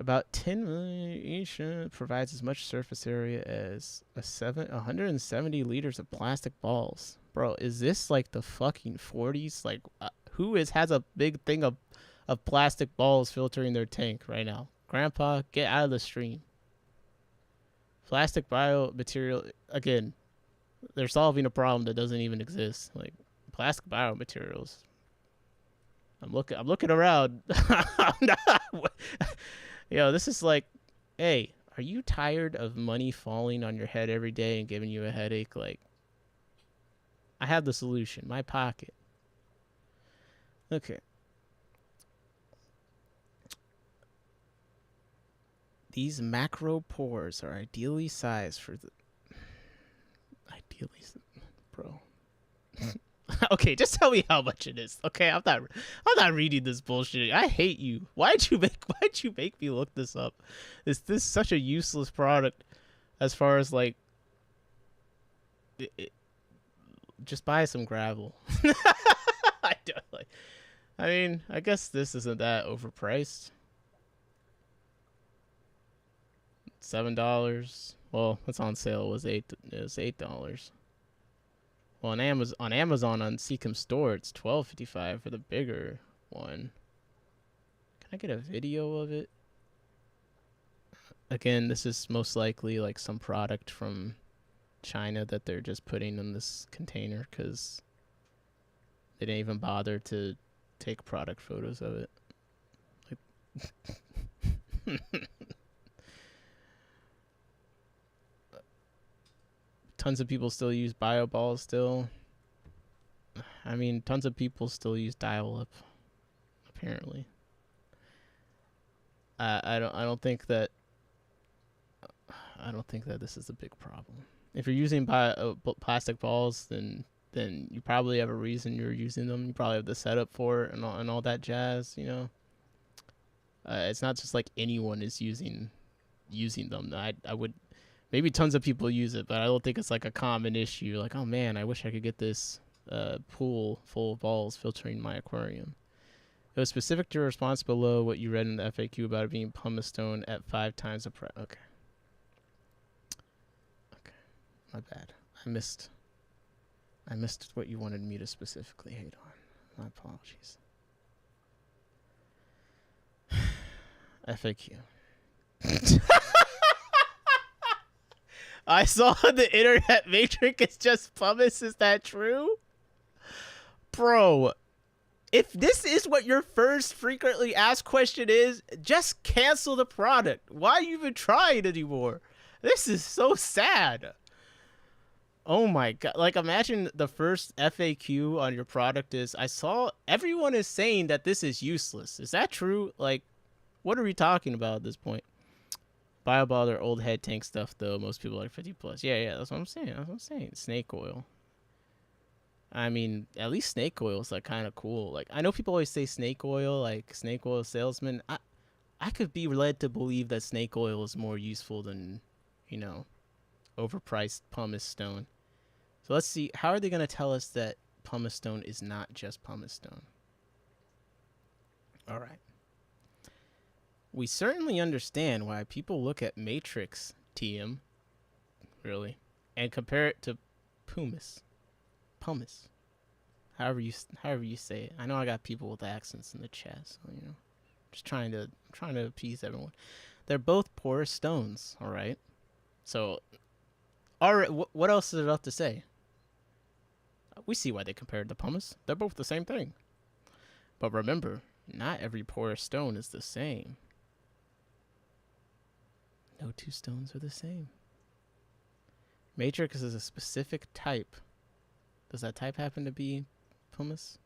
About 10 million each, provides as much surface area as 170 liters of plastic balls. Bro, is this like the fucking 40s? Like, who has a big thing of plastic balls filtering their tank right now? Grandpa, get out of the stream. Plastic biomaterial, again, they're solving a problem that doesn't even exist. Like, plastic biomaterials. I'm looking around. Yo, this is like hey, are you tired of money falling on your head every day and giving you a headache? Like, I have the solution. My pocket. Okay. These macro pores are ideally sized for the... Ideally... Bro. Okay, just tell me how much it is. Okay, I'm not reading this bullshit. I hate you. Why'd you make me look this up? Is this such a useless product as far as like just buy some gravel. I don't like. I mean, I guess this isn't that overpriced. $7. Well, what's on sale was $8. Well, on Amazon on Seacom Store, it's $12.55 for the bigger one. Can I get a video of it? Again, this is most likely like some product from China that they're just putting in this container because they didn't even bother to take product photos of it. Like tons of people still use BioBall still. I mean, tons of people still use dial-up, apparently. I don't think that this is a big problem. If you're using plastic balls, then you probably have a reason you're using them. You probably have the setup for it and all that jazz, you know. It's not just like anyone is using them. I would, maybe tons of people use it, but I don't think it's like a common issue. Like, oh man, I wish I could get this pool full of balls filtering my aquarium. It was specific to your response below what you read in the FAQ about it being pumice stone at 5 times the price. Okay. My bad. I missed what you wanted me to specifically hate on. My apologies. FAQ. I saw the internet matrix is just pumice. Is that true? Bro, if this is what your first frequently asked question is, just cancel the product. Why are you even trying anymore? This is so sad. Oh my god. Like, imagine the first FAQ on your product is, I saw everyone is saying that this is useless. Is that true? Like, what are we talking about at this point? BioBall, their old head tank stuff, though. Most people are 50 plus. Yeah, that's what I'm saying. Snake oil. I mean, at least snake oil is like kind of cool. Like, I know people always say snake oil, like snake oil salesman. I could be led to believe that snake oil is more useful than, you know, overpriced pumice stone. So let's see, how are they going to tell us that pumice stone is not just pumice stone? All right. We certainly understand why people look at matrix TM, really, and compare it to pumice. However you say it. I know I got people with accents in the chat, so you know, just trying to appease everyone. They're both porous stones, all right. So, all right, what else is there left to say? We see why they compared to pumice. They're both the same thing. But remember, not every porous stone is the same. No two stones are the same. Matrix is a specific type. Does that type happen to be pumice?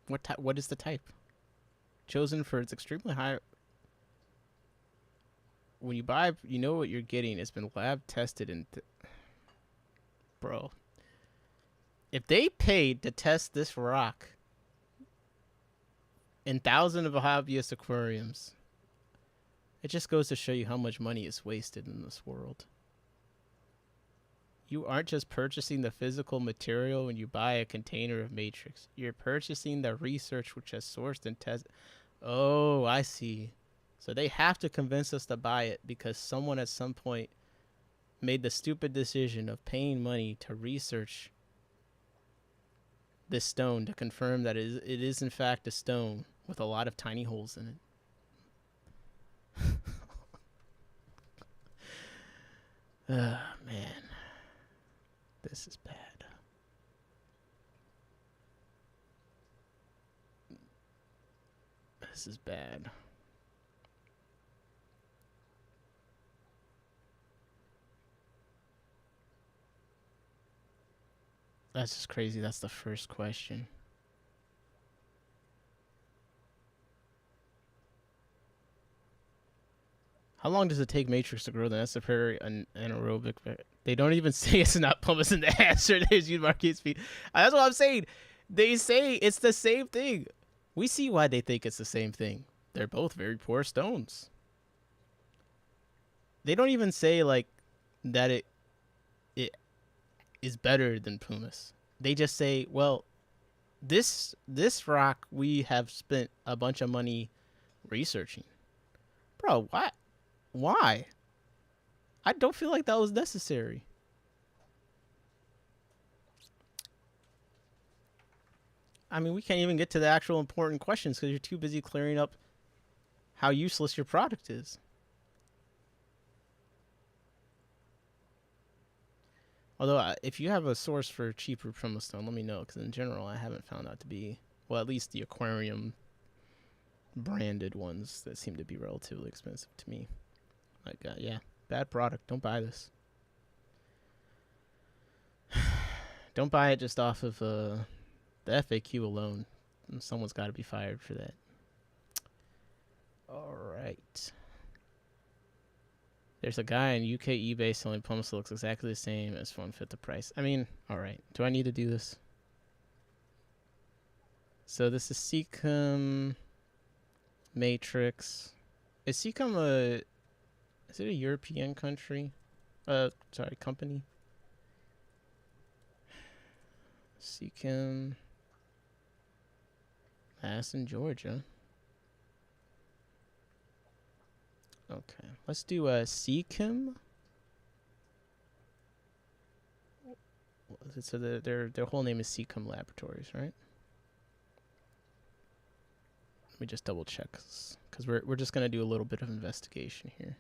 What is the type? Chosen for its extremely high... When you buy, you know what you're getting. It's been lab tested and... Bro. If they paid to test this rock in thousands of hobbyist aquariums, it just goes to show you how much money is wasted in this world. You aren't just purchasing the physical material when you buy a container of matrix. You're purchasing the research which has sourced and tested. Oh, I see. So they have to convince us to buy it because someone at some point made the stupid decision of paying money to research this stone to confirm that it is in fact a stone with a lot of tiny holes in it. Man. This is bad. This is bad. That's just crazy. That's the first question. How long does it take matrix to grow? That's a very anaerobic. They don't even say it's not pumice in the answer. There's you market speed. That's what I'm saying. They say it's the same thing. We see why they think it's the same thing. They're both very poor stones. They don't even say like that it is better than pumice. They just say, well, this rock we have spent a bunch of money researching. Bro, what? Why? I don't feel like that was necessary. I mean, we can't even get to the actual important questions because you're too busy clearing up how useless your product is. Although, if you have a source for cheaper pumice stone, let me know, because in general, I haven't found out to be, well, at least the aquarium branded ones that seem to be relatively expensive to me. Like, yeah, bad product. Don't buy this. Don't buy it just off of the FAQ alone. Someone's got to be fired for that. All right. There's a guy on UK eBay selling pumice that looks exactly the same as 1/5 the price. I mean, all right. Do I need to do this? So this is Seacom Matrix. Is Seacom is it a European country? Sorry, company. Seacom. Madison, Georgia. Okay, let's do Seacom. So their whole name is Seacom Laboratories, right? Let me just double check, because we're just gonna do a little bit of investigation here.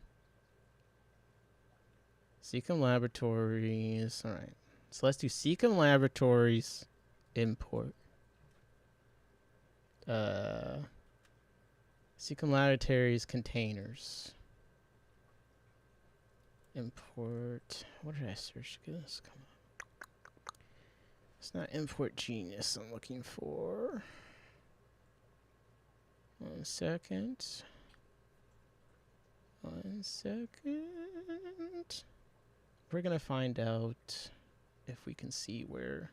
Seacom Laboratories. All right, so let's do Seacom Laboratories import. Seacom Laboratories containers. Import. What did I search? This come on. It's not Import Genius I'm looking for. 1 second. 1 second. We're gonna find out if we can see where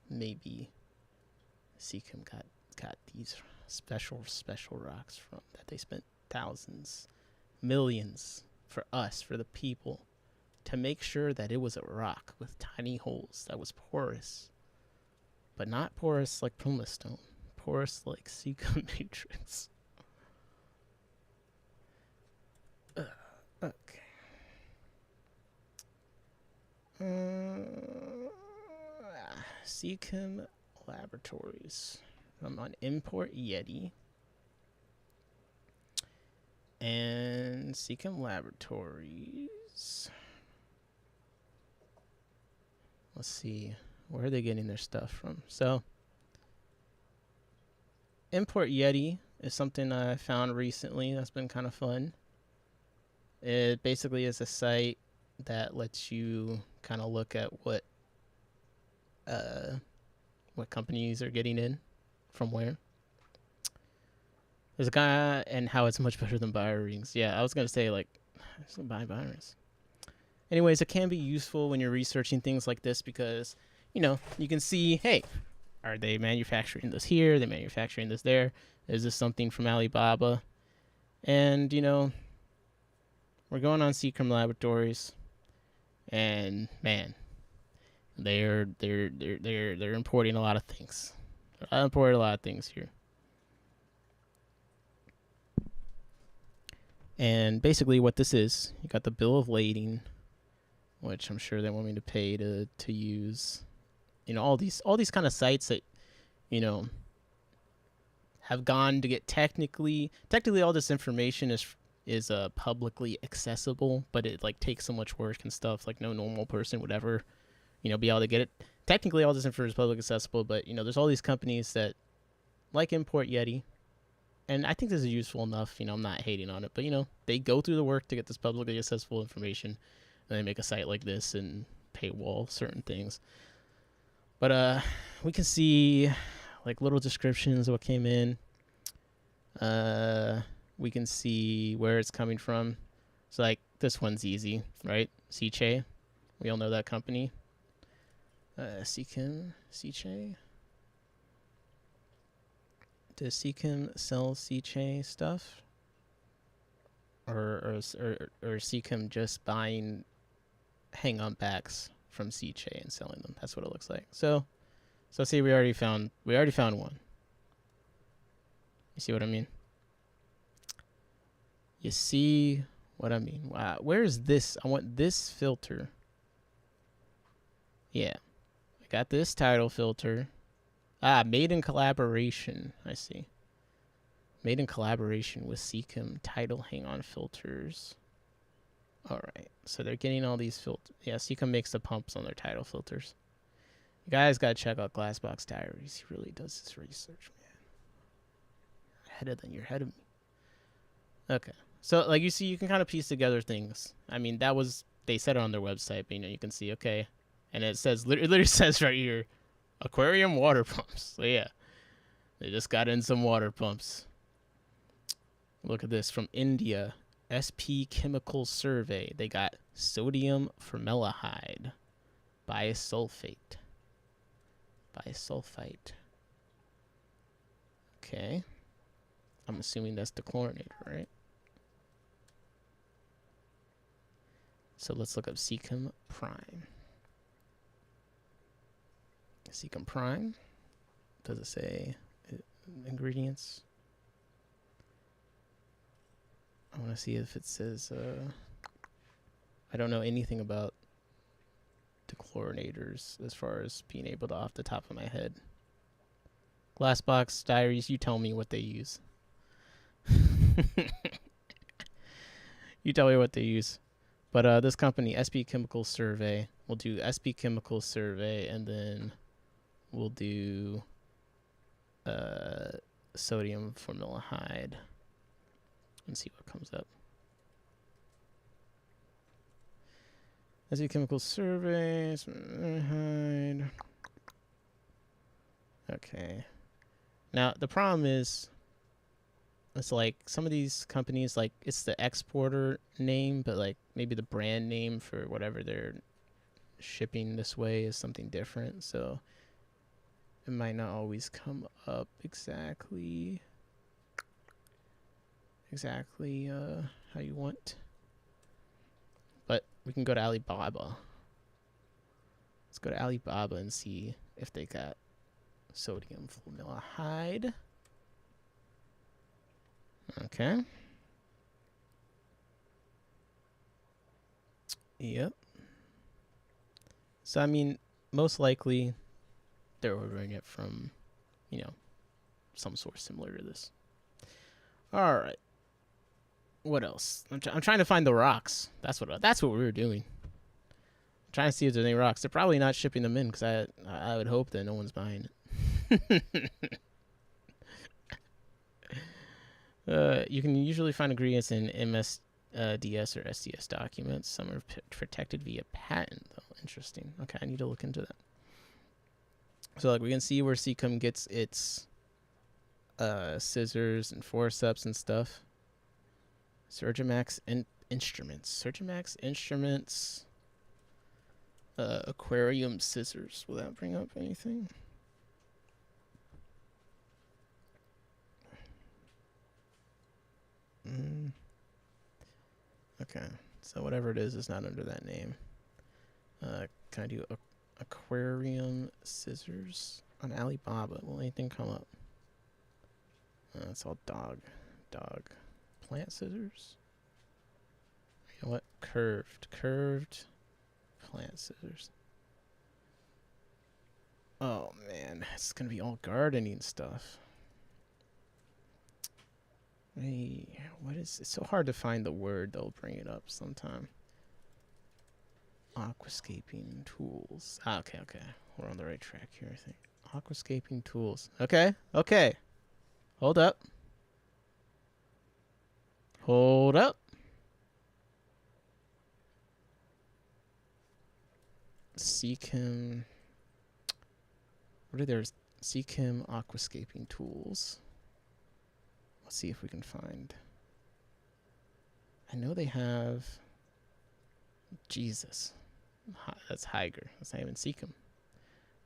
maybe Seacom got these special rocks from that they spent thousands, millions for us, for the people, to make sure that it was a rock with tiny holes that was porous, but not porous like pumice stone, porous like Seacom Matrix. Okay. Seacom Laboratories. I'm on Import Yeti. And Seacom Laboratories. Let's see. Where are they getting their stuff from? So, Import Yeti is something I found recently that's been kind of fun. It basically is a site that lets you kind of look at what companies are getting in from where. There's a guy, and how it's much better than buyer rings. Yeah, I was gonna say, like, buy buyers. Anyways, it can be useful when you're researching things like this because, you know, you can see, hey, are they manufacturing this here? Are they manufacturing this there? Is this something from Alibaba? And, you know, we're going on Seacom Laboratories, and man, they're importing a lot of things. I imported a lot of things here. And basically what this is, you got the bill of lading, which I'm sure they want me to pay to use. You know, all these kind of sites that, you know, have gone to get technically all this information is publicly accessible, but it like takes so much work and stuff, like no normal person would ever, you know, be able to get it. Technically all this information is publicly accessible, but you know, there's all these companies that like Import Yeti. And I think this is useful enough, you know, I'm not hating on it, but, you know, they go through the work to get this publicly accessible information, and they make a site like this and paywall certain things. But we can see like little descriptions of what came in. We can see where it's coming from. So like this one's easy, right? Seachay. We all know that company. Seachay. Does Seachem sell Seachay stuff? Or Seachem just buying hang-on backs from Seachay and selling them? That's what it looks like. So see, we already found one. You see what I mean? You see what I mean? Wow, where is this? I want this filter. Yeah, I got this title filter. Made in collaboration. I see. Made in collaboration with Seachem title hang-on filters. All right, so they're getting all these filters. Yeah, Seachem makes the pumps on their title filters. You guys gotta check out Glassbox Diaries. He really does this research, man. You're ahead of me. Okay, so like you see, you can kind of piece together things. I mean, they said it on their website, but you can see, okay, and it literally says right here, aquarium water pumps. So yeah, they just got in some water pumps. Look at this from India. SP Chemical Survey. They got sodium formaldehyde, bisulfite. Okay. I'm assuming that's the chlorinator, right? So let's look up Seachem Prime. Seachem Prime. Does it say ingredients? I want to see if it says, I don't know anything about the chlorinators as far as being able to off the top of my head. Glassbox Diaries, you tell me what they use. You tell me what they use. But this company, SP Chemical Survey, we'll do SP Chemical Survey, and then we'll do sodium formaldehyde. And see what comes up. SP Chemical Survey. Okay. Now the problem is, it's like some of these companies, like it's the exporter name, but like maybe the brand name for whatever they're shipping this way is something different. So it might not always come up exactly how you want. But we can go to Alibaba. Let's go to Alibaba and see if they got sodium formaldehyde. Okay. Yep. So I mean, most likely they're ordering it from, some source similar to this. All right. What else? I'm trying to find the rocks. That's what we were doing. I'm trying to see if there's any rocks. They're probably not shipping them in because I would hope that no one's buying it. You can usually find ingredients in MSDS or SDS documents. Some are protected via patent, though. Interesting. Okay, I need to look into that. So like we can see where Seachem gets its scissors and forceps and stuff. Surgimax Instruments. Aquarium scissors. Will that bring up anything? Okay, so whatever it is not under that name. Can I do aquarium scissors on Alibaba? Will anything come up? It's all dog plant scissors. You know what? Curved plant scissors. Oh man, it's gonna be all gardening stuff. Hey, it's so hard to find the word. They'll bring it up sometime. Aquascaping tools. Okay. We're on the right track here, I think. Aquascaping tools. Okay. Hold up. Seachem. What are their Seachem aquascaping tools? Let's see if we can find. I know they have. Jesus, that's Higer. That's not even Seachem.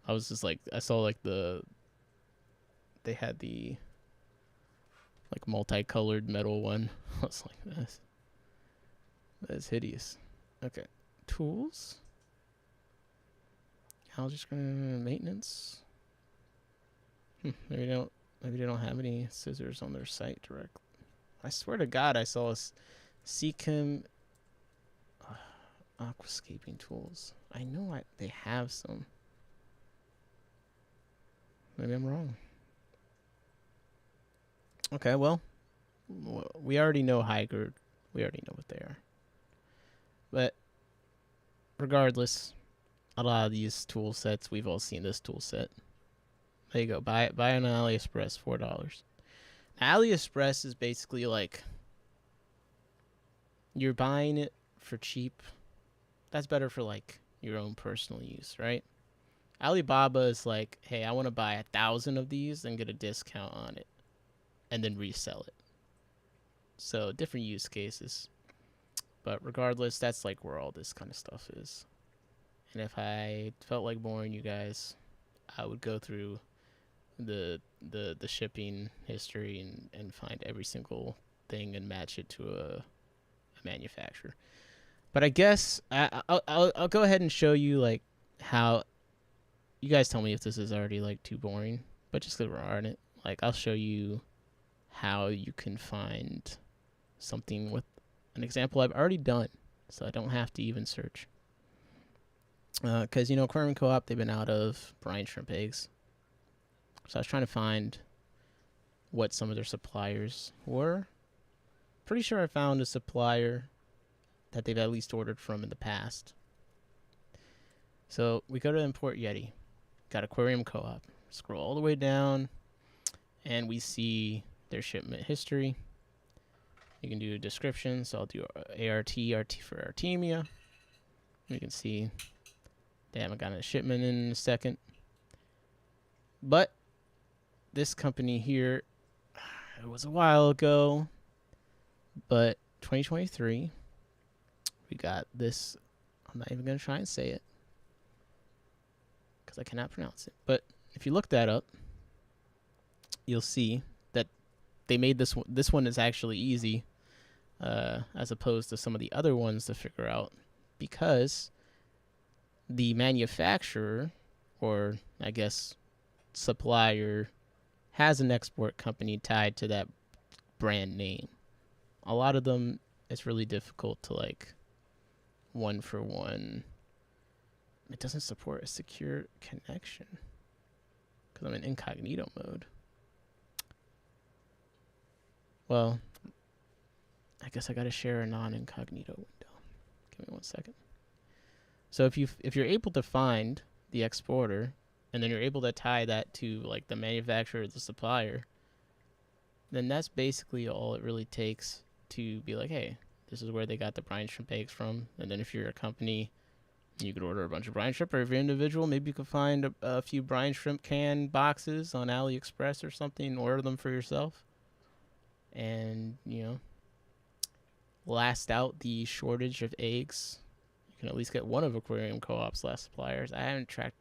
I was just like, I saw like they had the like multicolored metal one. I was like, that's hideous. Okay, tools. Algae maintenance. Maybe they don't have any scissors on their site directly. I swear to God, I saw a Seachem aquascaping tools. I know they have some. Maybe I'm wrong. Okay, well, we already know Higer. We already know what they are. But regardless, a lot of these tool sets, we've all seen this tool set. There you go. Buy it on AliExpress, $4. Now, AliExpress is basically like you're buying it for cheap. That's better for like your own personal use, right? Alibaba is like, hey, I want to buy 1,000 of these and get a discount on it, and then resell it. So different use cases. But regardless, that's like where all this kind of stuff is. And if I felt like boring you guys, I would go through the shipping history and find every single thing and match it to a manufacturer. But I guess I'll go ahead and show you like how. You guys tell me if this is already like too boring, but just because we're on it, like I'll show you how you can find something with an example I've already done, so I don't have to even search. Because Aquarium Co-op, they've been out of brine shrimp eggs, so I was trying to find what some of their suppliers were. Pretty sure I found a supplier that they've at least ordered from in the past. So we go to Import Yeti. Got Aquarium Co-op. Scroll all the way down, and we see their shipment history. You can do a description, so I'll do ART for Artemia. You can see they haven't gotten a shipment in a second. But this company here, it was a while ago, but 2023, we got this. I'm not even going to try and say it, because I cannot pronounce it. But if you look that up, you'll see that they made this one. This one is actually easy, as opposed to some of the other ones to figure out, because the manufacturer, or I guess supplier, has an export company tied to that brand name. A lot of them, it's really difficult to like one for one. It doesn't support a secure connection because I'm in incognito mode. Well, I guess I gotta share a non-incognito window. Give me 1 second. So if you're able to find the exporter, and then you're able to tie that to like the manufacturer or the supplier, then that's basically all it really takes to be like, hey, this is where they got the brine shrimp eggs from. And then if you're a company, you could order a bunch of brine shrimp, or if you're an individual, maybe you could find a few brine shrimp can boxes on AliExpress or something and order them for yourself. And, last out the shortage of eggs. You can at least get one of Aquarium Co-op's last suppliers. I haven't tracked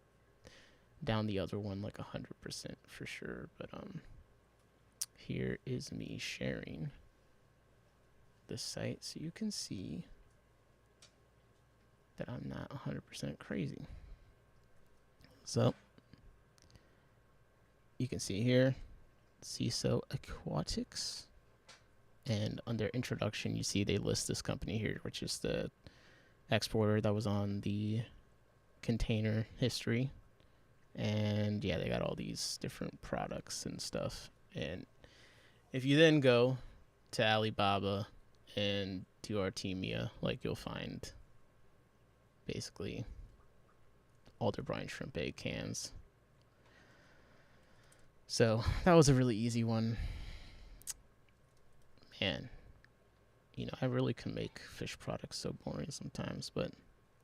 down the other one like 100% for sure, but here is me sharing the site so you can see that I'm not 100% crazy. So you can see here CISO Aquatics, and under introduction you see they list this company here, which is the exporter that was on the container history. And yeah, they got all these different products and stuff. And if you then go to Alibaba and do Artemia, like you'll find basically all their brine shrimp egg cans. So that was a really easy one. Man, I really can make fish products so boring sometimes, but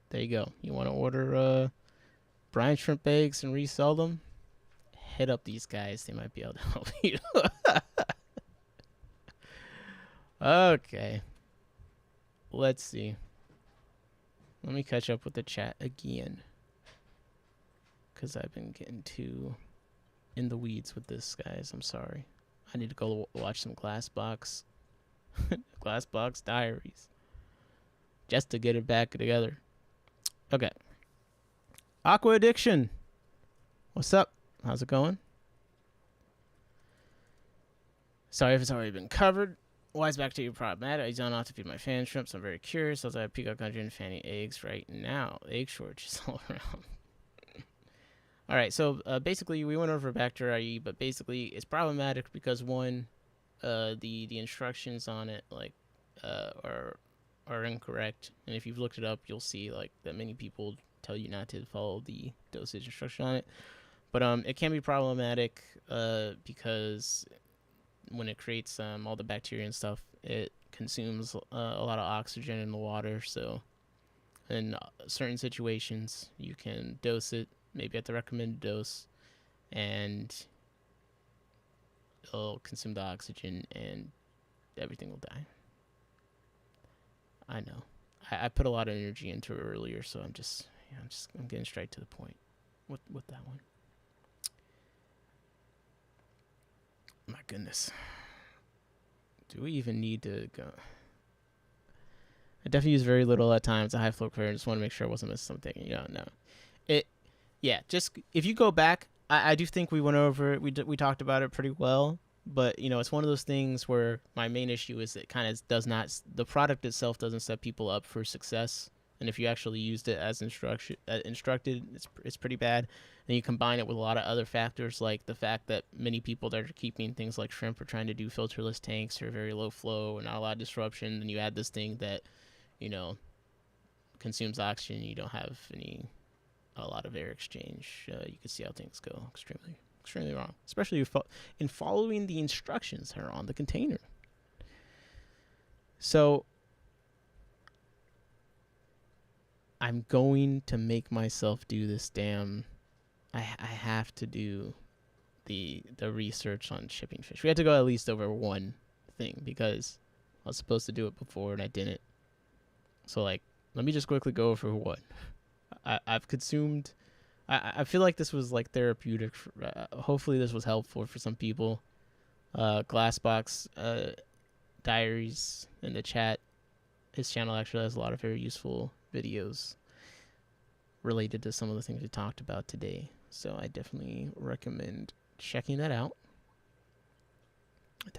there you go. You want to order brine shrimp eggs and resell them? hit up these guys. They might be able to help you. Okay. Let's see. Let me catch up with the chat again, because I've been getting too in the weeds with this, guys. I'm sorry. I need to go watch some Glassbox Diaries just to get it back together. Okay. Aqua Addiction. What's up? How's it going? Sorry if it's already been covered. Why is Bacter AE problematic? I don't have to feed my fan shrimps. I'm very curious. Also, I have Peacock Gudgeon fanny eggs right now. Egg shortages all around. All right, so basically we went over Bacter AE, but basically it's problematic because one, the instructions on it are incorrect, and if you've looked it up, you'll see like that many people tell you not to follow the dosage instruction on it. But it can be problematic because when it creates all the bacteria and stuff, it consumes a lot of oxygen in the water. So in certain situations, you can dose it maybe at the recommended dose, and it'll consume the oxygen and everything will die. I know. I put a lot of energy into it earlier, so I'm getting straight to the point with that one. My goodness. Do we even need to go? I definitely use very little at times. A high flow clear. I just want to make sure I wasn't missing something. No. Yeah, just if you go back, I do think we went over it. We talked about it pretty well. But, it's one of those things where my main issue is it kind of does not, the product itself doesn't set people up for success. And if you actually used it as instructed, it's pretty bad. And you combine it with a lot of other factors, like the fact that many people that are keeping things like shrimp are trying to do filterless tanks or very low flow and not a lot of disruption. Then you add this thing that, consumes oxygen. You don't have a lot of air exchange. You can see how things go extremely wrong, especially in following the instructions that are on the container. So I'm going to make myself do this damn. I have to do the research on shipping fish. We had to go at least over one thing because I was supposed to do it before and I didn't. So let me just quickly go over one. I've consumed. I feel like this was like therapeutic. Hopefully this was helpful for some people. Glassbox Diaries in the chat. His channel actually has a lot of very useful videos related to some of the things we talked about today. So I definitely recommend checking that out. I'm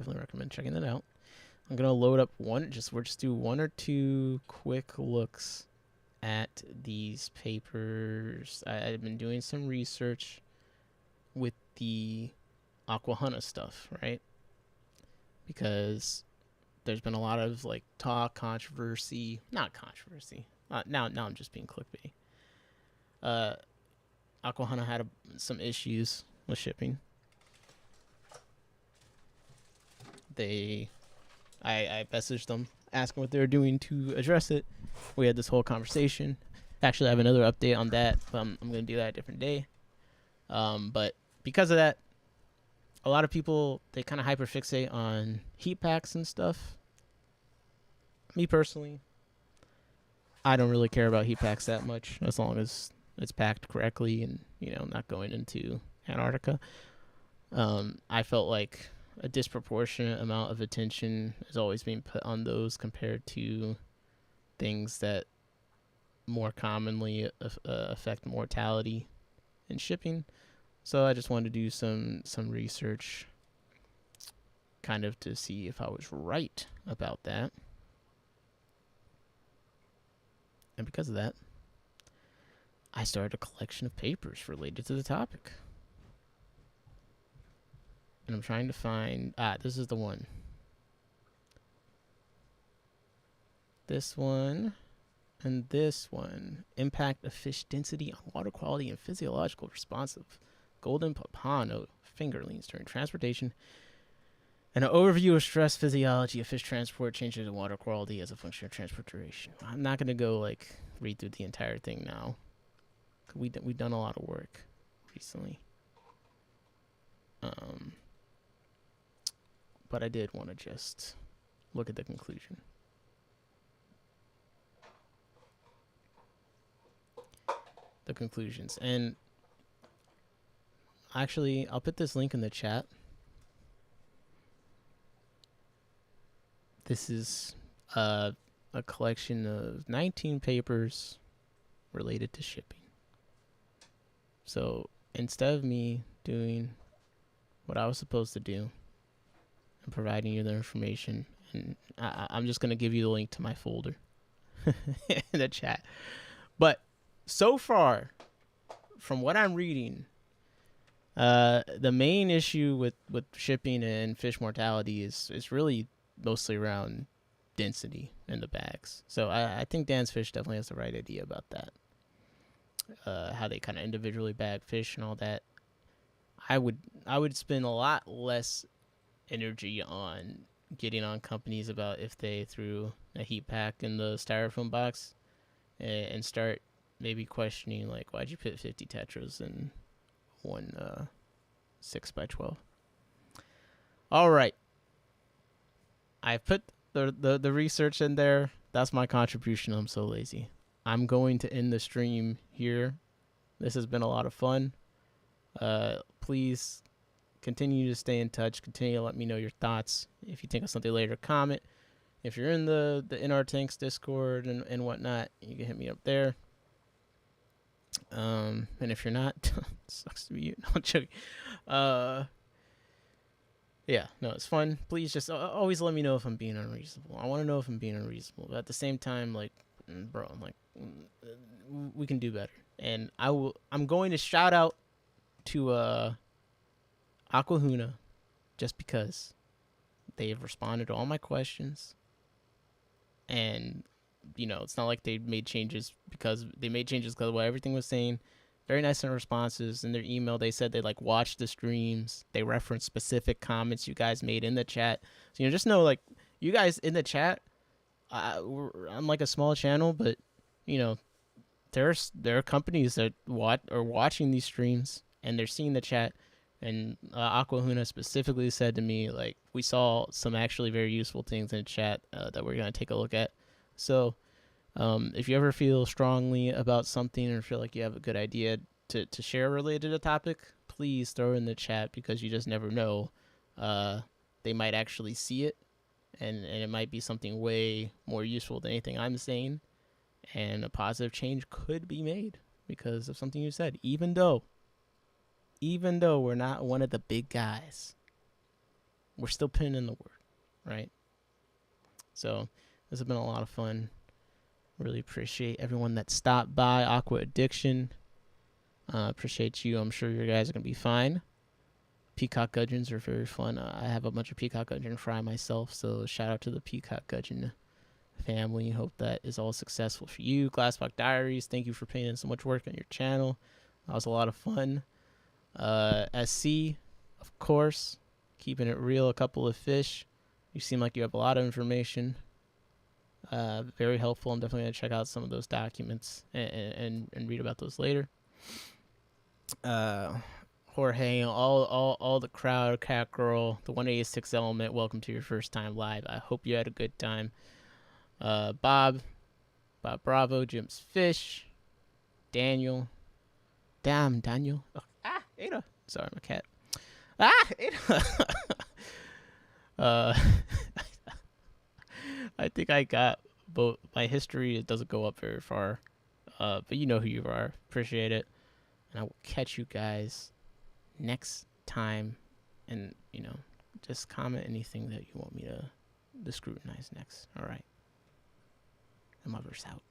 going to load up we'll just do one or two quick looks at these papers. I've been doing some research with the Aquahana stuff, right? Because there's been a lot of talk, controversy. Not controversy. Now I'm just being clickbait. Aquahana had some issues with shipping. I messaged them asking what they were doing to address it. We had this whole conversation. Actually, I have another update on that, but I'm going to do that a different day. But because of that, a lot of people, they kind of hyperfixate on heat packs and stuff. Me personally, I don't really care about heat packs that much as long as it's packed correctly and, not going into Antarctica. I felt like a disproportionate amount of attention is always being put on those compared to things that more commonly affect mortality in shipping. So I just wanted to do some research kind of to see if I was right about that. And because of that, I started a collection of papers related to the topic. And I'm trying to find... this is the one. This one and this one. Impact of fish density on water quality and physiological response of golden pompano fingerlings during transportation. And an overview of stress physiology of fish transport, changes in water quality as a function of transport duration. I'm not going to go read through the entire thing now. We've done a lot of work recently. But I did want to just look at the conclusion. The conclusions. And actually, I'll put this link in the chat. This is a collection of 19 papers related to shipping. So instead of me doing what I was supposed to do and providing you the information, and I'm just going to give you the link to my folder in the chat. But so far, from what I'm reading, the main issue with shipping and fish mortality is really mostly around density in the bags. So I think Dan's Fish definitely has the right idea about that. How they kind of individually bag fish and all that. I would spend a lot less energy on getting on companies about if they threw a heat pack in the styrofoam box, and start maybe questioning, like, why'd you put 50 tetras in one 6x12? All right, I put the research in there. That's my contribution. I'm so lazy. I'm going to end the stream here. This has been a lot of fun. Please continue to stay in touch. Continue to let me know your thoughts. If you think of something later, comment. If you're in the NR Tanks Discord and whatnot, you can hit me up there. And if you're not, sucks to be you. No, I'm joking. Yeah, no, it's fun. Please just always let me know if I'm being unreasonable. I want to know if I'm being unreasonable. But at the same time, like, bro, I'm like, we can do better. And I'm going to shout out to Aquahuna, just because they have responded to all my questions. And, you know, it's not like they made changes because of what everything was saying. Very nice in responses. In their email, they said they, like, watched the streams. They referenced specific comments you guys made in the chat. So, you know, just know, like, you guys in the chat, I'm like a small channel, but, you know, there are companies that are watching these streams, and they're seeing the chat. And Aquahuna specifically said to me, like, we saw some actually very useful things in the chat that we're going to take a look at. So if you ever feel strongly about something or feel like you have a good idea to share related to the topic, please throw it in the chat, because you just never know. They might actually see it, and it might be something way more useful than anything I'm saying. And a positive change could be made because of something you said, even though we're not one of the big guys, we're still putting in the work, right? So this has been a lot of fun. Really appreciate everyone that stopped by. Aqua Addiction, appreciate you. I'm sure you guys are going to be fine. Peacock Gudgeons are very fun. I have a bunch of Peacock Gudgeon fry myself, so shout out to the Peacock Gudgeon family. Hope that is all successful for you. Glassbox Diaries, thank you for putting in so much work on your channel. That was a lot of fun. SC, of course, keeping it real. A couple of fish. You seem like you have a lot of information. Very helpful. I'm definitely going to check out some of those documents and read about those later. Jorge, all the crowd, Cat Girl, the 186 Element, welcome to your first time live. I hope you had a good time. Bob Bravo, Jim's Fish, Daniel. Damn, Daniel. Oh, Ada. Sorry, my cat. Ada. I think I got both. My history, it doesn't go up very far. But you know who you are. Appreciate it. And I will catch you guys next time. And, you know, just comment anything that you want me to scrutinize next. All right. I'm over out.